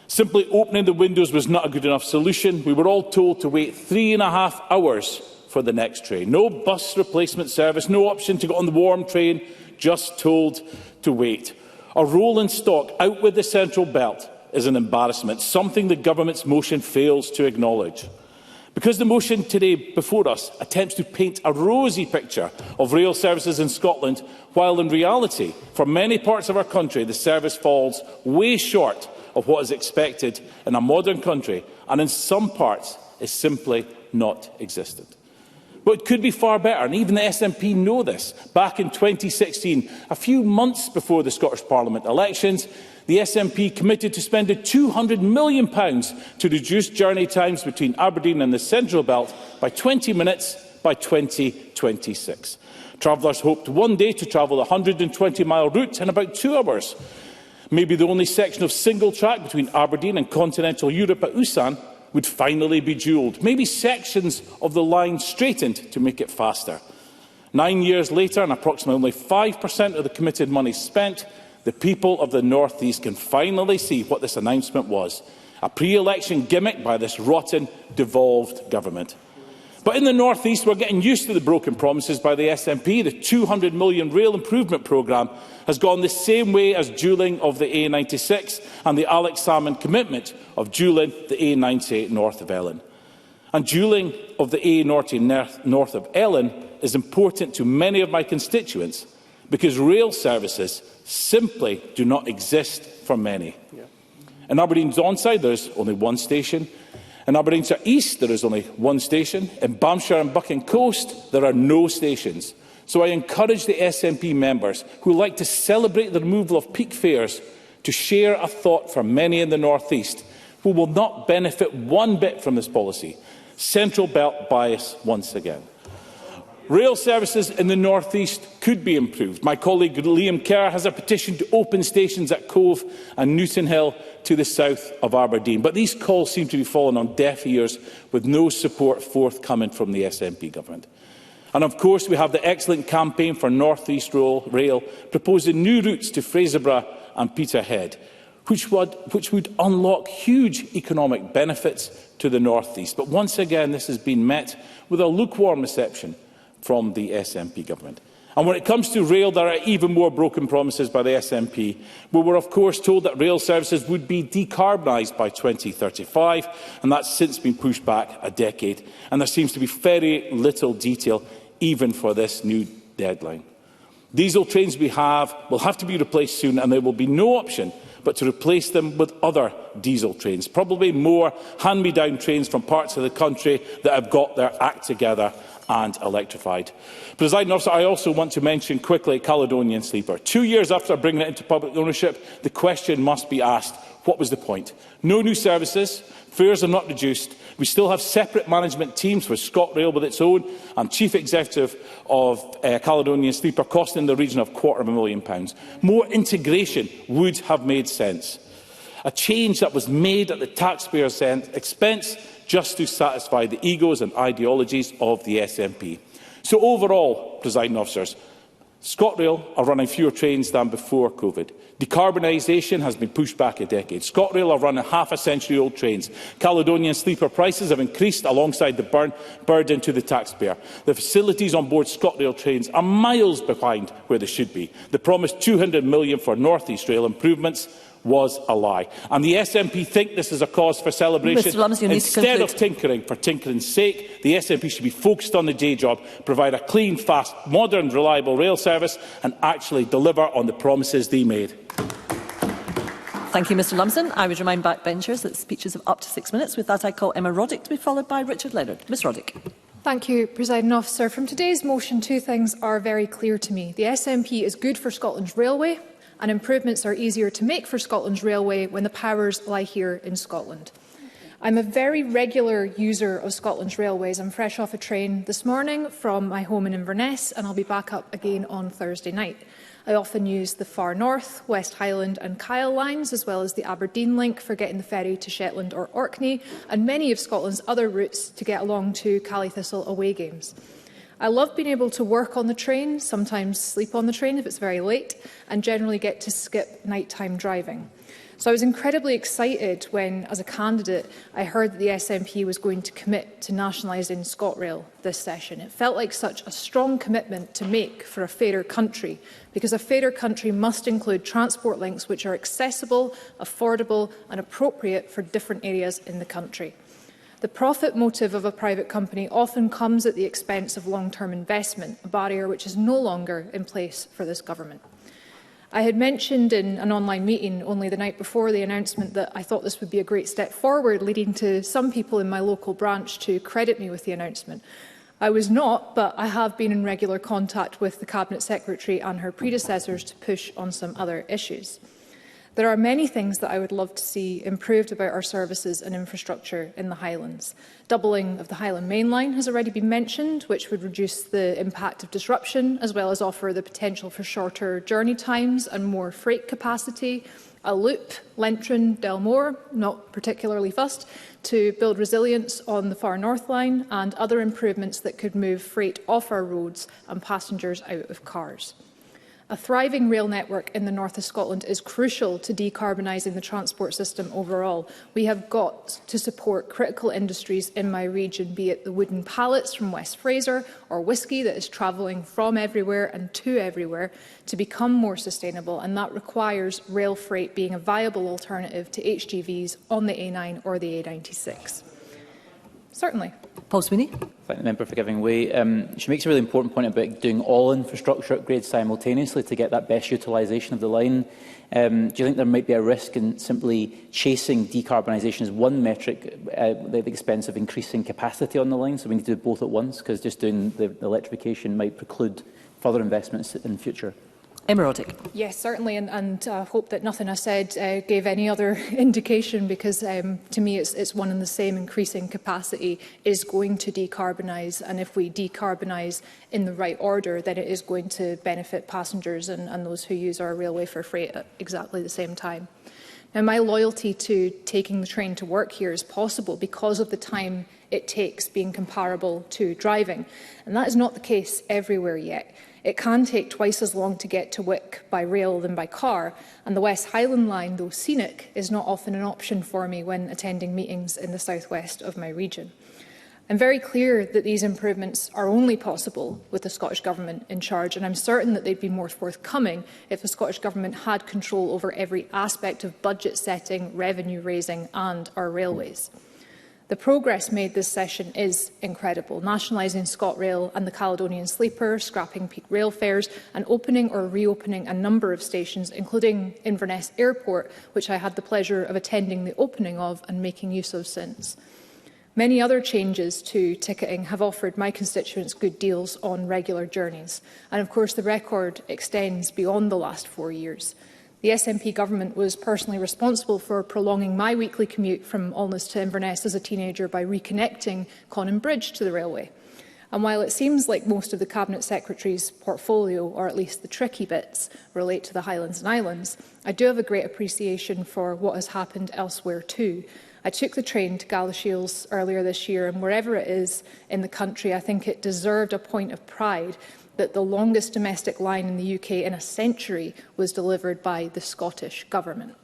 S14: Simply opening the windows was not a good enough solution. We were all told to wait 3.5 hours for the next train. No bus replacement service, no option to get on the warm train, just told to wait. A rolling stock out with the Central Belt is an embarrassment, something the government's motion fails to acknowledge. Because the motion today before us attempts to paint a rosy picture of rail services in Scotland, while in reality, for many parts of our country, the service falls way short of what is expected in a modern country, and in some parts is simply not existent. But it could be far better, and even the SNP know this. Back in 2016, a few months before the Scottish Parliament elections, the SNP committed to spending £200 million to reduce journey times between Aberdeen and the Central Belt by 20 minutes by 2026. Travellers hoped one day to travel a 120-mile route in about 2 hours. Maybe the only section of single track between Aberdeen and continental Europe at Ulsan would finally be dualled. Maybe sections of the line straightened to make it faster. 9 years later, and approximately only 5% of the committed money spent, the people of the North East can finally see what this announcement was. a pre-election gimmick by this rotten, devolved government. But in the North East, we're getting used to the broken promises by the SNP. The £200 million rail improvement programme has gone the same way as dualling of the A96 and the Alex Salmond commitment of dualling the A98 north of Ellen. And dualling of the A90 north of Ellen is important to many of my constituents because rail services simply do not exist for many. In Aberdeen's Onside, there is only one station. In Aberdeenshire East, there is only one station. In Bamshire and Bucking Coast, there are no stations. So I encourage the SNP members who like to celebrate the removal of peak fares to share a thought for many in the North East who will not benefit one bit from this policy. Central belt bias once again. Rail services in the North East could be improved. My colleague Liam Kerr has a petition to open stations at Cove and Newton Hill to the south of Aberdeen. But these calls seem to be falling on deaf ears with no support forthcoming from the SNP government. And of course we have the excellent campaign for North East Rail proposing new routes to Fraserburgh and Peterhead, which would unlock huge economic benefits to the North East. But once again this has been met with a lukewarm reception from the SNP government. And when it comes to rail, there are even more broken promises by the SNP. We were, of course, told that rail services would be decarbonised by 2035, and that's since been pushed back a decade. And there seems to be very little detail even for this new deadline. Diesel trains we have will have to be replaced soon, and there will be no option but to replace them with other diesel trains, probably more hand-me-down trains from parts of the country that have got their act together and electrified. Presiding Officer, I also want to mention quickly Caledonian Sleeper. 2 years after bringing it into public ownership, the question must be asked, what was the point? No new services, fares are not reduced, we still have separate management teams for ScotRail with its own, and Chief Executive of Caledonian Sleeper costing in the region of £250,000. More integration would have made sense. A change that was made at the taxpayer's expense just to satisfy the egos and ideologies of the SNP. So overall, presiding officers, ScotRail are running fewer trains than before COVID. Decarbonisation has been pushed back a decade. ScotRail are running half-a-century-old trains. Caledonian Sleeper prices have increased alongside the burden to the taxpayer. The facilities on board ScotRail trains are miles behind where they should be. The promised £200 million for North East Rail improvements was a lie. And the SNP think this is a cause for celebration. Instead of tinkering for tinkering's sake, the SNP should be focused on the day job, provide a clean, fast, modern, reliable rail service and actually deliver on the promises they made.
S15: Thank you, Mr Lumsden. I would remind backbenchers that speeches of up to 6 minutes. With that, I call Emma Roddick to be followed by Richard Leonard. Ms Roddick.
S16: Thank you, Presiding Officer. From today's motion, two things are very clear to me. The SNP is good for Scotland's railway, and improvements are easier to make for Scotland's railway when the powers lie here in Scotland. I'm a very regular user of Scotland's railways. I'm fresh off a train this morning from my home in Inverness, and I'll be back up again on Thursday night. I often use the Far North, West Highland and Kyle lines, as well as the Aberdeen link for getting the ferry to Shetland or Orkney, and many of Scotland's other routes to get along to Callie-Thistle away games. I love being able to work on the train, sometimes sleep on the train if it's very late, and generally get to skip nighttime driving. So I was incredibly excited when, as a candidate, I heard that the SNP was going to commit to nationalising ScotRail this session. It felt like such a strong commitment to make for a fairer country, because a fairer country must include transport links which are accessible, affordable and appropriate for different areas in the country. The profit motive of a private company often comes at the expense of long-term investment, a barrier which is no longer in place for this government. I had mentioned in an online meeting only the night before the announcement that I thought this would be a great step forward, leading to some people in my local branch to credit me with the announcement. I was not, but I have been in regular contact with the Cabinet Secretary and her predecessors to push on some other issues. There are many things that I would love to see improved about our services and infrastructure in the Highlands. Doubling of the Highland Main Line has already been mentioned, which would reduce the impact of disruption, as well as offer the potential for shorter journey times and more freight capacity. A loop, Lentrin, Delmore, not particularly fussed, to build resilience on the Far North Line, and other improvements that could move freight off our roads and passengers out of cars. A thriving rail network in the north of Scotland is crucial to decarbonising the transport system overall. We have got to support critical industries in my region, be it the wooden pallets from West Fraser or whisky that is travelling from everywhere and to everywhere, to become more sustainable, and that requires rail freight being a viable alternative to HGVs on the A9 or the A96. Certainly.
S15: Paul Sweeney.
S12: Thank the member for giving way. She makes a really important point about doing all infrastructure upgrades simultaneously to get that best utilisation of the line. Do you think there might be a risk in simply chasing decarbonisation as one metric at the expense of increasing capacity on the line? So we need to do both at once, because just doing the electrification might preclude further investments in future.
S15: Emma Roddick.
S16: Yes, certainly, and I hope that nothing I said gave any other indication, because to me it's one and the same. Increasing capacity is going to decarbonise, and if we decarbonise in the right order, then it is going to benefit passengers and those who use our railway for freight at exactly the same time. Now, my loyalty to taking the train to work here is possible because of the time it takes being comparable to driving, and that is not the case everywhere yet. It can take twice as long to get to Wick by rail than by car, and the West Highland line, though scenic, is not often an option for me when attending meetings in the southwest of my region. I'm very clear that these improvements are only possible with the Scottish Government in charge, and I'm certain that they'd be more forthcoming if the Scottish Government had control over every aspect of budget setting, revenue raising and our railways. The progress made this session is incredible, nationalising ScotRail and the Caledonian Sleeper, scrapping peak rail fares and opening or reopening a number of stations, including Inverness Airport, which I had the pleasure of attending the opening of and making use of since. Many other changes to ticketing have offered my constituents good deals on regular journeys, and of course the record extends beyond the last 4 years. The SNP government was personally responsible for prolonging my weekly commute from Alness to Inverness as a teenager by reconnecting Conan Bridge to the railway. And while it seems like most of the Cabinet Secretary's portfolio, or at least the tricky bits, relate to the Highlands and Islands, I do have a great appreciation for what has happened elsewhere too. I took the train to Galashiels earlier this year, and wherever it is in the country, I think it deserved a point of pride that the longest domestic line in the UK in a century was delivered by the Scottish Government.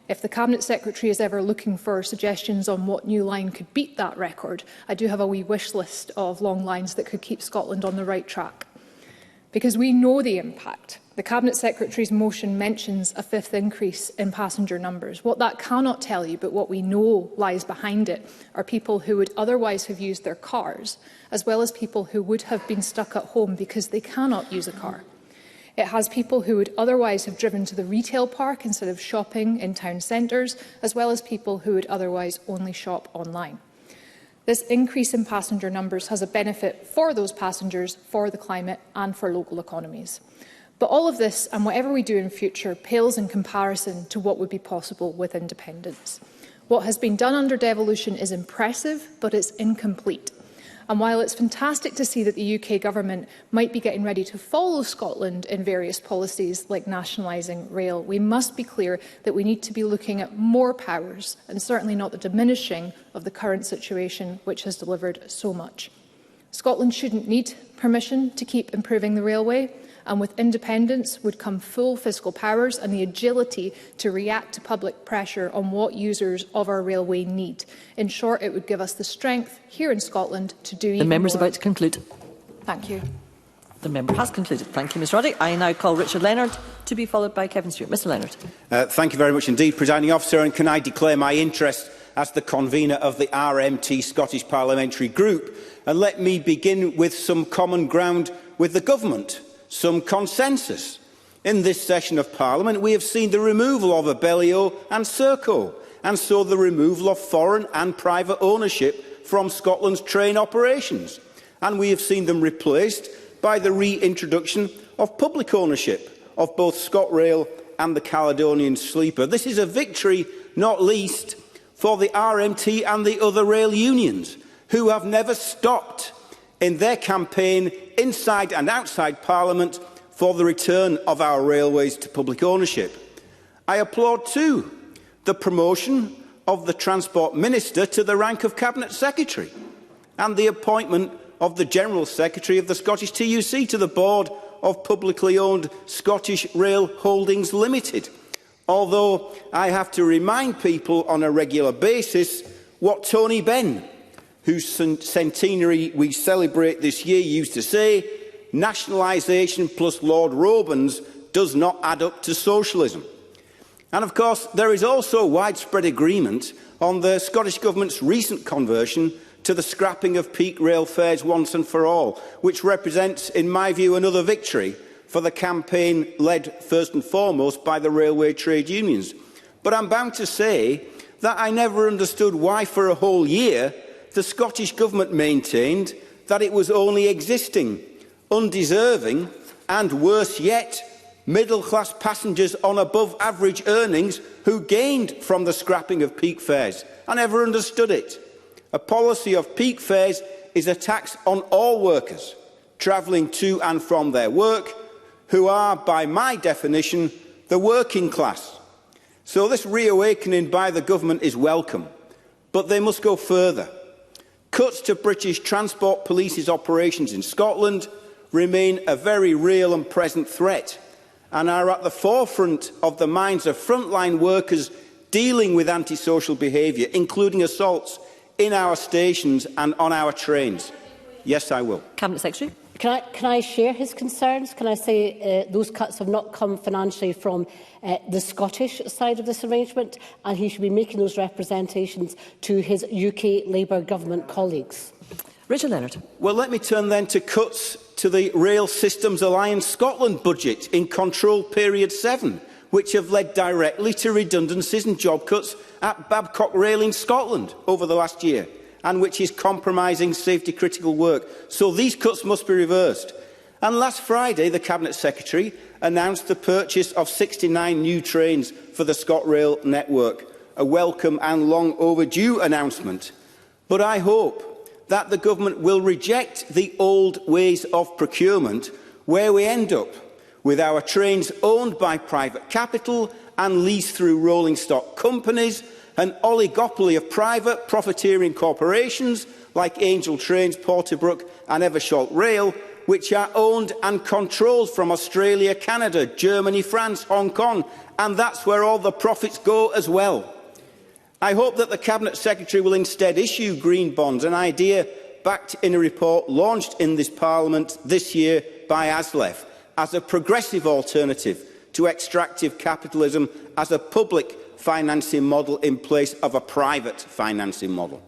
S16: If the Cabinet Secretary is ever looking for suggestions on what new line could beat that record, I do have a wee wish list of long lines that could keep Scotland on the right track. Because we know the impact. The Cabinet Secretary's motion mentions a 5th increase in passenger numbers. What that cannot tell you, but what we know lies behind it, are people who would otherwise have used their cars, as well as people who would have been stuck at home because they cannot use a car. It has people who would otherwise have driven to the retail park instead of shopping in town centres, as well as people who would otherwise only shop online. This increase in passenger numbers has a benefit for those passengers, for the climate and for local economies. But all of this, and whatever we do in future, pales in comparison to what would be possible with independence. What has been done under devolution is impressive, but it's incomplete. And while it's fantastic to see that the UK Government might be getting ready to follow Scotland in various policies like nationalising rail, we must be clear that we need to be looking at more powers, and certainly not the diminishing of the current situation, which has delivered so much. Scotland shouldn't need permission to keep improving the railway, and with independence would come full fiscal powers and the agility to react to public pressure on what users of our railway need. In short, it would give us the strength here in Scotland to do even more.
S15: The member is about to conclude.
S16: Thank you.
S15: The member has concluded. Thank you, Ms Roddick. I now call Richard Leonard to be followed by Kevin Stewart. Mr Leonard.
S17: Thank you very much indeed, Presiding Officer, and can I declare my interest as the convener of the RMT Scottish Parliamentary Group. And let me begin with some common ground with the Government. Some consensus. In this session of Parliament, we have seen the removal of Abellio and Serco, and so the removal of foreign and private ownership from Scotland's train operations. And we have seen them replaced by the reintroduction of public ownership of both ScotRail and the Caledonian Sleeper. This is a victory, not least, for the RMT and the other rail unions, who have never stopped in their campaign inside and outside Parliament for the return of our railways to public ownership. I applaud too the promotion of the Transport Minister to the rank of Cabinet Secretary and the appointment of the General Secretary of the Scottish TUC to the board of publicly owned Scottish Rail Holdings Limited. Although I have to remind people on a regular basis what Tony Benn, whose centenary we celebrate this year, used to say, nationalisation plus Lord Robens does not add up to socialism. And of course, there is also widespread agreement on the Scottish Government's recent conversion to the scrapping of peak rail fares once and for all, which represents, in my view, another victory for the campaign led first and foremost by the railway trade unions. But I'm bound to say that I never understood why for a whole year the Scottish Government maintained that it was only existing, undeserving and, worse yet, middle-class passengers on above-average earnings who gained from the scrapping of peak fares. I never understood it. A policy of peak fares is a tax on all workers travelling to and from their work, who are, by my definition, the working class. So this reawakening by the Government is welcome, but they must go further. Cuts to British Transport Police's operations in Scotland remain a very real and present threat, and are at the forefront of the minds of frontline workers dealing with antisocial behaviour, including assaults in our stations and on our trains. Yes, I will.
S15: Cabinet Secretary.
S9: Can I share his concerns? Can I say those cuts have not come financially from the Scottish side of this arrangement, and he should be making those representations to his UK Labour Government colleagues?
S15: Richard Leonard.
S17: Well, let me turn then to cuts to the Rail Systems Alliance Scotland budget in Control Period 7, which have led directly to redundancies and job cuts at Babcock Rail in Scotland over the last year, and which is compromising safety-critical work. So these cuts must be reversed. And last Friday, the Cabinet Secretary announced the purchase of 69 new trains for the ScotRail network, a welcome and long overdue announcement. But I hope that the Government will reject the old ways of procurement, where we end up with our trains owned by private capital and leased through rolling stock companies, an oligopoly of private profiteering corporations like Angel Trains, Porterbrook and Eversholt Rail, which are owned and controlled from Australia, Canada, Germany, France, Hong Kong, and that's where all the profits go as well. I hope that the Cabinet Secretary will instead issue green bonds, an idea backed in a report launched in this Parliament this year by ASLEF, as a progressive alternative to extractive capitalism as a public financing model in place of a private financing model.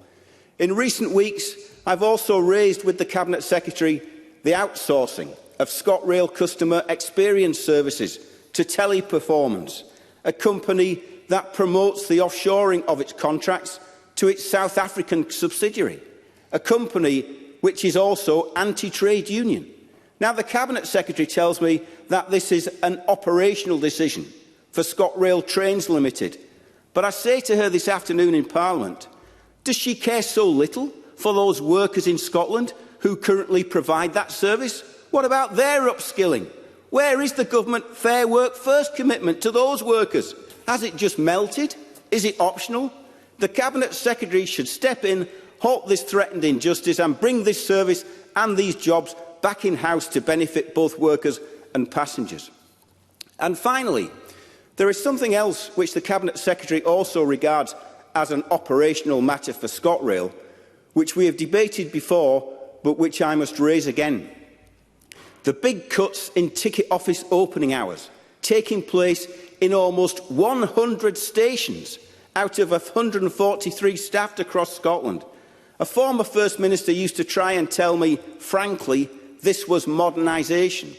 S17: In recent weeks, I've also raised with the Cabinet Secretary the outsourcing of ScotRail customer experience services to Teleperformance, a company that promotes the offshoring of its contracts to its South African subsidiary, a company which is also anti-trade union. Now, the Cabinet Secretary tells me that this is an operational decision for ScotRail Trains Limited. But I say to her this afternoon in Parliament, does she care so little for those workers in Scotland who currently provide that service? What about their upskilling? Where is the Government Fair Work First commitment to those workers? Has it just melted? Is it optional? The Cabinet Secretary should step in, halt this threatened injustice and bring this service and these jobs back in-house to benefit both workers and passengers. And finally, there is something else which the Cabinet Secretary also regards as an operational matter for ScotRail, which we have debated before, but which I must raise again. The big cuts in ticket office opening hours taking place in almost 100 stations out of 143 staffed across Scotland. A former First Minister used to try and tell me, frankly, this was modernisation.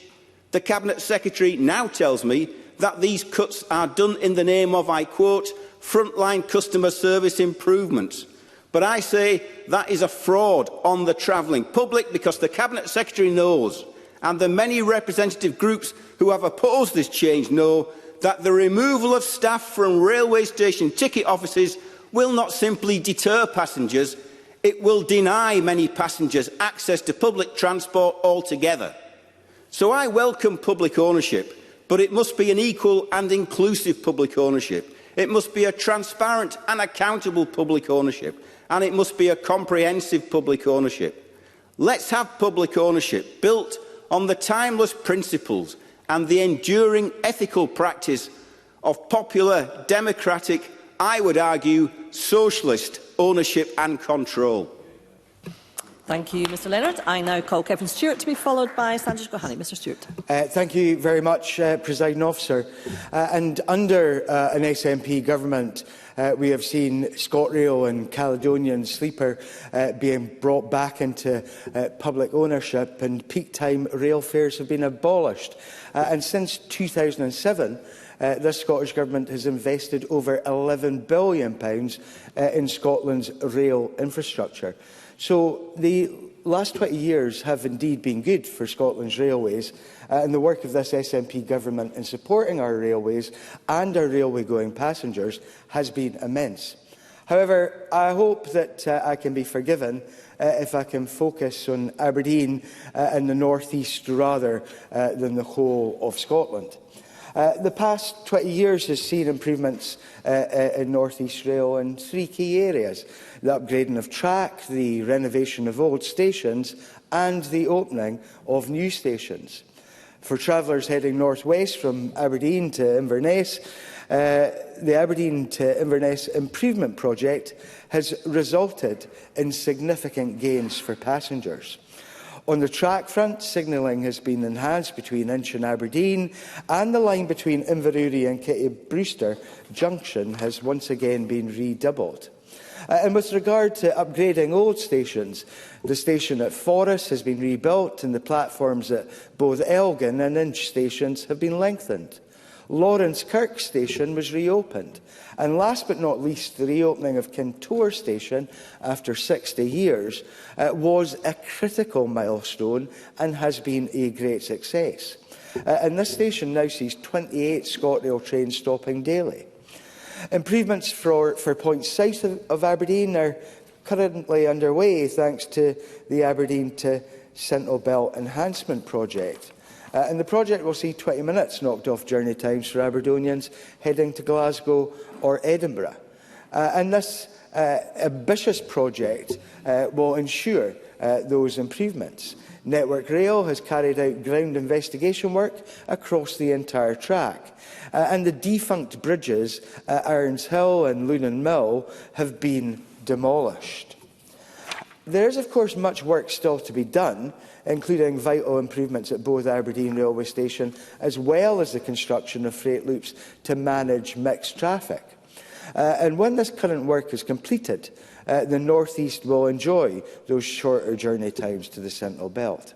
S17: The Cabinet Secretary now tells me that these cuts are done in the name of, I quote, frontline customer service improvements. But I say that is a fraud on the travelling public, because the Cabinet Secretary knows, and the many representative groups who have opposed this change know, that the removal of staff from railway station ticket offices will not simply deter passengers, it will deny many passengers access to public transport altogether. So I welcome public ownership, but it must be an equal and inclusive public ownership. It must be a transparent and accountable public ownership, and it must be a comprehensive public ownership. Let's have public ownership built on the timeless principles and the enduring ethical practice of popular, democratic, I would argue, socialist ownership and control.
S15: Thank you, Mr Leonard. I now call Kevin Stewart to be followed by Sandesh Gulhane. Mr Stewart.
S10: Thank you very much, Presiding Officer. And under an SNP government, we have seen ScotRail and Caledonian Sleeper being brought back into public ownership, and peak time rail fares have been abolished. And since 2007, this Scottish Government has invested over £11 billion in Scotland's rail infrastructure. So the last 20 years have indeed been good for Scotland's railways, and the work of this SNP government in supporting our railways and our railway-going passengers has been immense. However, I hope that I can be forgiven if I can focus on Aberdeen and the North East rather than the whole of Scotland. The past 20 years has seen improvements in North East Rail in three key areas: the upgrading of track, the renovation of old stations and the opening of new stations. For travellers heading north-west from Aberdeen to Inverness, the Aberdeen to Inverness Improvement Project has resulted in significant gains for passengers. On the track front, signalling has been enhanced between Inch and Aberdeen, and the line between Inverurie and Kitty Brewster Junction has once again been redoubled. And with regard to upgrading old stations, the station at Forres has been rebuilt and the platforms at both Elgin and Inch stations have been lengthened. Lawrence Kirk Station was reopened. And last but not least, the reopening of Kintore Station after 60 years was a critical milestone and has been a great success. And this station now sees 28 ScotRail trains stopping daily. Improvements for points south of Aberdeen are currently underway thanks to the Aberdeen to Central Belt Enhancement Project. And the project will see 20 minutes knocked off journey times for Aberdonians heading to Glasgow or Edinburgh. And this ambitious project will ensure those improvements. Network Rail has carried out ground investigation work across the entire track. And the defunct bridges at Irons Hill and Lunan Mill have been demolished. There is, of course, much work still to be done, including vital improvements at both Aberdeen Railway Station, as well as the construction of freight loops to manage mixed traffic. And when this current work is completed, the North East will enjoy those shorter journey times to the Central Belt.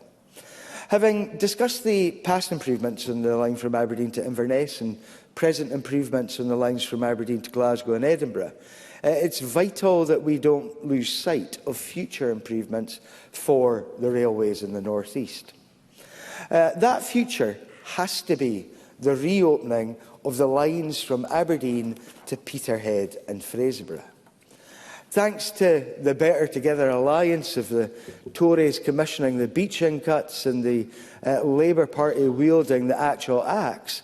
S10: Having discussed the past improvements on the line from Aberdeen to Inverness and present improvements on the lines from Aberdeen to Glasgow and Edinburgh, it's vital that we don't lose sight of future improvements for the railways in the North East. That future has to be the reopening of the lines from Aberdeen to Peterhead and Fraserburgh. Thanks to the Better Together alliance of the Tories commissioning the beaching cuts and the Labour Party wielding the actual axe,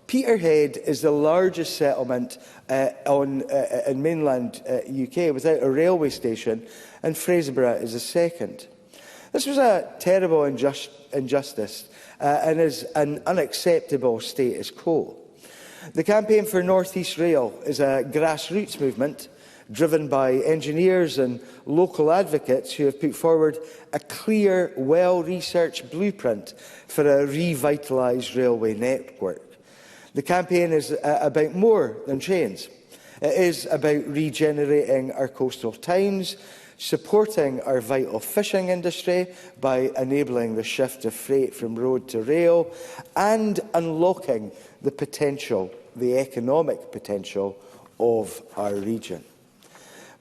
S10: Peterhead is the largest settlement in mainland UK without a railway station, and Fraserburgh is the second. This was a terrible injustice and is an unacceptable status quo. The campaign for North East Rail is a grassroots movement driven by engineers and local advocates who have put forward a clear, well-researched blueprint for a revitalised railway network. The campaign is about more than trains. It is about regenerating our coastal towns, supporting our vital fishing industry by enabling the shift of freight from road to rail, and unlocking the potential, the economic potential of our region.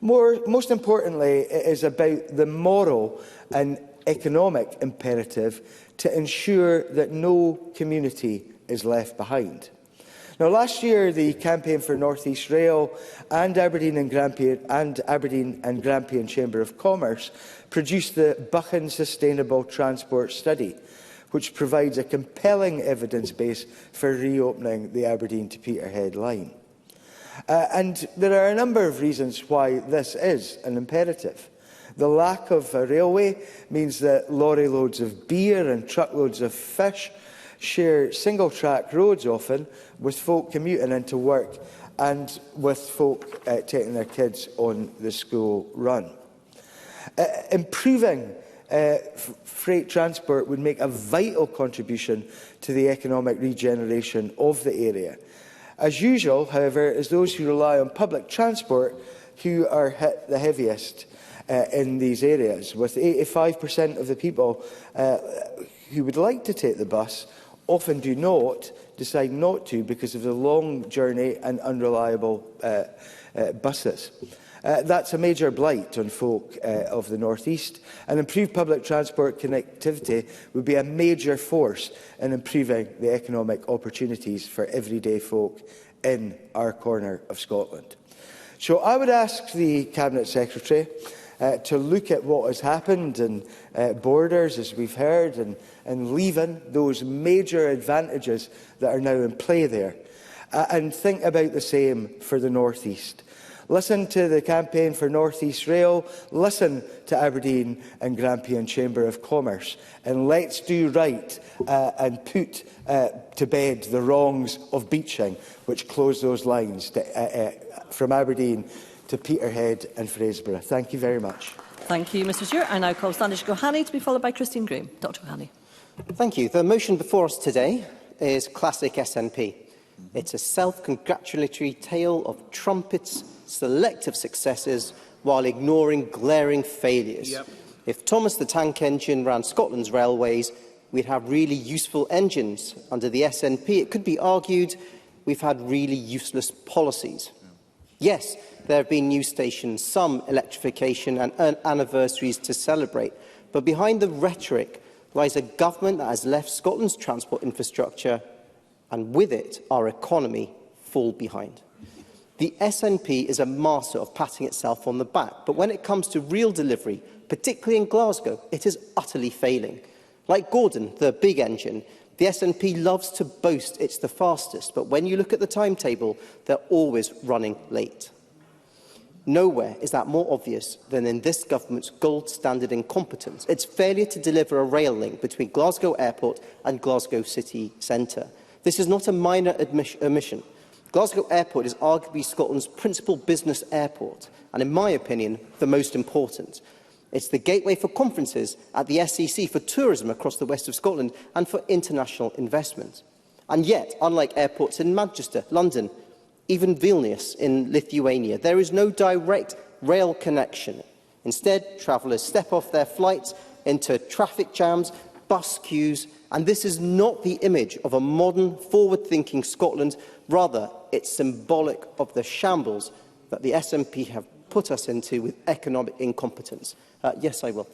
S10: Most importantly, it is about the moral and economic imperative to ensure that no community is left behind. Now, last year, the campaign for North East Rail and Aberdeen and Grampian Chamber of Commerce produced the Buchan Sustainable Transport Study, which provides a compelling evidence base for reopening the Aberdeen to Peterhead line. And there are a number of reasons why this is an imperative. The lack of a railway means that lorry loads of beer and truckloads of fish share single-track roads often, with folk commuting into work and with folk taking their kids on the school run. Improving freight transport would make a vital contribution to the economic regeneration of the area. As usual, however, it is those who rely on public transport who are hit the heaviest in these areas, with 85% of the people who would like to take the bus often do not decide not to because of the long journey and unreliable buses. That's a major blight on folk of the North East, and improved public transport connectivity would be a major force in improving the economic opportunities for everyday folk in our corner of Scotland. So I would ask the Cabinet Secretary to look at what has happened in borders, as we've heard, and leaving those major advantages that are now in play there, and think about the same for the North East. Listen to the campaign for North East Rail, listen to Aberdeen and Grampian Chamber of Commerce, and let's do right and put to bed the wrongs of Beeching, which closed those lines from Aberdeen to Peterhead and Fraserburgh. Thank you very much.
S15: Thank you, Mr Stewart. I now call Sandesh Gulhane to be followed by Christine Graham. Dr Gulhane.
S2: Thank you. The motion before us today is classic SNP. It's a self-congratulatory tale of trumpets, selective successes, while ignoring glaring failures. If Thomas the Tank Engine ran Scotland's railways, we'd have really useful engines. Under the SNP, it could be argued we've had really useless policies. Yes, there have been new stations, some electrification and anniversaries to celebrate, but behind the rhetoric lies a government that has left Scotland's transport infrastructure, and with it our economy, fall behind. The SNP is a master of patting itself on the back, but when it comes to real delivery, particularly in Glasgow, it is utterly failing. Like Gordon, the big engine, the SNP loves to boast it's the fastest, but when you look at the timetable, they're always running late. Nowhere is that more obvious than in this government's gold standard incompetence, its failure to deliver a rail link between Glasgow Airport and Glasgow City Centre. This is not a minor omission. Glasgow Airport is arguably Scotland's principal business airport, and in my opinion, the most important. It's the gateway for conferences at the SEC, for tourism across the west of Scotland, and for international investment. And yet, unlike airports in Manchester, London, even Vilnius in Lithuania, there is no direct rail connection. Instead, travellers step off their flights into traffic jams, bus queues, and this is not the image of a modern, forward-thinking Scotland. Rather, it's symbolic of the shambles that the SNP have put us into with economic incompetence. Yes, I will.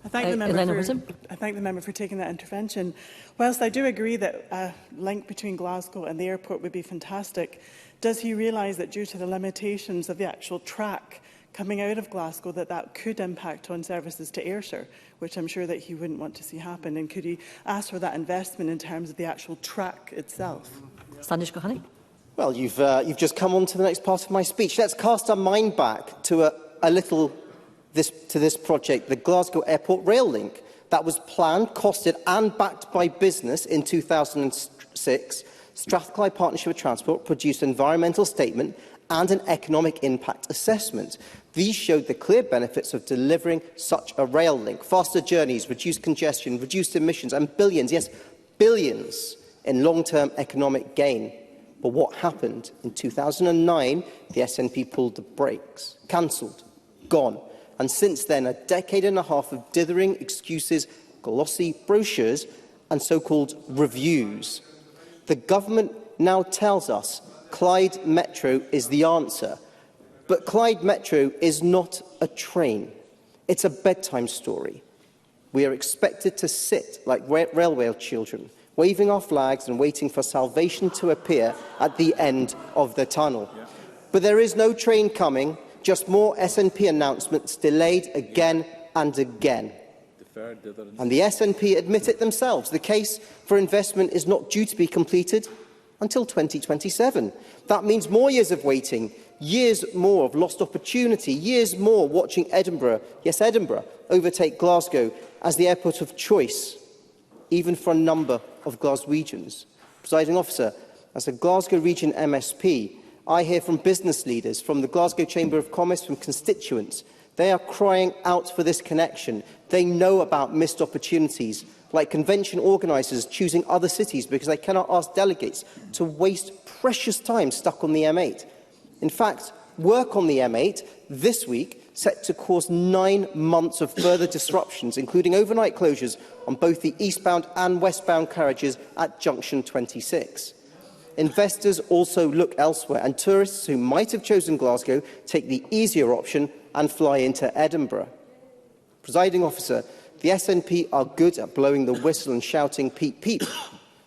S20: I thank the member for taking that intervention. Whilst I do agree that a link between Glasgow and the airport would be fantastic, does he realise that due to the limitations of the actual track coming out of Glasgow, that could impact on services to Ayrshire, which I'm sure that he wouldn't want to see happen? And could he ask for that investment in terms of the actual track itself?
S15: Sandesh Gulhane.
S2: Well, you've just come on to the next part of my speech. Let's cast our mind back to this project, the Glasgow Airport Rail Link, that was planned, costed and backed by business in 2006. Strathclyde Partnership for Transport produced an environmental statement and an economic impact assessment. These showed the clear benefits of delivering such a rail link: faster journeys, reduced congestion, reduced emissions, and billions, yes, billions, in long-term economic gain. But what happened? In 2009, the SNP pulled the brakes, cancelled, gone. And since then, a decade and a half of dithering excuses, glossy brochures, and so-called reviews. The government now tells us Clyde Metro is the answer. But Clyde Metro is not a train. It's a bedtime story. We are expected to sit like railway children, waving our flags and waiting for salvation to appear at the end of the tunnel. But there is no train coming, just more SNP announcements delayed again and again. And the SNP admit it themselves. The case for investment is not due to be completed until 2027. That means more years of waiting, Years more of lost opportunity, years more watching Edinburgh, yes Edinburgh, overtake Glasgow as the airport of choice, even for a number of Glaswegians. Presiding Officer, as a Glasgow Region MSP, I hear from business leaders, from the Glasgow Chamber of Commerce, from constituents. They are crying out for this connection. They know about missed opportunities, like convention organisers choosing other cities because they cannot ask delegates to waste precious time stuck on the M8. In fact, work on the M8 this week set to cause 9 months of further disruptions, including overnight closures on both the eastbound and westbound carriages at Junction 26. Investors also look elsewhere, and tourists who might have chosen Glasgow take the easier option and fly into Edinburgh. Presiding Officer, the SNP are good at blowing the whistle and shouting peep peep,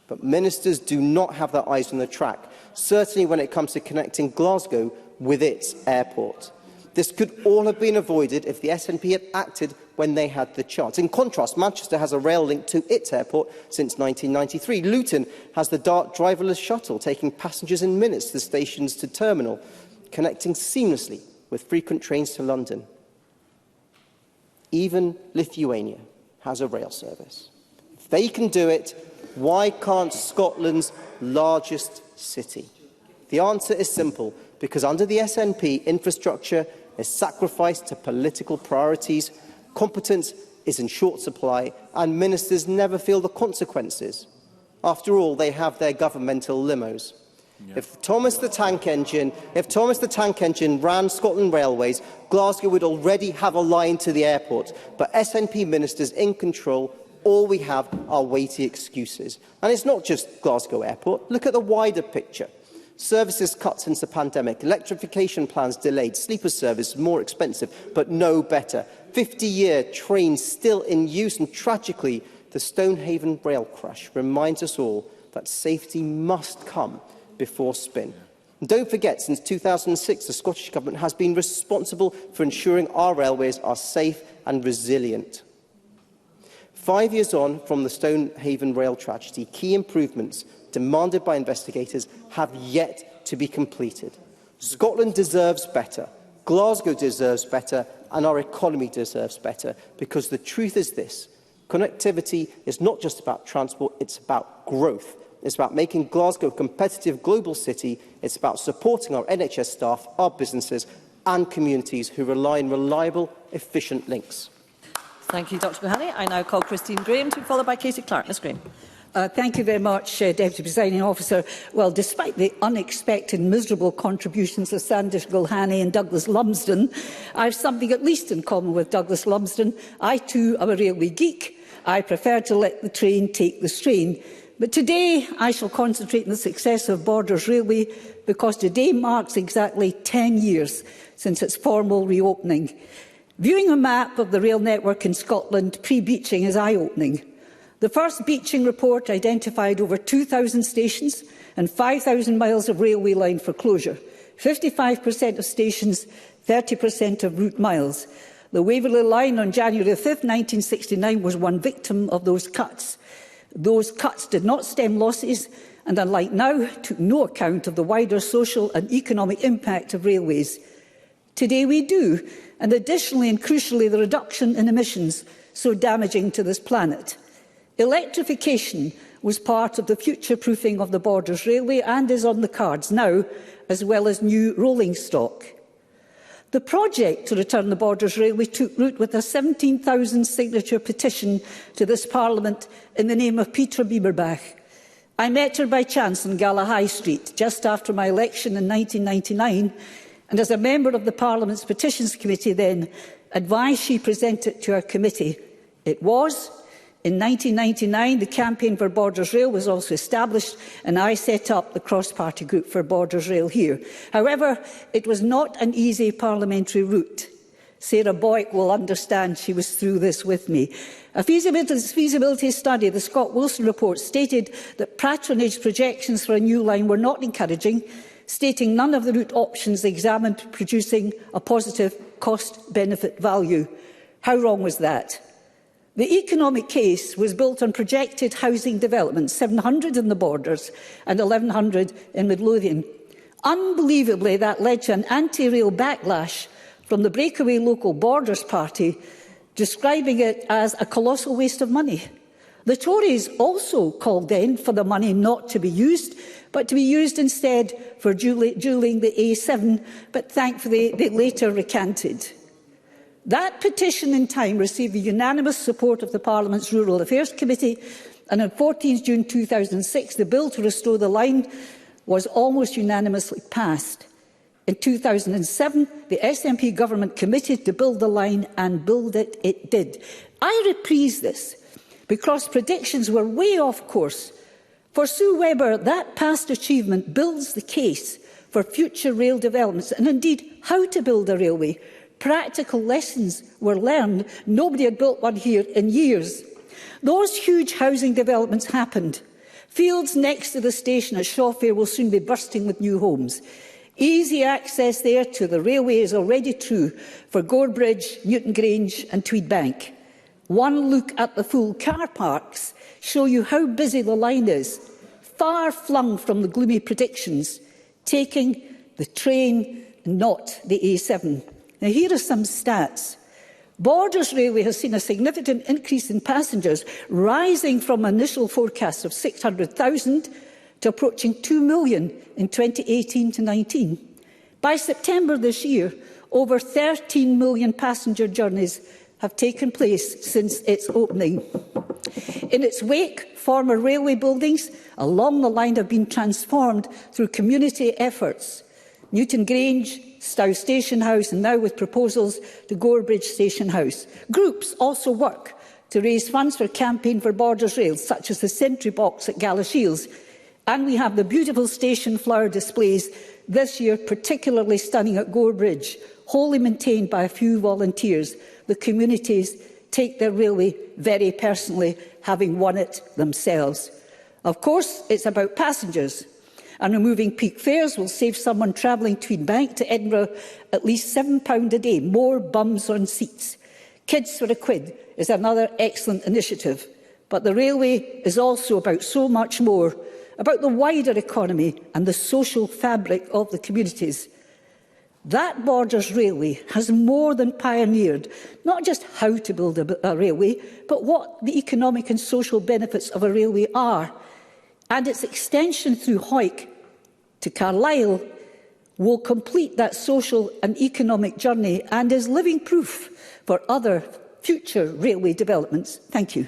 S2: but ministers do not have their eyes on the track, certainly when it comes to connecting Glasgow with its airport. This could all have been avoided if the SNP had acted when they had the chance. In contrast, Manchester has a rail link to its airport since 1993. Luton has the Dart driverless shuttle, taking passengers in minutes to the stations to terminal, connecting seamlessly with frequent trains to London. Even Lithuania has a rail service. If they can do it, why can't Scotland's largest city? The answer is simple, because under the SNP, infrastructure is sacrificed to political priorities, competence is in short supply, and ministers never feel the consequences. After all, they have their governmental limos. Yeah. If Thomas the Tank Engine ran Scotland Railways, Glasgow would already have a line to the airport. But SNP ministers in control, all we have are weighty excuses. And it's not just Glasgow Airport. Look at the wider picture. Services cut since the pandemic, electrification plans delayed, sleeper service more expensive, but no better. 50-year trains still in use, and tragically, the Stonehaven rail crash reminds us all that safety must come before spin. And don't forget, since 2006, the Scottish Government has been responsible for ensuring our railways are safe and resilient. 5 years on from the Stonehaven rail tragedy, key improvements demanded by investigators have yet to be completed. Scotland deserves better, Glasgow deserves better, and our economy deserves better, because the truth is this: connectivity is not just about transport, it's about growth. It's about making Glasgow a competitive global city. It's about supporting our NHS staff, our businesses and communities who rely on reliable, efficient links.
S15: Thank you, Dr Gulhane. I now call Christine Graham to be followed by Katie Clark. Ms Graham.
S4: Thank you very much, Deputy Presiding Officer. Well, despite the unexpected miserable contributions of Sandesh, Gulhane and Douglas Lumsden, I have something at least in common with Douglas Lumsden. I too am a railway geek. I prefer to let the train take the strain. But today I shall concentrate on the success of Borders Railway, because today marks exactly 10 years since its formal reopening. Viewing a map of the rail network in Scotland pre-beaching is eye-opening. The first beaching report identified over 2,000 stations and 5,000 miles of railway line for closure, 55% of stations, 30% of route miles. The Waverley line on January 5, 1969 was one victim of those cuts. Those cuts did not stem losses and, unlike now, took no account of the wider social and economic impact of railways. Today we do, and additionally and crucially the reduction in emissions so damaging to this planet. Electrification was part of the future-proofing of the Borders Railway and is on the cards now, as well as new rolling stock. The project to return the Borders Railway took root with a 17,000 signature petition to this Parliament in the name of Petra Bieberbach. I met her by chance on Gala High Street just after my election in 1999, and as a member of the Parliament's Petitions Committee then, advised she present it to our committee. It was. In 1999, the Campaign for Borders Rail was also established, and I set up the cross-party group for Borders Rail here. However, it was not an easy parliamentary route. Sarah Boyk will understand, she was through this with me. A feasibility study, the Scott Wilson report, stated that patronage projections for a new line were not encouraging, stating none of the route options examined producing a positive cost-benefit value. How wrong was that? The economic case was built on projected housing development, 700 in the Borders and 1,100 in Midlothian. Unbelievably, that led to an anti-rail backlash from the breakaway local Borders party, describing it as a colossal waste of money. The Tories also called then for the money not to be used, but to be used instead for dualling the A7, but thankfully they later recanted. That petition in time received the unanimous support of the Parliament's Rural Affairs Committee, and on 14 June 2006 the bill to restore the line was almost unanimously passed. In 2007, the SNP government committed to build the line, and build it did. I reprise this because predictions were way off course. For Sue Webber, that past achievement builds the case for future rail developments, and indeed how to build a railway. Practical lessons were learned. Nobody had built one here in years. Those huge housing developments happened. Fields next to the station at Shawfair will soon be bursting with new homes. Easy access there to the railway is already true for Gorebridge, Newton Grange and Tweedbank. One look at the full car parks show you how busy the line is, far flung from the gloomy predictions, taking the train, not the A7. Now, here are some stats. Borders Railway has seen a significant increase in passengers, rising from initial forecasts of 600,000 to approaching 2 million in 2018 to 19. By September this year, over 13 million passenger journeys have taken place since its opening. In its wake, former railway buildings along the line have been transformed through community efforts. Newton Grange, Stow Station House, and now with proposals to Gorebridge Station House. Groups also work to raise funds for a campaign for Borders Rail, such as the Sentry Box at Galashiels. And we have the beautiful station flower displays this year, particularly stunning at Gorebridge, wholly maintained by a few volunteers. The communities take their railway very personally, having won it themselves. Of course, it's about passengers, and removing peak fares will save someone travelling Tweedbank to Edinburgh at least £7 a day, more bums on seats. Kids for a quid is another excellent initiative, but the railway is also about so much more, about the wider economy and the social fabric of the communities. That Borders Railway has more than pioneered not just how to build a railway, but what the economic and social benefits of a railway are. And its extension through Hawick to Carlisle will complete that social and economic journey and is living proof for other future railway developments. Thank you.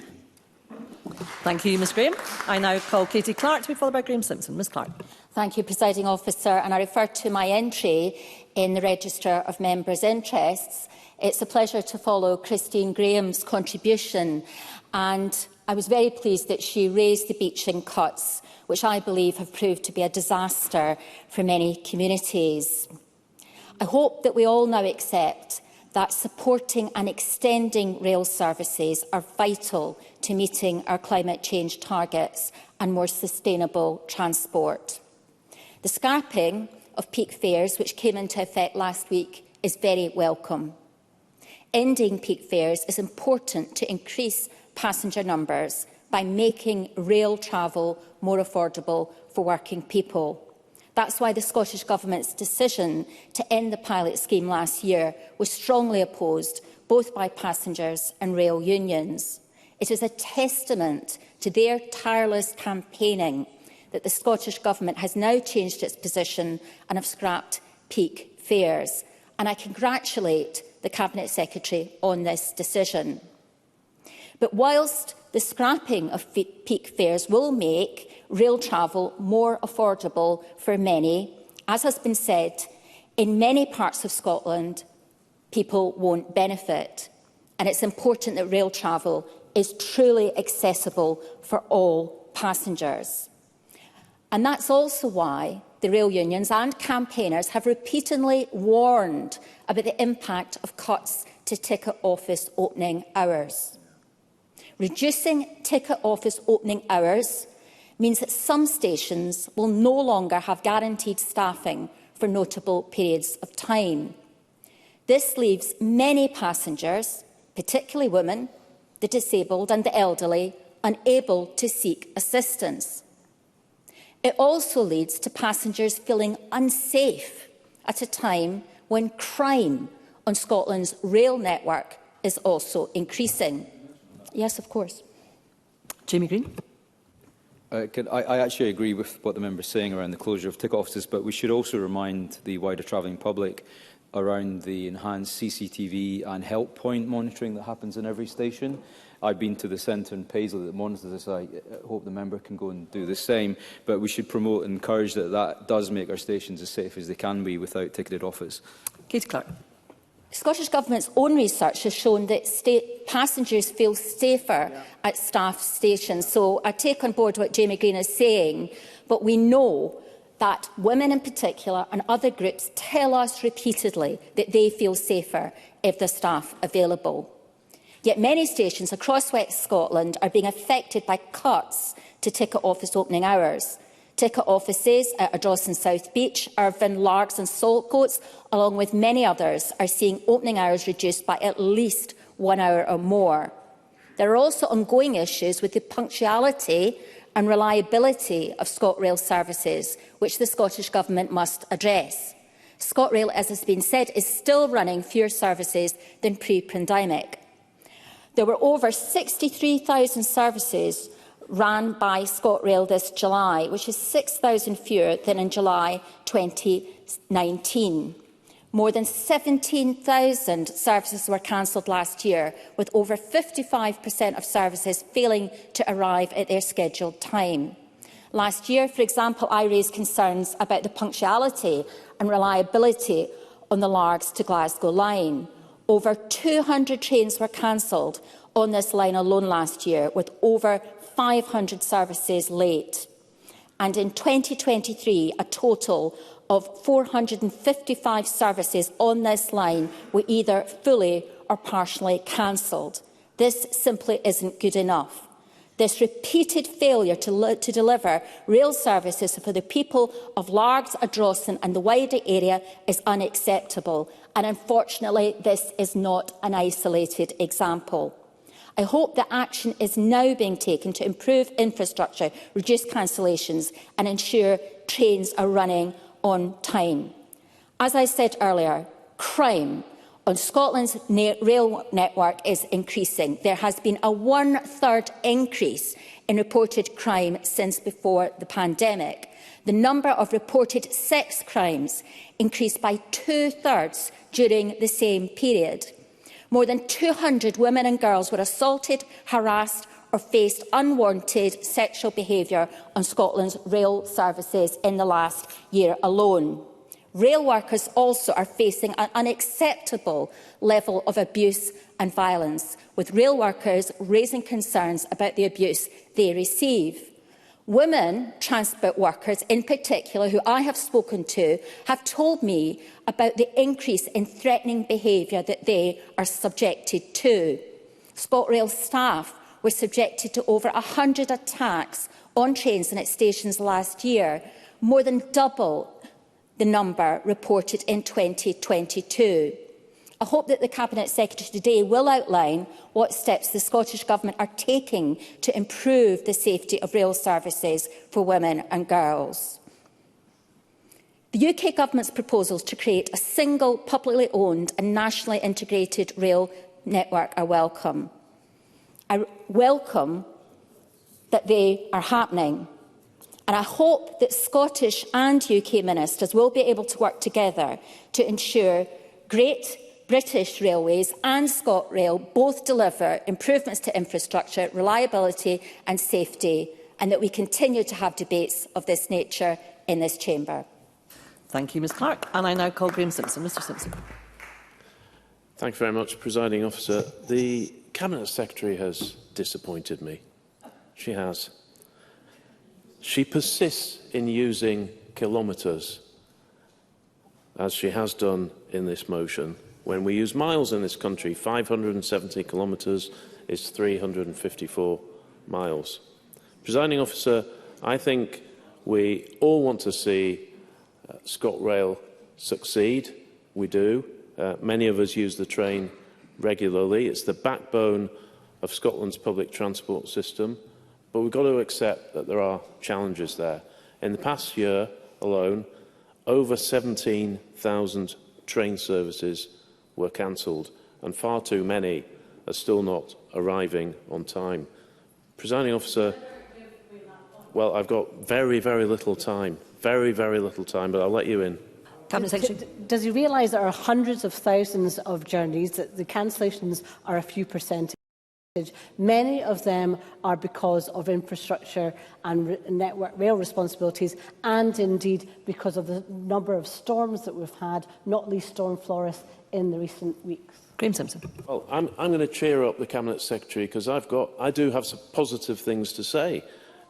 S15: Thank you, Ms Graham. I now call Katie Clark to be followed by Graham Simpson. Ms Clark.
S5: Thank you, Presiding Officer. And I refer to my entry in the Register of Members' Interests. It's a pleasure to follow Christine Graham's contribution, and I was very pleased that she raised the beaching cuts, which I believe have proved to be a disaster for many communities. I hope that we all now accept that supporting and extending rail services are vital to meeting our climate change targets and more sustainable transport. The scrapping of peak fares, which came into effect last week, is very welcome. Ending peak fares is important to increase passenger numbers by making rail travel more affordable for working people. That's why the Scottish Government's decision to end the pilot scheme last year was strongly opposed both by passengers and rail unions. It is a testament to their tireless campaigning that the Scottish Government has now changed its position and have scrapped peak fares. And I congratulate the Cabinet Secretary on this decision. But whilst the scrapping of peak fares will make rail travel more affordable for many, as has been said, in many parts of Scotland, people won't benefit. And it's important that rail travel is truly accessible for all passengers. And that's also why the rail unions and campaigners have repeatedly warned about the impact of cuts to ticket office opening hours. Reducing ticket office opening hours means that some stations will no longer have guaranteed staffing for notable periods of time. This leaves many passengers, particularly women, the disabled and the elderly, unable to seek assistance. It also leads to passengers feeling unsafe at a time when crime on Scotland's rail network is also increasing. Yes, of course.
S15: Jamie Green.
S11: I actually agree with what the member is saying around the closure of ticket offices, but we should also remind the wider travelling public around the enhanced CCTV and help point monitoring that happens in every station. I've been to the centre in Paisley that monitors this. I hope the member can go and do the same. But we should promote and encourage that does make our stations as safe as they can be without ticketed office.
S15: Katie Clark.
S5: Scottish Government's own research has shown that passengers feel safer at staff stations. So I take on board what Jamie Green is saying, but we know that women in particular and other groups tell us repeatedly that they feel safer if there's staff available. Yet many stations across West Scotland are being affected by cuts to ticket office opening hours. Ticket offices at Ardrossan South Beach, Irvine, Largs and Saltcoats, along with many others, are seeing opening hours reduced by at least 1 hour or more. There are also ongoing issues with the punctuality and reliability of ScotRail services, which the Scottish Government must address. ScotRail, as has been said, is still running fewer services than pre-pandemic. There were over 63,000 services ran by ScotRail this July, which is 6,000 fewer than in July 2019. More than 17,000 services were cancelled last year, with over 55% of services failing to arrive at their scheduled time. Last year, for example, I raised concerns about the punctuality and reliability on the Largs to Glasgow line. Over 200 trains were cancelled on this line alone last year, with over 500 services late. And in 2023, a total of 455 services on this line were either fully or partially cancelled. This simply isn't good enough. This repeated failure to deliver rail services for the people of Largs, Ardrossan and the wider area is unacceptable. And unfortunately, this is not an isolated example. I hope that action is now being taken to improve infrastructure, reduce cancellations and ensure trains are running on time. As I said earlier, crime on Scotland's rail network is increasing. There has been a 1/3 increase in reported crime since before the pandemic. The number of reported sex crimes increased by 2/3 during the same period. More than 200 women and girls were assaulted, harassed or faced unwanted sexual behaviour on Scotland's rail services in the last year alone. Rail workers also are facing an unacceptable level of abuse and violence, with rail workers raising concerns about the abuse they receive. Women transport workers in particular, who I have spoken to, have told me about the increase in threatening behaviour that they are subjected to. ScotRail staff were subjected to over 100 attacks on trains and at stations last year, more than double the number reported in 2022. I hope that the Cabinet Secretary today will outline what steps the Scottish Government are taking to improve the safety of rail services for women and girls. The UK Government's proposals to create a single, publicly owned and nationally integrated rail network are welcome. I welcome that they are happening. And I hope that Scottish and UK ministers will be able to work together to ensure Great British Railways and ScotRail both deliver improvements to infrastructure, reliability and safety, and that we continue to have debates of this nature in this chamber.
S15: Thank you, Ms Clark. And I now call Graham Simpson. Mr Simpson.
S21: Thank you very much, Presiding Officer. The Cabinet Secretary has disappointed me. She has. She persists in using kilometres, as she has done in this motion. When we use miles in this country, 570 kilometres is 354 miles. Presiding Officer, I think we all want to see ScotRail succeed. We do. Many of us use the train regularly. It's the backbone of Scotland's public transport system. But we've got to accept that there are challenges there. In the past year alone, over 17,000 train services were cancelled, and far too many are still not arriving on time. Presiding Officer, well, I've got very, very little time. Very, very little time, but I'll let you in.
S9: Cabinet Secretary. Does he realise there are hundreds of thousands of journeys, that the cancellations are a few percentage? Many of them are because of infrastructure and network rail responsibilities, and indeed because of the number of storms that we've had, not least Storm Floris, in the recent weeks.
S15: Graham Simpson.
S21: Well, I'm going to cheer up the Cabinet Secretary, because I do have some positive things to say.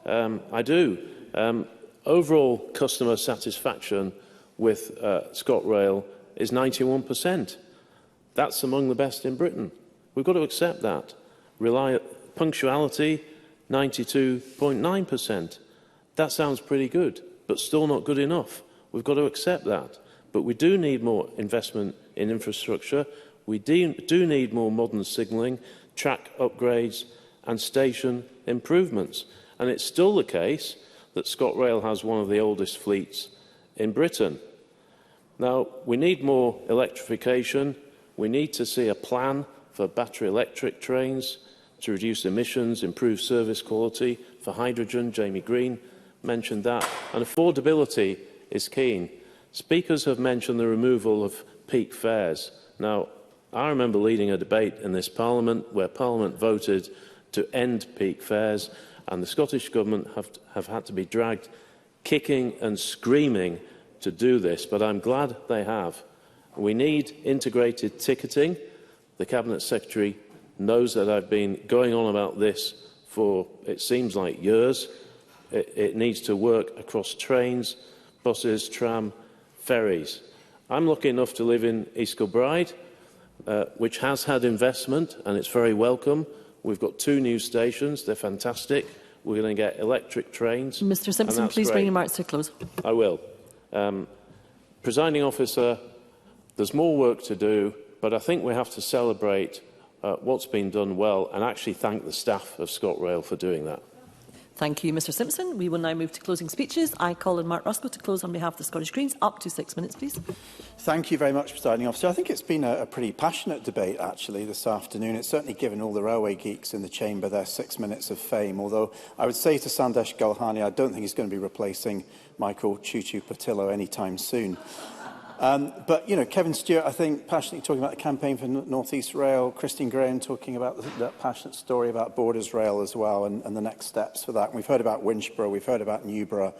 S21: I do. Overall customer satisfaction with ScotRail is 91%. That's among the best in Britain. We've got to accept that. Punctuality, 92.9%. That sounds pretty good, but still not good enough. We've got to accept that. But we do need more investment in infrastructure. We do need more modern signalling, track upgrades and station improvements. And it's still the case that ScotRail has one of the oldest fleets in Britain. Now, we need more electrification. We need to see a plan for battery electric trains to reduce emissions, improve service quality, for hydrogen. Jamie Green mentioned that. And affordability is keen. Speakers have mentioned the removal of peak fares. Now, I remember leading a debate in this Parliament where Parliament voted to end peak fares, and the Scottish Government have had to be dragged kicking and screaming to do this, but I'm glad they have. We need integrated ticketing. The Cabinet Secretary knows that I've been going on about this for, it seems like, years. It needs to work across trains, buses, tram, ferries. I'm lucky enough to live in East Kilbride, which has had investment, and it's very welcome. We've got 2 new stations. They're fantastic. We're going to get electric trains.
S15: Mr Simpson, please bring your remarks to a close.
S21: I will. Presiding Officer, there's more work to do, but I think we have to celebrate what's been done well and actually thank the staff of ScotRail for doing that.
S15: Thank you, Mr Simpson. We will now move to closing speeches. I call on Mark Ruskell to close on behalf of the Scottish Greens. Up to 6 minutes, please.
S18: Thank you very much, Presiding Officer. I think it's been a pretty passionate debate, actually, this afternoon. It's certainly given all the railway geeks in the chamber their 6 minutes of fame, although I would say to Sandesh Gulhane, I don't think he's going to be replacing Michael Choo-Choo Patillo anytime soon. But, you know, Kevin Stewart, I think, passionately talking about the campaign for North East Rail, Christine Graham talking about that passionate story about Borders Rail as well, and the next steps for that. And we've heard about Winchborough, we've heard about Newborough,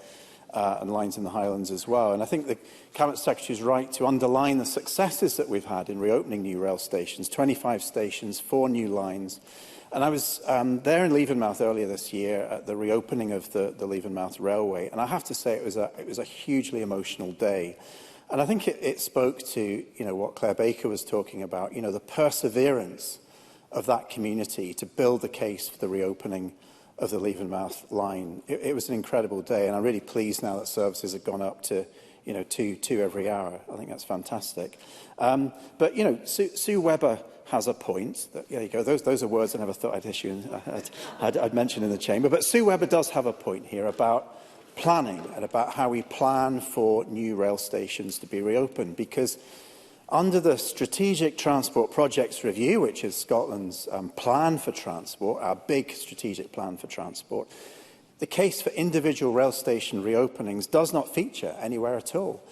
S18: and lines in the Highlands as well. And I think the Cabinet Secretary is right to underline the successes that we've had in reopening new rail stations, 25 stations, 4 new lines. And I was there in Leavenmouth earlier this year at the reopening of the Leavenmouth Railway, and I have to say it was a hugely emotional day. And I think it spoke to, what Claire Baker was talking about, the perseverance of that community to build the case for the reopening of the Leavenmouth line. It was an incredible day, and I'm really pleased now that services have gone up to, two every hour. I think that's fantastic. But, Sue Webber has a point. There you go. Those are words I never thought I'd issue. I'd mention in the chamber. But Sue Webber does have a point here about planning and about how we plan for new rail stations to be reopened, because under the Strategic Transport Projects Review, which is Scotland's plan for transport, our big strategic plan for transport, the case for individual rail station reopenings does not feature anywhere at all.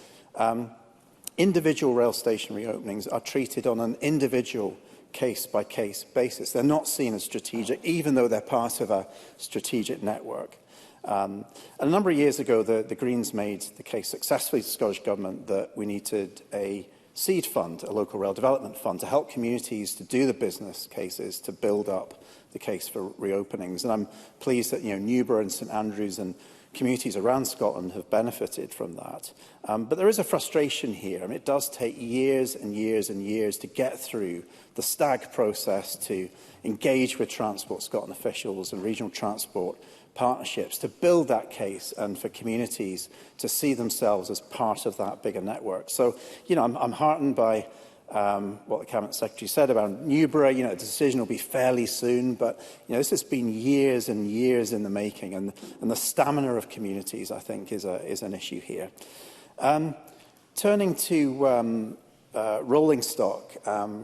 S18: Individual rail station reopenings are treated on an individual case-by-case basis. They're not seen as strategic, even though they're part of a strategic network. And a number of years ago, the Greens made the case successfully to the Scottish Government that we needed a seed fund, a local rail development fund, to help communities to do the business cases, to build up the case for reopenings. And I'm pleased that Newborough and St Andrews and communities around Scotland have benefited from that. But there is a frustration here. I mean, it does take years and years and years to get through the STAG process, to engage with Transport Scotland officials and regional transport partnerships to build that case and for communities to see themselves as part of that bigger network. So, I'm heartened by what the Cabinet Secretary said about Newborough. You know, a decision will be fairly soon, but you know, this has been years and years in the making, and the stamina of communities, I think, is an issue here. Turning to rolling stock,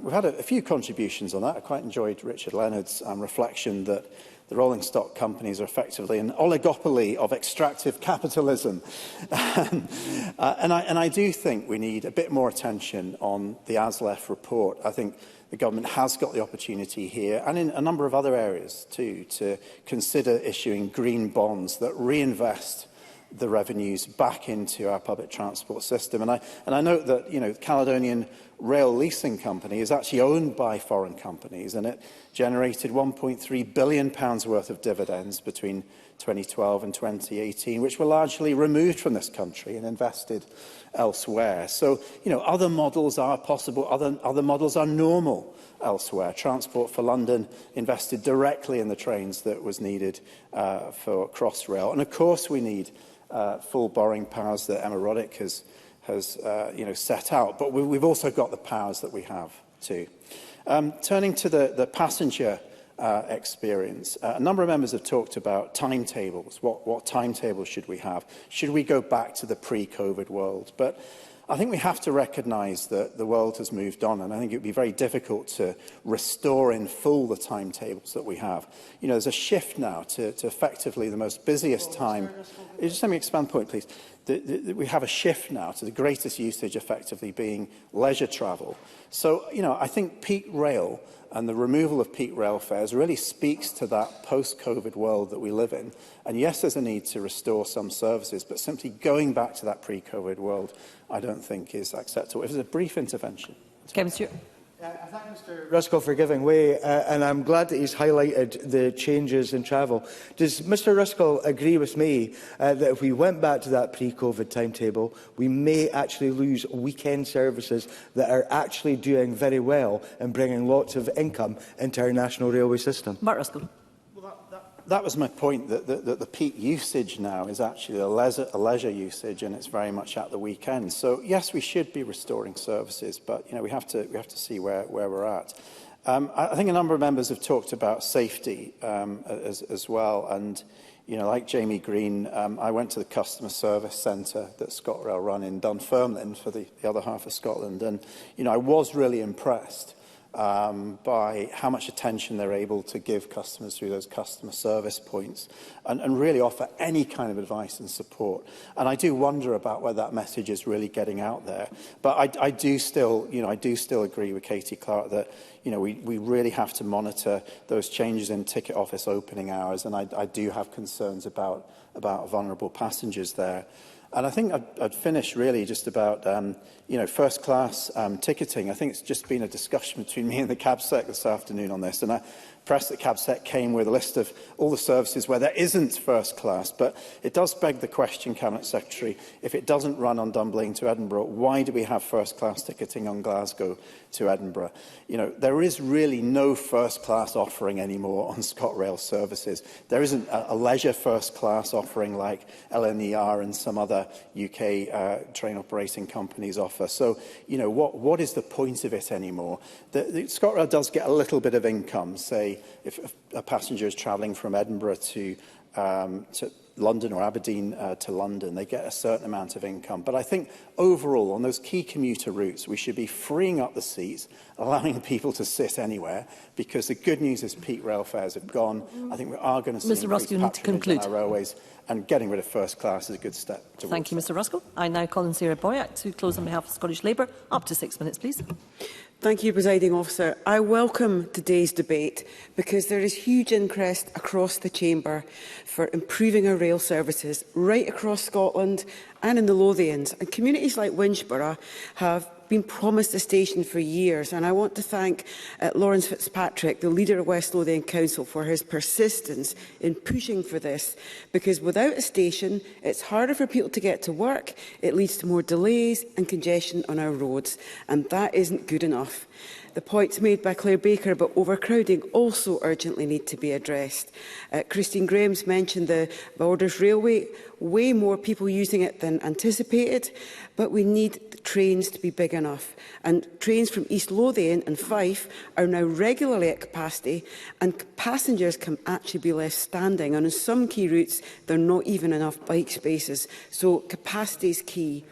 S18: we've had a few contributions on that. I quite enjoyed Richard Leonard's reflection that the rolling stock companies are effectively an oligopoly of extractive capitalism. And I do think we need a bit more attention on the ASLEF report. I think the government has got the opportunity here, and in a number of other areas too, to consider issuing green bonds that reinvest the revenues back into our public transport system. And I note that, you know, the Caledonian Rail Leasing Company is actually owned by foreign companies, and it generated £1.3 billion worth of dividends between 2012 and 2018, which were largely removed from this country and invested elsewhere. So, you know, other models are possible, other models are normal elsewhere. Transport for London invested directly in the trains that was needed for Crossrail. And of course we need full borrowing powers that Emma Roddick has set out, but we've also got the powers that we have too. Turning to the passenger experience, a number of members have talked about timetables. What timetables should we have? Should we go back to the pre-COVID world? But I think we have to recognise that the world has moved on, and I think it would be very difficult to restore in full the timetables that we have. You know, there's a shift now to effectively the most busiest time. Just let me expand the point, please. We have a shift now to the greatest usage effectively being leisure travel. So, you know, I think peak rail and the removal of peak rail fares really speaks to that post-COVID world that we live in. And yes, there's a need to restore some services, but simply going back to that pre-COVID world, I don't think is acceptable. It was a brief intervention.
S15: Kevin Stewart.
S10: I thank Mr Ruskell for giving way, and I'm glad that he's highlighted the changes in travel. Does Mr Ruskell agree with me that if we went back to that pre-COVID timetable, we may actually lose weekend services that are actually doing very well and bringing lots of income into our national railway system?
S15: Mark Ruskell.
S18: That was my point, that the peak usage now is actually a leisure usage, and it's very much at the weekend. So yes, we should be restoring services, but you know, we have to see where we're at. I think a number of members have talked about safety as well, and you know, like Jamie Green, I went to the customer service centre that ScotRail run in Dunfermline for the other half of Scotland, and you know, I was really impressed by how much attention they're able to give customers through those customer service points and really offer any kind of advice and support. And I do wonder about whether that message is really getting out there. But I do still agree with Katie Clark that, you know, we really have to monitor those changes in ticket office opening hours, and I do have concerns about vulnerable passengers there. And I think I'd finish really just about, you know, first-class ticketing. I think it's just been a discussion between me and the CabSec this afternoon on this. And I pressed that CabSec came with a list of all the services where there isn't first class. But it does beg the question, Cabinet Secretary, if it doesn't run on Dunblane to Edinburgh, why do we have first-class ticketing on Glasgow to Edinburgh? You know, there is really no first-class offering anymore on ScotRail services. There isn't a leisure first-class offering like LNER and some other UK train operating companies offer. So, you know, what is the point of it anymore? The ScotRail does get a little bit of income, say, if a passenger is travelling from Edinburgh to London or Aberdeen to London, they get a certain amount of income. But I think overall, on those key commuter routes, we should be freeing up the seats, allowing people to sit anywhere, because the good news is peak rail fares have gone. I think we are going to see increased patronage on our railways, and getting rid of first class is a good step towards
S15: Thank you, Mr Ruskell. I now call on Sarah Boyack to close on behalf of Scottish Labour. Up to 6 minutes, please.
S7: Thank you, Presiding Officer. I welcome today's debate because there is huge interest across the Chamber for improving our rail services right across Scotland and in the Lothians. And communities like Winchborough have been promised a station for years, and I want to thank Lawrence Fitzpatrick, the leader of West Lothian Council, for his persistence in pushing for this, because without a station it's harder for people to get to work, it leads to more delays and congestion on our roads, and that isn't good enough. The points made by Claire Baker about overcrowding also urgently need to be addressed. Christine Graham's mentioned the Borders Railway, way more people using it than anticipated, but we need the trains to be big enough. And trains from East Lothian and Fife are now regularly at capacity, and passengers can actually be left standing. And on some key routes, there are not even enough bike spaces. So capacity is key.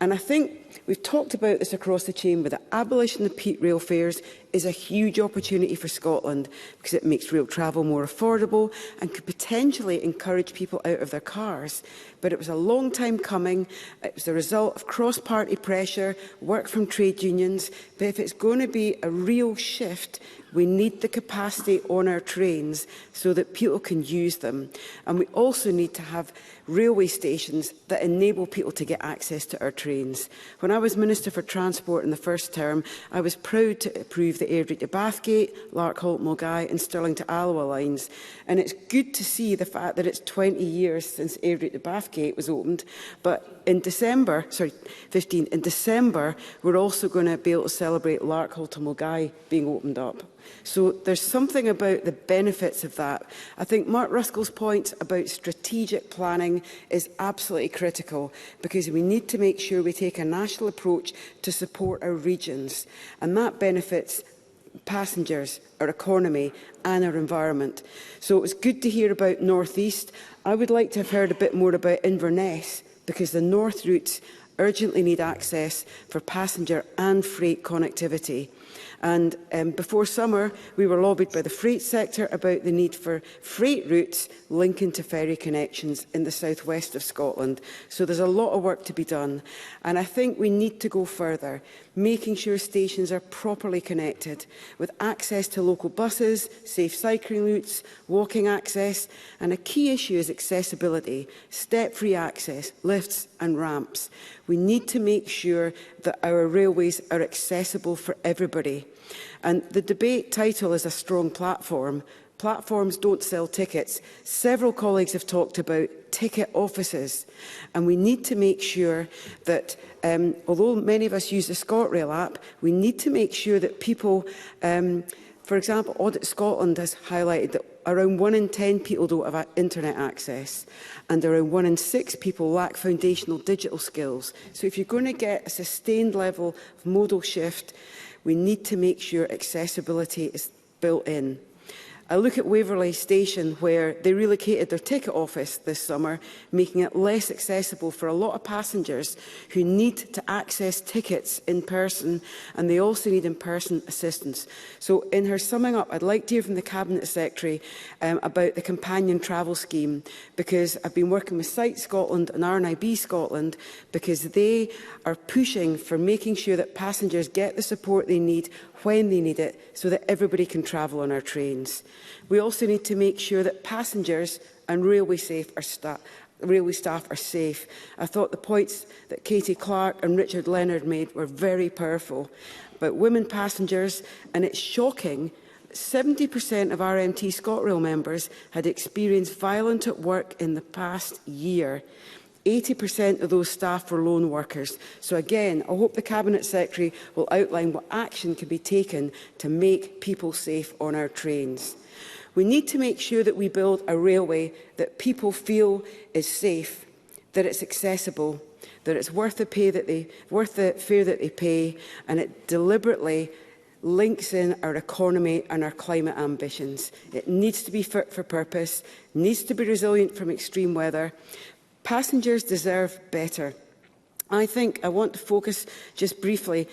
S7: And I think we've talked about this across the chamber, that abolition of peak rail fares is a huge opportunity for Scotland because it makes rail travel more affordable and could potentially encourage people out of their cars. But it was a long time coming. It was the result of cross-party pressure, work from trade unions. But if it's going to be a real shift, we need the capacity on our trains so that people can use them. And we also need to have railway stations that enable people to get access to our trains. When I was Minister for Transport in the first term, I was proud to approve the Airdrie to Bathgate, Larkholt, Mulgai and Stirling to Alloa lines. And it's good to see the fact that it's 20 years since Airdrie to Bathgate was opened. But in December, in December, we're also going to be able to celebrate Larkholt to Mulgai being opened up. So there's something about the benefits of that. I think Mark Ruskell's point about strategic planning is absolutely critical because we need to make sure we take a national approach to support our regions, and that benefits passengers, our economy and our environment. So it was good to hear about North East. I would like to have heard a bit more about Inverness because the North routes urgently need access for passenger and freight connectivity. And before summer, we were lobbied by the freight sector about the need for freight routes linking to ferry connections in the southwest of Scotland. So there's a lot of work to be done. And I think we need to go further, making sure stations are properly connected with access to local buses, safe cycling routes, walking access. And a key issue is accessibility, step-free access, lifts and ramps. We need to make sure that our railways are accessible for everybody. And the debate title is a strong platform. Platforms don't sell tickets. Several colleagues have talked about ticket offices. And we need to make sure that, although many of us use the ScotRail app, we need to make sure that people, for example, Audit Scotland has highlighted that around 1 in 10 people don't have internet access, and around 1 in 6 people lack foundational digital skills. So if you're going to get a sustained level of modal shift, we need to make sure accessibility is built in. I look at Waverley Station, where they relocated their ticket office this summer, making it less accessible for a lot of passengers who need to access tickets in person, and they also need in-person assistance. So in her summing up, I'd like to hear from the Cabinet Secretary about the companion travel scheme, because I've been working with Sight Scotland and RNIB Scotland, because they are pushing for making sure that passengers get the support they need when they need it, so that everybody can travel on our trains. We also need to make sure that passengers and railway staff are safe. I thought the points that Katie Clark and Richard Leonard made were very powerful about women passengers, and it's shocking 70% of RMT ScotRail members had experienced violence at work in the past year. 80% of those staff were lone workers. So again, I hope the Cabinet Secretary will outline what action can be taken to make people safe on our trains. We need to make sure that we build a railway that people feel is safe, that it's accessible, that it's worth the fare that they pay, and it deliberately links in our economy and our climate ambitions. It needs to be fit for purpose, needs to be resilient from extreme weather. Passengers deserve better. I want to focus just briefly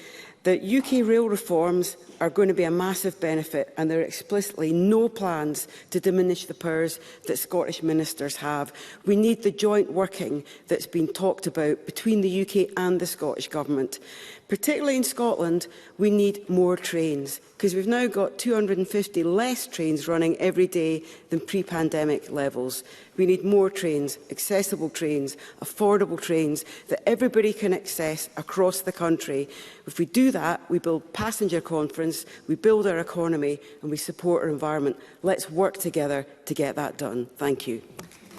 S7: that UK rail reforms are going to be a massive benefit, and there are explicitly no plans to diminish the powers that Scottish ministers have. We need the joint working that's been talked about between the UK and the Scottish Government. Particularly in Scotland, we need more trains, because we've now got 250 less trains running every day than pre-pandemic levels. We need more trains, accessible trains, affordable trains that everybody can access across the country. If we do that, we build passenger confidence, we build our economy and we support our environment. Let's work together to get that done. Thank you.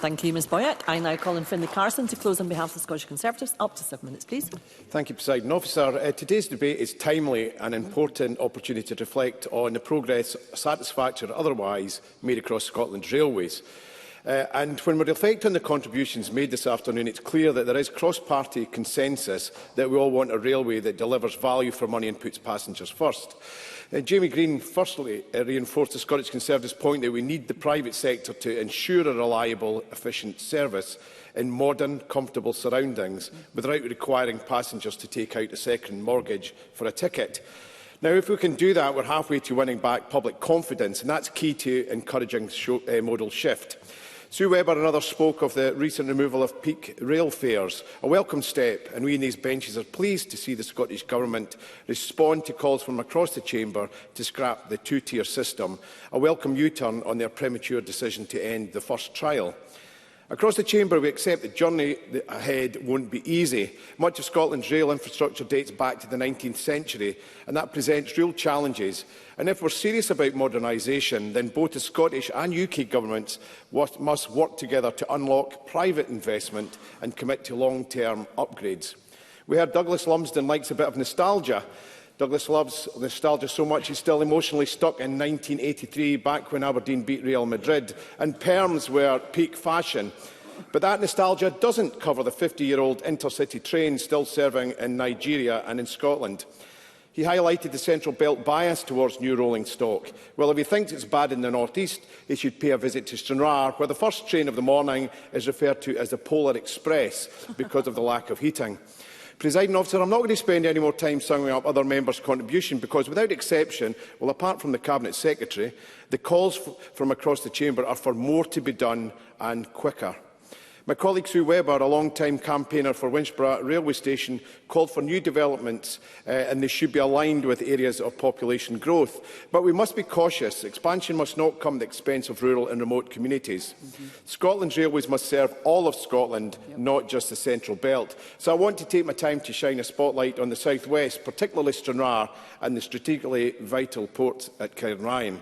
S15: Thank you, Ms Boyack. I now call in Finlay Carson to close on behalf of the Scottish Conservatives. Up to 7 minutes, please.
S1: Thank you, Presiding Officer. Today's debate is timely and an important opportunity to reflect on the progress, satisfactory or otherwise, made across Scotland's railways. And when we reflect on the contributions made this afternoon, it's clear that there is cross-party consensus that we all want a railway that delivers value for money and puts passengers first. Jamie Green firstly reinforced the Scottish Conservatives' point that we need the private sector to ensure a reliable, efficient service in modern, comfortable surroundings without requiring passengers to take out a second mortgage for a ticket. Now, if we can do that, we're halfway to winning back public confidence, and that's key to encouraging modal shift. Sue Webber and others spoke of the recent removal of peak rail fares, a welcome step, and we in these benches are pleased to see the Scottish Government respond to calls from across the chamber to scrap the two-tier system, a welcome U-turn on their premature decision to end the first trial. Across the chamber, we accept the journey ahead won't be easy. Much of Scotland's rail infrastructure dates back to the 19th century, and that presents real challenges. And if we're serious about modernisation, then both the Scottish and UK governments must work together to unlock private investment and commit to long-term upgrades. We heard Douglas Lumsden likes a bit of nostalgia. Douglas loves nostalgia so much he's still emotionally stuck in 1983, back when Aberdeen beat Real Madrid, and perms were peak fashion. But that nostalgia doesn't cover the 50-year-old intercity train still serving in Nigeria and in Scotland. He highlighted the Central Belt bias towards new rolling stock. Well, if he thinks it's bad in the North East, he should pay a visit to Stranraer, where the first train of the morning is referred to as the Polar Express because of the lack of heating. Presiding Officer, I'm not going to spend any more time summing up other members' contribution because, without exception, well, apart from the Cabinet Secretary, the calls from across the chamber are for more to be done and quicker. My colleague Sue Webber, a long-time campaigner for Winchborough Railway Station, called for new developments and they should be aligned with areas of population growth. But we must be cautious. Expansion must not come at the expense of rural and remote communities. Scotland's railways must serve all of Scotland, not just the Central Belt. So I want to take my time to shine a spotlight on the South West, particularly Stranraer and the strategically vital port at Cairnryan.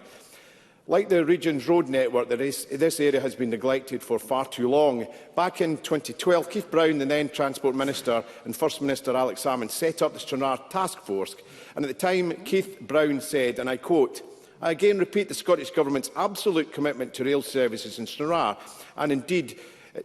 S1: Like the region's road network, this area has been neglected for far too long. Back in 2012, Keith Brown, the then Transport Minister, and First Minister Alex Salmond set up the Stranraer Task Force. And at the time, Keith Brown said, and I quote, "I again repeat the Scottish Government's absolute commitment to rail services in Stranraer, and indeed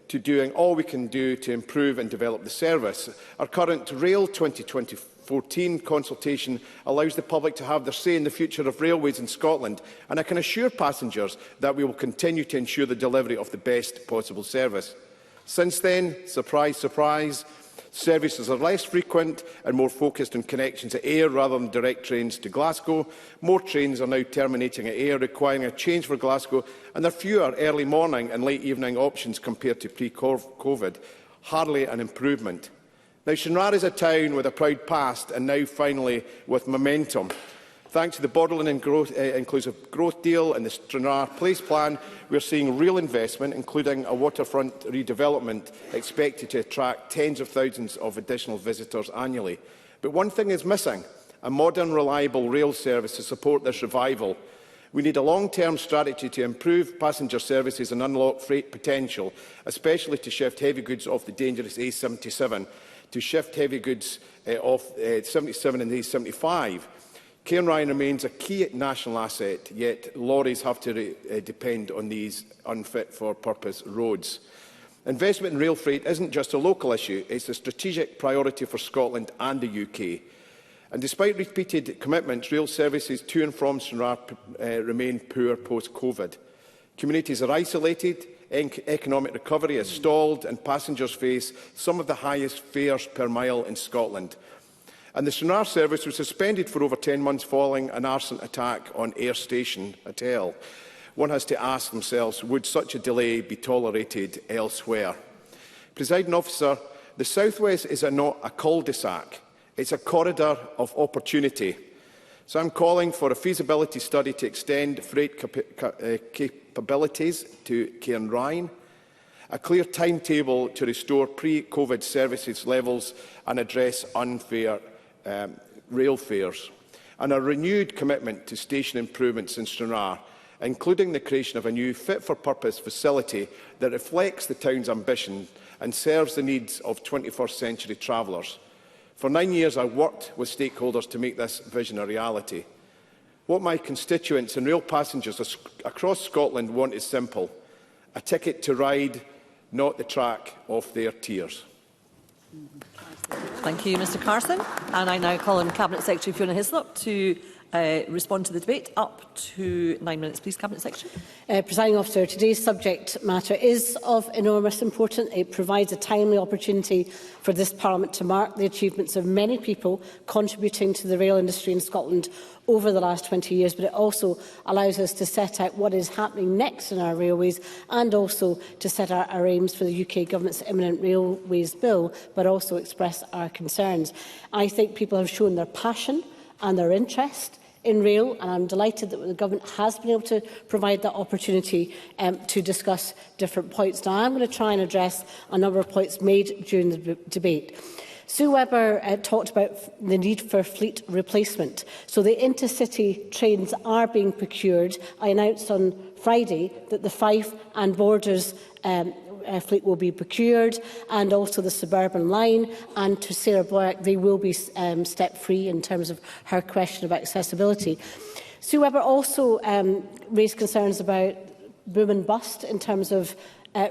S1: to doing all we can do to improve and develop the service. Our current Rail 2014 consultation allows the public to have their say in the future of railways in Scotland, and I can assure passengers that we will continue to ensure the delivery of the best possible service." Since then, surprise, surprise, services are less frequent and more focused on connections at Ayr rather than direct trains to Glasgow. More trains are now terminating at Ayr, requiring a change for Glasgow, and there are fewer early morning and late evening options compared to pre-COVID. Hardly an improvement. Now, Stranraer is a town with a proud past and now finally with momentum. Thanks to the Borderland Inclusive Growth Deal and the Stranraer Place Plan, we are seeing real investment, including a waterfront redevelopment expected to attract tens of thousands of additional visitors annually. But one thing is missing: a modern, reliable rail service to support this revival. We need a long-term strategy to improve passenger services and unlock freight potential, especially to shift heavy goods off the dangerous A77, to shift heavy goods off 77 and A75. Cairnryan remains a key national asset, yet lorries have to depend on these unfit-for-purpose roads. Investment in rail freight isn't just a local issue, it's a strategic priority for Scotland and the UK. And despite repeated commitments, rail services to and from Stranraer remain poor post-COVID. Communities are isolated, economic recovery is stalled, and passengers face some of the highest fares per mile in Scotland. And the Stranraer service was suspended for over 10 months following an arson attack on Ayr Station at Hell. One has to ask themselves, would such a delay be tolerated elsewhere? Presiding Officer, the South West is not a cul-de-sac. It's a corridor of opportunity. So I'm calling for a feasibility study to extend freight capabilities to Cairnryan, a clear timetable to restore pre-COVID services levels and address unfair rail fares, and a renewed commitment to station improvements in Stranraer. including the creation of a new fit-for-purpose facility that reflects the town's ambition and serves the needs of 21st century travellers. For 9 years, I worked with stakeholders to make this vision a reality. What my constituents and rail passengers across Scotland want is simple: a ticket to ride, not the track of their tears.
S15: Thank you, Mr Carson. And I now call on Cabinet Secretary Fiona Hislop to respond to the debate. Up to 9 minutes, please, Cabinet Secretary.
S9: Presiding Officer, today's subject matter is of enormous importance. It provides a timely opportunity for this Parliament to mark the achievements of many people contributing to the rail industry in Scotland over the last 20 years, but it also allows us to set out what is happening next in our railways and also to set our aims for the UK Government's imminent Railways Bill, but also express our concerns. I think people have shown their passion and their interest in rail, and I'm delighted that the Government has been able to provide that opportunity to discuss different points. Now, I'm going to try and address a number of points made during the debate. Sue Webber talked about the need for fleet replacement. So the intercity trains are being procured. I announced on Friday that the Fife and Borders fleet will be procured, and also the suburban line. And to Sarah Boyack, they will be step-free in terms of her question about accessibility. Sue Webber also raised concerns about boom and bust in terms of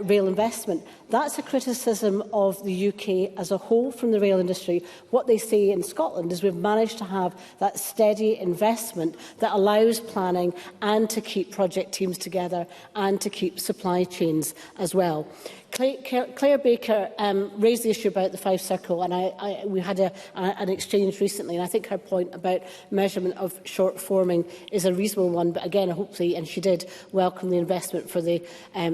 S9: rail investment. That's a criticism of the UK as a whole from the rail industry. What they say in Scotland is we've managed to have that steady investment that allows planning and to keep project teams together and to keep supply chains as well. Claire Baker raised the issue about the Fife Circle, and we had an exchange recently, and I think her point about measurement of short forming is a reasonable one, but again, hopefully, and she did welcome the investment for the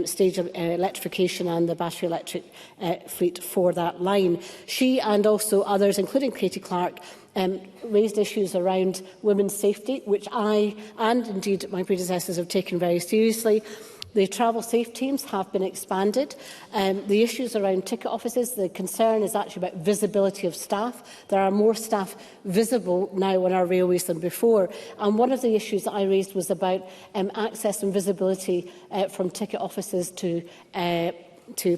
S9: stage of electrification and the battery electric fleet for that line. She and also others, including Katie Clark, raised issues around women's safety, which I and indeed my predecessors have taken very seriously. The travel safe teams have been expanded. The issues around ticket offices, the concern is actually about visibility of staff. There are more staff visible now on our railways than before. And one of the issues that I raised was about access and visibility from ticket offices to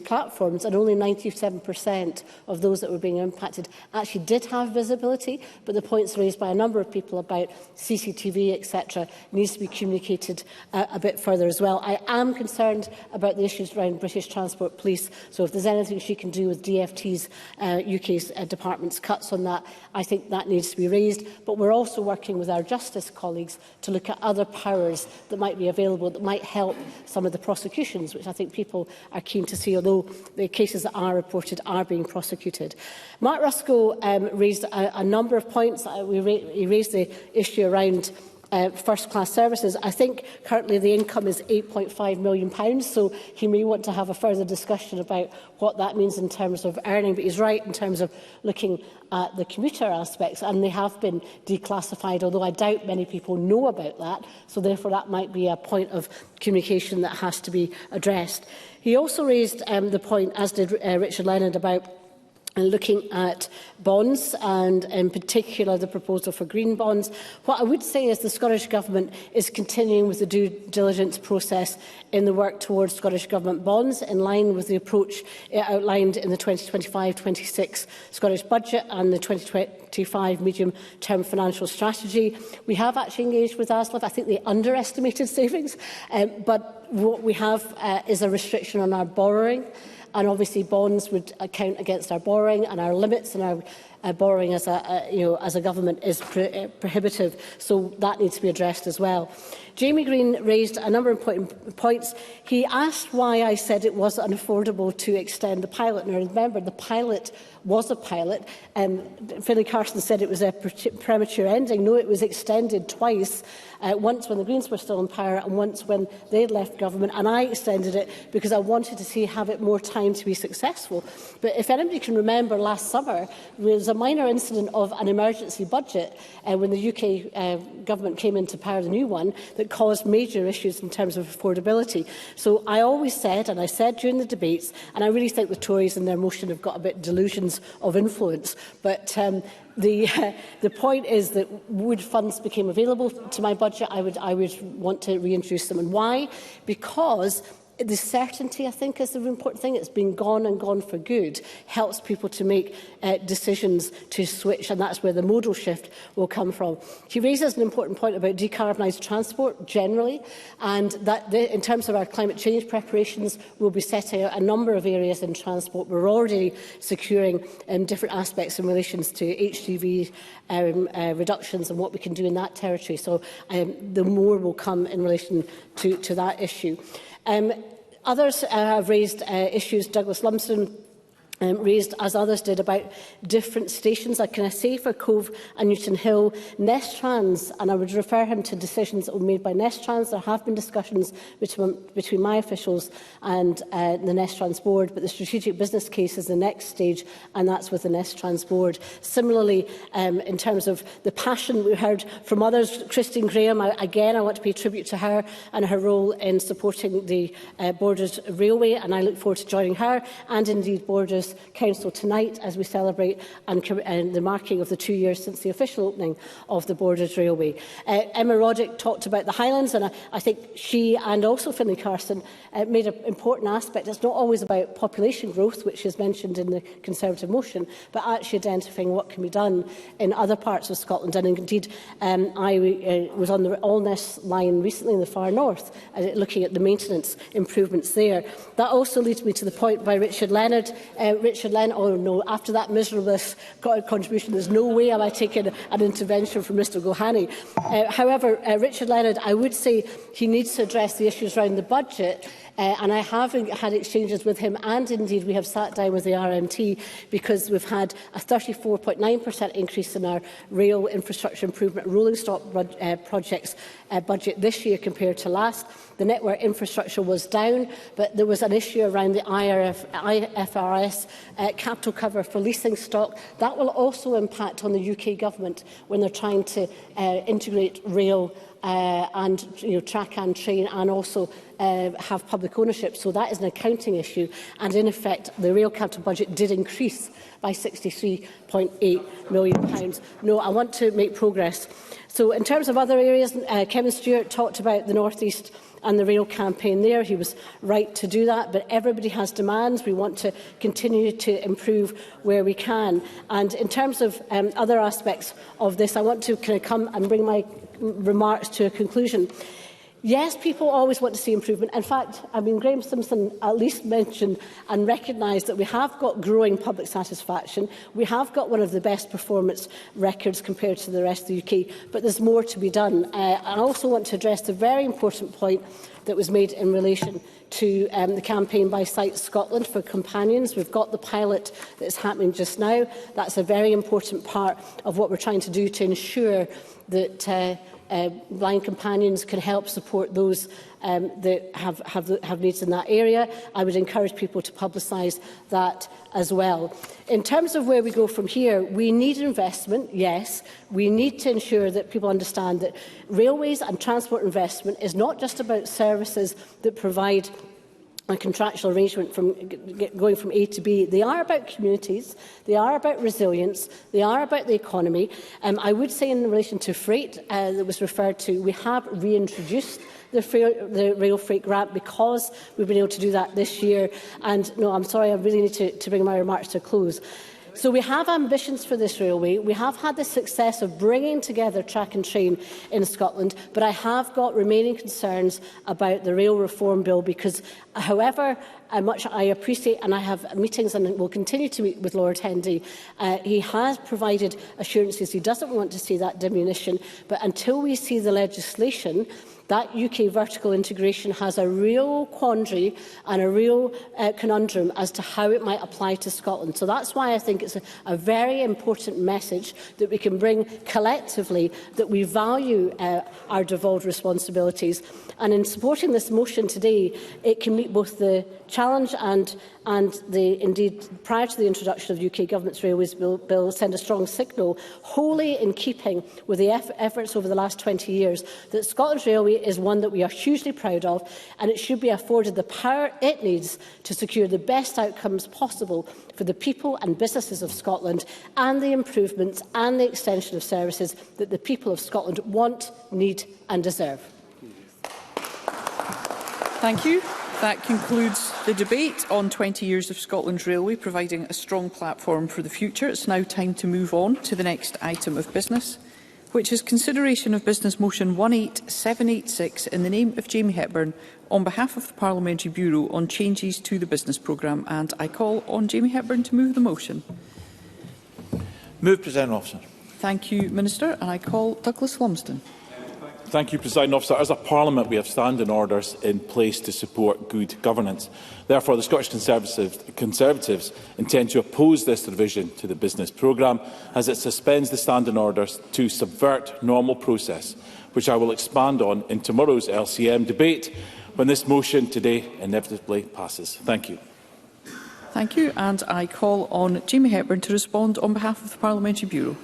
S9: platforms, and only 97% of those that were being impacted actually did have visibility. But the points raised by a number of people about CCTV, etc., needs to be communicated a bit further as well. I am concerned about the issues around British Transport Police, so if there's anything she can do with DFT's UK's department's cuts on that, I think that needs to be raised. But we're also working with our justice colleagues to look at other powers that might be available that might help some of the prosecutions, which I think people are keen to see, although the cases that are reported are being prosecuted. Mark Ruskell raised a number of points. He raised the issue around first-class services. I think currently the income is £8.5 million, so he may want to have a further discussion about what that means in terms of earning. But he's right in terms of looking at the commuter aspects, and they have been declassified, although I doubt many people know about that. So therefore that might be a point of communication that has to be addressed. He also raised the point, as did Richard Leonard, about looking at bonds, and in particular the proposal for green bonds. What I would say is the Scottish Government is continuing with the due diligence process in the work towards Scottish Government bonds, in line with the approach outlined in the 2025-26 Scottish Budget and the 2025 Medium-Term Financial Strategy. We have actually engaged with ASLEF. I think they underestimated savings, but what we have is a restriction on our borrowing. And obviously bonds would count against our borrowing, and our limits and our borrowing as a government is prohibitive, so that needs to be addressed as well. Jamie Green raised a number of important points. He asked why I said it was unaffordable to extend the pilot. Now remember, the pilot was a pilot. Finlay Carson said it was a premature ending. No, it was extended twice, once when the Greens were still in power and once when they had left government. And I extended it because I wanted to have it more time to be successful. But if anybody can remember last summer, there was a minor incident of an emergency budget when the UK government came into power, the new one, that caused major issues in terms of affordability. So I always said, and I said during the debates, and I really think the Tories in their motion have got a bit delusions of influence, but the point is that would funds became available to my budget, I would want to reintroduce them. And why? Because the certainty, I think, is the important thing. It's been gone and gone for good. Helps people to make decisions to switch, and that's where the modal shift will come from. He raises an important point about decarbonised transport generally, and that in terms of our climate change preparations, we'll be setting out a number of areas in transport. We're already securing different aspects in relation to HGV reductions and what we can do in that territory. So the more will come in relation to that issue. Others have raised issues. Douglas Lumsden raised, as others did, about different stations. I can say for Cove and Newton Hill, Nestrans, and I would refer him to decisions that were made by Nestrans. There have been discussions between my officials and the Nestrans board, but the strategic business case is the next stage, and that's with the Nestrans board. Similarly, in terms of the passion we heard from others, Christine Graham, again, I want to pay tribute to her and her role in supporting the Borders Railway, and I look forward to joining her and indeed Borders Council tonight as we celebrate and the marking of the 2 years since the official opening of the Borders Railway. Emma Roddick talked about the Highlands, and I think she and also Finlay Carson made an important aspect. It's not always about population growth, which is mentioned in the Conservative motion, but actually identifying what can be done in other parts of Scotland. And indeed, I was on the Allness line recently in the far north, looking at the maintenance improvements there. That also leads me to the point by Richard Leonard. Oh no, after that miserable contribution, there's no way am I taking an intervention from Mr Gulhane. However, Richard Leonard, I would say he needs to address the issues around the budget. And I have had exchanges with him, and indeed we have sat down with the RMT, because we've had a 34.9% increase in our rail infrastructure improvement rolling stock projects budget this year compared to last. The network infrastructure was down, but there was an issue around the IFRS capital cover for leasing stock. That will also impact on the UK government when they're trying to integrate rail and track and train, and also have public ownership. So that is an accounting issue, and in effect the rail capital budget did increase by £63.8 million. No, I want to make progress. So in terms of other areas, Kevin Stewart talked about the North East and the rail campaign there. He was right to do that, but everybody has demands. We want to continue to improve where we can. And in terms of other aspects of this, I want to come and bring my remarks to a conclusion. Yes, people always want to see improvement. In fact, Graham Simpson at least mentioned and recognised that we have got growing public satisfaction. We have got one of the best performance records compared to the rest of the UK, but there's more to be done. I also want to address the very important point that was made in relation to the campaign by Sight Scotland for companions. We've got the pilot that's happening just now. That's a very important part of what we're trying to do to ensure that blind companions can help support those that have needs in that area. I would encourage people to publicise that as well. In terms of where we go from here, we need investment, yes. We need to ensure that people understand that railways and transport investment is not just about services that provide a contractual arrangement from going from A to B. They are about communities, they are about resilience, they are about the economy. I would say in relation to freight that was referred to, we have reintroduced the rail freight grant because we've been able to do that this year. And no, I'm sorry, I really need to bring my remarks to a close. So we have ambitions for this railway. We have had the success of bringing together track and train in Scotland, but I have got remaining concerns about the rail reform bill, because however much I appreciate, and I have meetings and will continue to meet with Lord Hendy, he has provided assurances he doesn't want to see that diminution, but until we see the legislation, that UK vertical integration has a real quandary and a real conundrum as to how it might apply to Scotland. So that's why I think it's a very important message that we can bring collectively, that we value our devolved responsibilities. And in supporting this motion today, it can meet both the challenge challenge and indeed prior to the introduction of the UK Government's Railways Bill send a strong signal, wholly in keeping with the efforts over the last 20 years, that Scotland's Railway is one that we are hugely proud of, and it should be afforded the power it needs to secure the best outcomes possible for the people and businesses of Scotland, and the improvements and the extension of services that the people of Scotland want, need and deserve.
S19: Thank you. That concludes the debate on 20 years of Scotland's Railway, providing a strong platform for the future. It's now time to move on to the next item of business, which is consideration of Business Motion 18786 in the name of Jamie Hepburn on behalf of the Parliamentary Bureau on changes to the business programme. And I call on Jamie Hepburn to move the motion.
S22: Move, Presiding Officer.
S19: Thank you, Minister. And I call Douglas Lumsden.
S14: Thank you, Presiding Officer. As a Parliament, we have standing orders in place to support good governance. Therefore, the Scottish Conservatives intend to oppose this revision to the business programme, as it suspends the standing orders to subvert normal process, which I will expand on in tomorrow's LCM debate when this motion today inevitably passes. Thank you.
S19: Thank you. And I call on Jamie Hepburn to respond on behalf of the Parliamentary Bureau.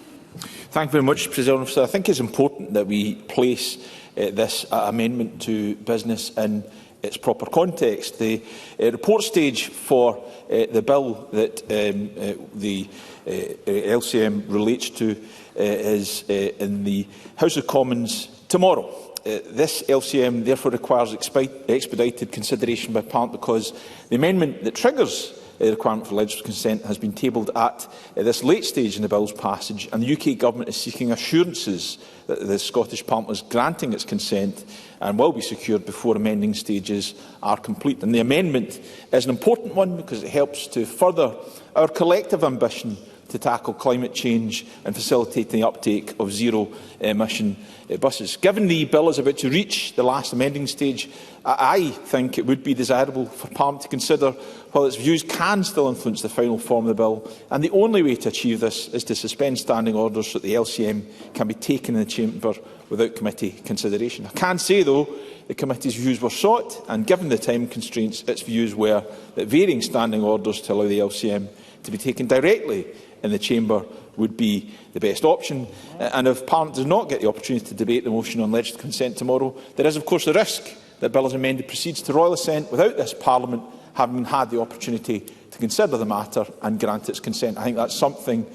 S22: Thank you very much, President Officer. I think it's important that we place this amendment to business in its proper context. The report stage for the bill that the LCM relates to is in the House of Commons tomorrow. This LCM therefore requires expedited consideration by Parliament because the amendment that triggers the requirement for legislative consent has been tabled at this late stage in the bill's passage, and the UK Government is seeking assurances that the Scottish Parliament is granting its consent and will be secured before amending stages are complete. And the amendment is an important one because it helps to further our collective ambition to tackle climate change and facilitate the uptake of zero-emission buses. Given the bill is about to reach the last amending stage, I think it would be desirable for Parliament to consider whether its views can still influence the final form of the bill, and the only way to achieve this is to suspend standing orders so that the LCM can be taken in the Chamber without committee consideration. I can say, though, the committee's views were sought, and given the time constraints, its views were that varying standing orders to allow the LCM to be taken directly in the Chamber would be the best option. And if Parliament does not get the opportunity to debate the motion on legislative consent tomorrow, there is of course the risk that the bill as amended proceeds to royal assent without this Parliament having had the opportunity to consider the matter and grant its consent. I think that's something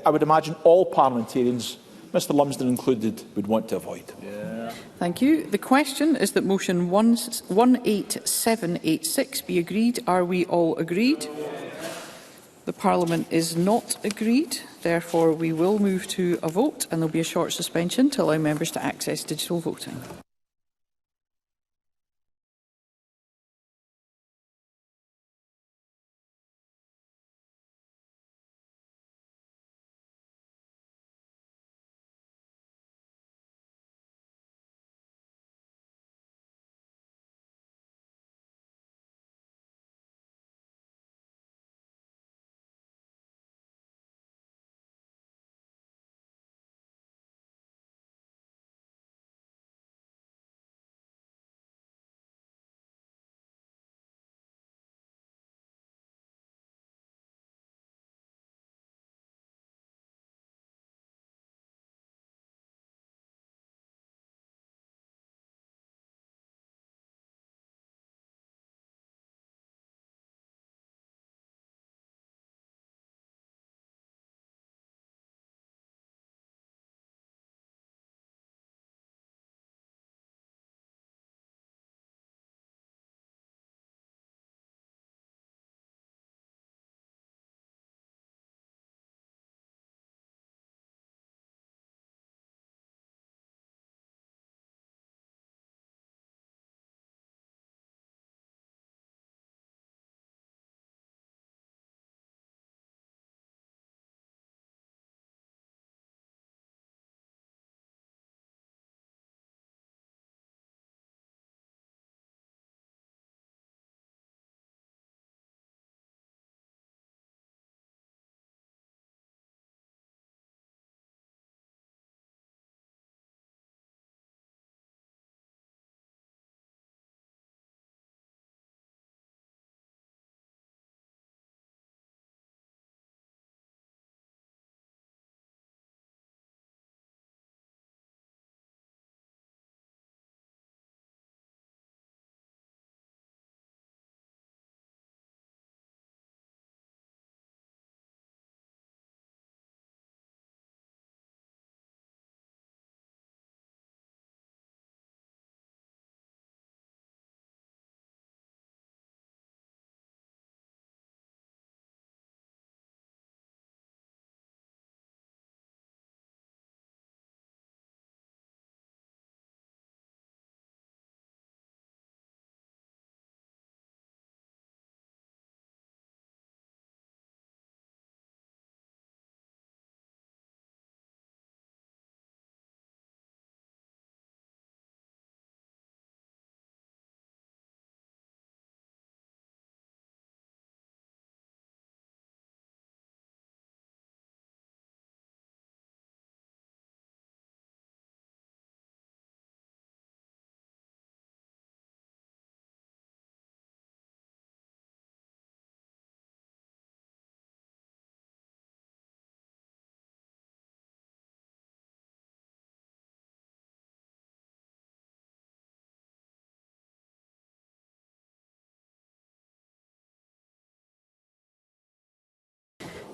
S22: I would imagine all parliamentarians, Mr Lumsden included, would want to avoid.
S19: Thank you. The question is that motion 18786 be agreed. Are we all agreed? The Parliament is not agreed. Therefore, we will move to a vote, and there will be a short suspension to allow members to access digital voting.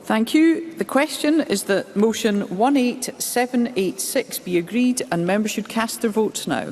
S19: Thank you. The question is that motion 18786 be agreed, and members should cast their votes now.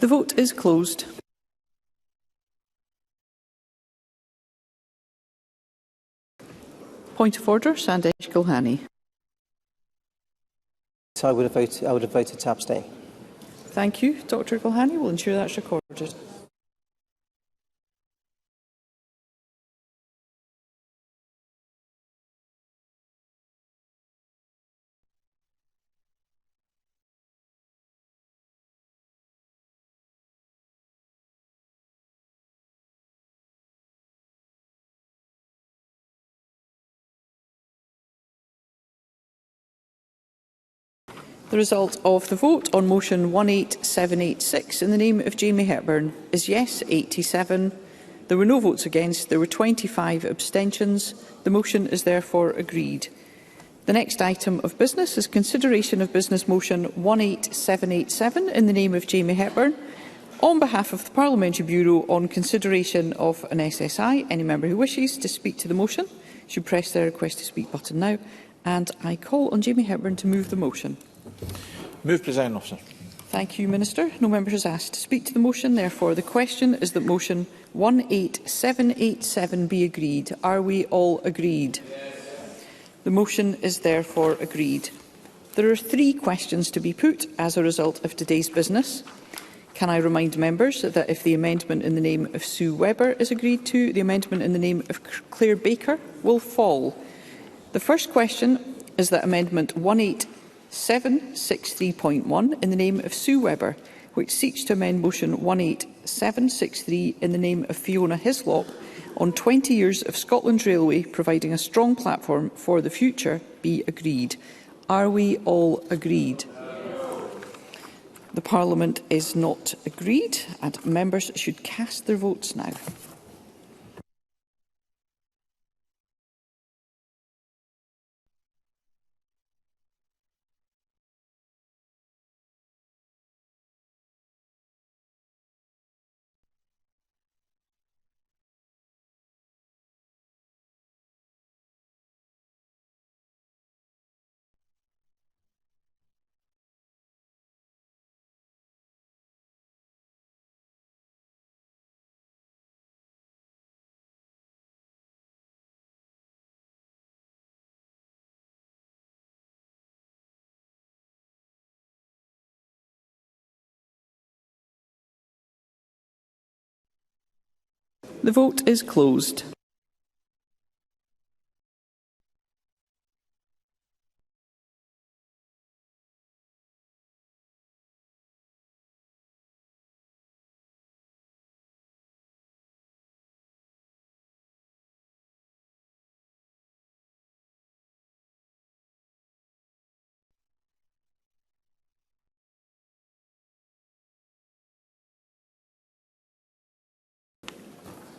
S19: The vote is closed. Point of order, Sandesh Gulhane.
S2: So I would have voted to abstain.
S19: Thank you, Dr Gulhane. We'll ensure that's recorded. The result of the vote on motion 18786 in the name of Jamie Hepburn is yes 87. There were no votes against. There were 25 abstentions. The motion is therefore agreed. The next item of business is consideration of business motion 18787 in the name of Jamie Hepburn on behalf of the Parliamentary Bureau on consideration of an SSI. Any member who wishes to speak to the motion should press their request to speak button now. And I call on Jamie Hepburn to move the motion.
S22: Move, Presiding Officer.
S19: Thank you, Minister. No member has asked to speak to the motion. Therefore, the question is that motion 18787 be agreed. Are we all agreed? Yes. The motion is therefore agreed. There are 3 questions to be put as a result of today's business. Can I remind members that if the amendment in the name of Sue Webber is agreed to, the amendment in the name of Claire Baker will fall. The first question is that amendment 18763.1 in the name of Sue Webber, which seeks to amend motion 18763 in the name of Fiona Hislop on 20 years of Scotland's railway providing a strong platform for the future, be agreed. Are we all agreed? The Parliament is not agreed, and members should cast their votes now. The vote is closed.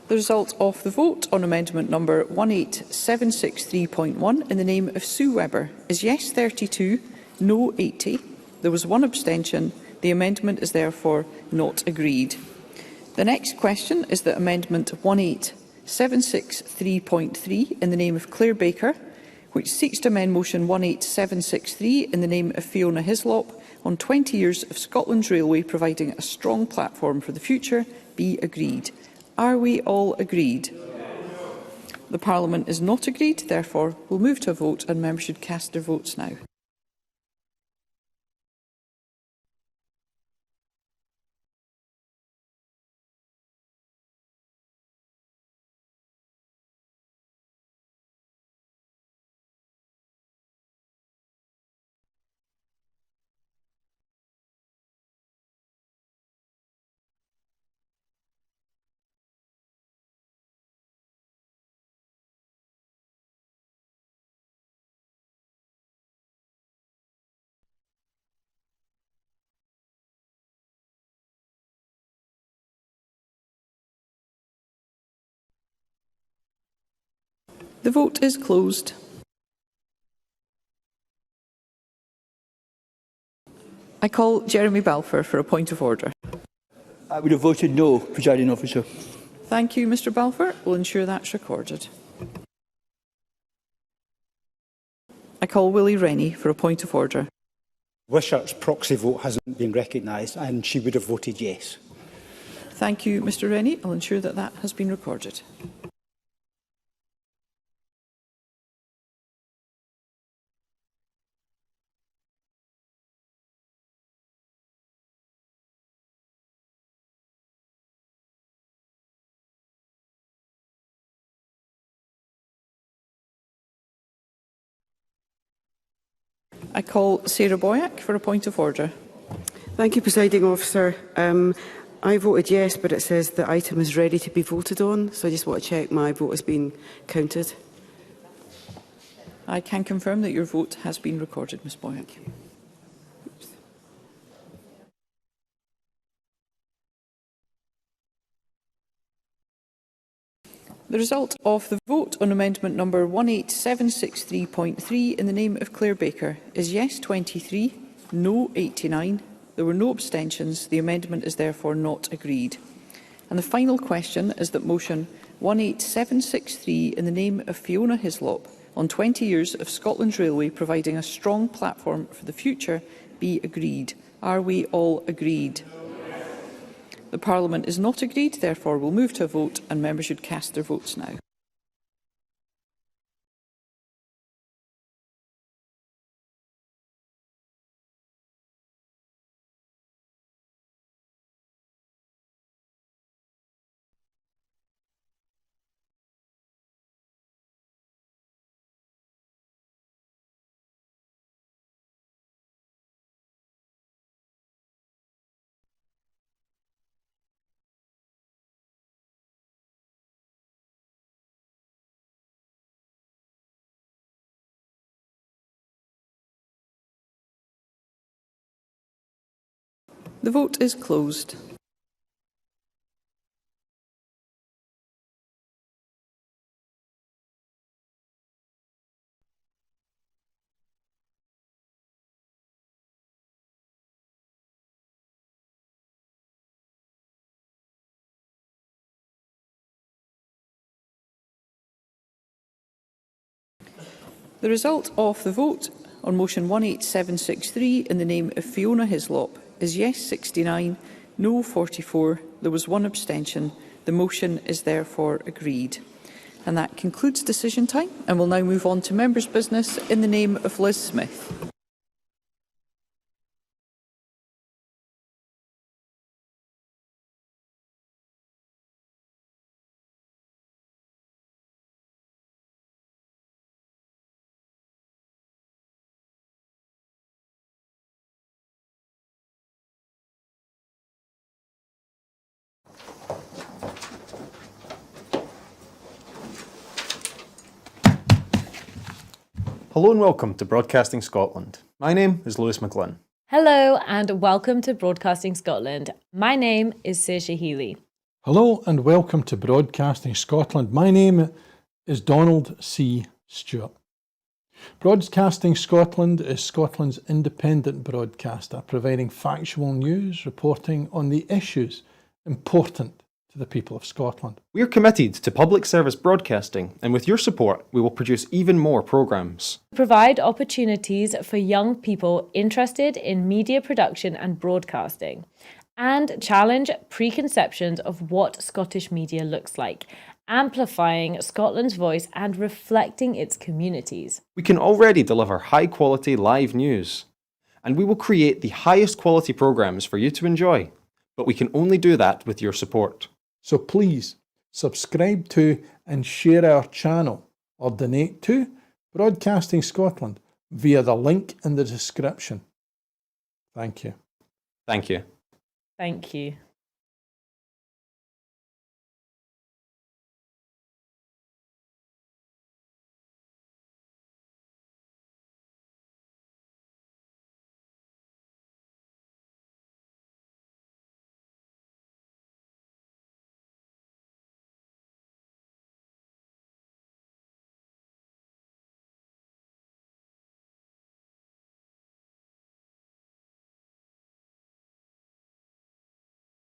S19: The result of the vote on amendment number 18763.1 in the name of Sue Webber is yes 32, no 80. There was 1 abstention. The amendment is therefore not agreed. The next question is that amendment 18763.3 in the name of Claire Baker, which seeks to amend motion 18763 in the name of Fiona Hislop on 20 years of Scotland's railway providing a strong platform for the future, be agreed. Are we all agreed? The Parliament is not agreed, therefore we'll move to a vote and members should cast their votes now. The vote is closed. I call Jeremy Balfour for a point of order.
S6: I would have voted no, Presiding Officer.
S19: Thank you, Mr Balfour. We'll ensure that's recorded. I call Willie Rennie for a point of order.
S6: Wishart's proxy vote hasn't been recognised and she would have voted yes.
S19: Thank you, Mr Rennie. I'll ensure that that has been recorded. I call Sarah Boyack for a point of order.
S7: Thank you, Presiding Officer. I voted yes, but it says the item is ready to be voted on, so I just want to check my vote has been counted.
S19: I can confirm that your vote has been recorded, Ms Boyack. The result of the vote on amendment number 18763.3 in the name of Claire Baker is yes 23, no 89. There were no abstentions. The amendment is therefore not agreed. And the final question is that motion 18763 in the name of Fiona Hislop on 20 years of Scotland's railway providing a strong platform for the future be agreed. Are we all agreed? The Parliament is not agreed, therefore we'll move to a vote and members should cast their votes now. The vote is closed. The result of the vote on motion 18763 in the name of Fiona Hislop is yes 69, no 44. There was one abstention. The motion is therefore agreed. And that concludes decision time, and we'll now move on to members' business in the name of Liz Smith.
S8: Hello and welcome to Broadcasting Scotland. My name is Lewis McGlynn.
S23: Hello and welcome to Broadcasting Scotland. My name is Saoirse Healy.
S24: Hello and welcome to Broadcasting Scotland. My name is Donald C. Stewart. Broadcasting Scotland is Scotland's independent broadcaster, providing factual news, reporting on the issues important to the people of Scotland.
S8: We are committed to public service broadcasting, and with your support, we will produce even more programmes.
S23: Provide opportunities for young people interested in media production and broadcasting, and challenge preconceptions of what Scottish media looks like, amplifying Scotland's voice and reflecting its communities.
S8: We can already deliver high-quality live news, and we will create the highest quality programmes for you to enjoy. But we can only do that with your support.
S24: So please subscribe to and share our channel or donate to Broadcasting Scotland via the link in the description. Thank you.
S8: Thank you.
S23: Thank you.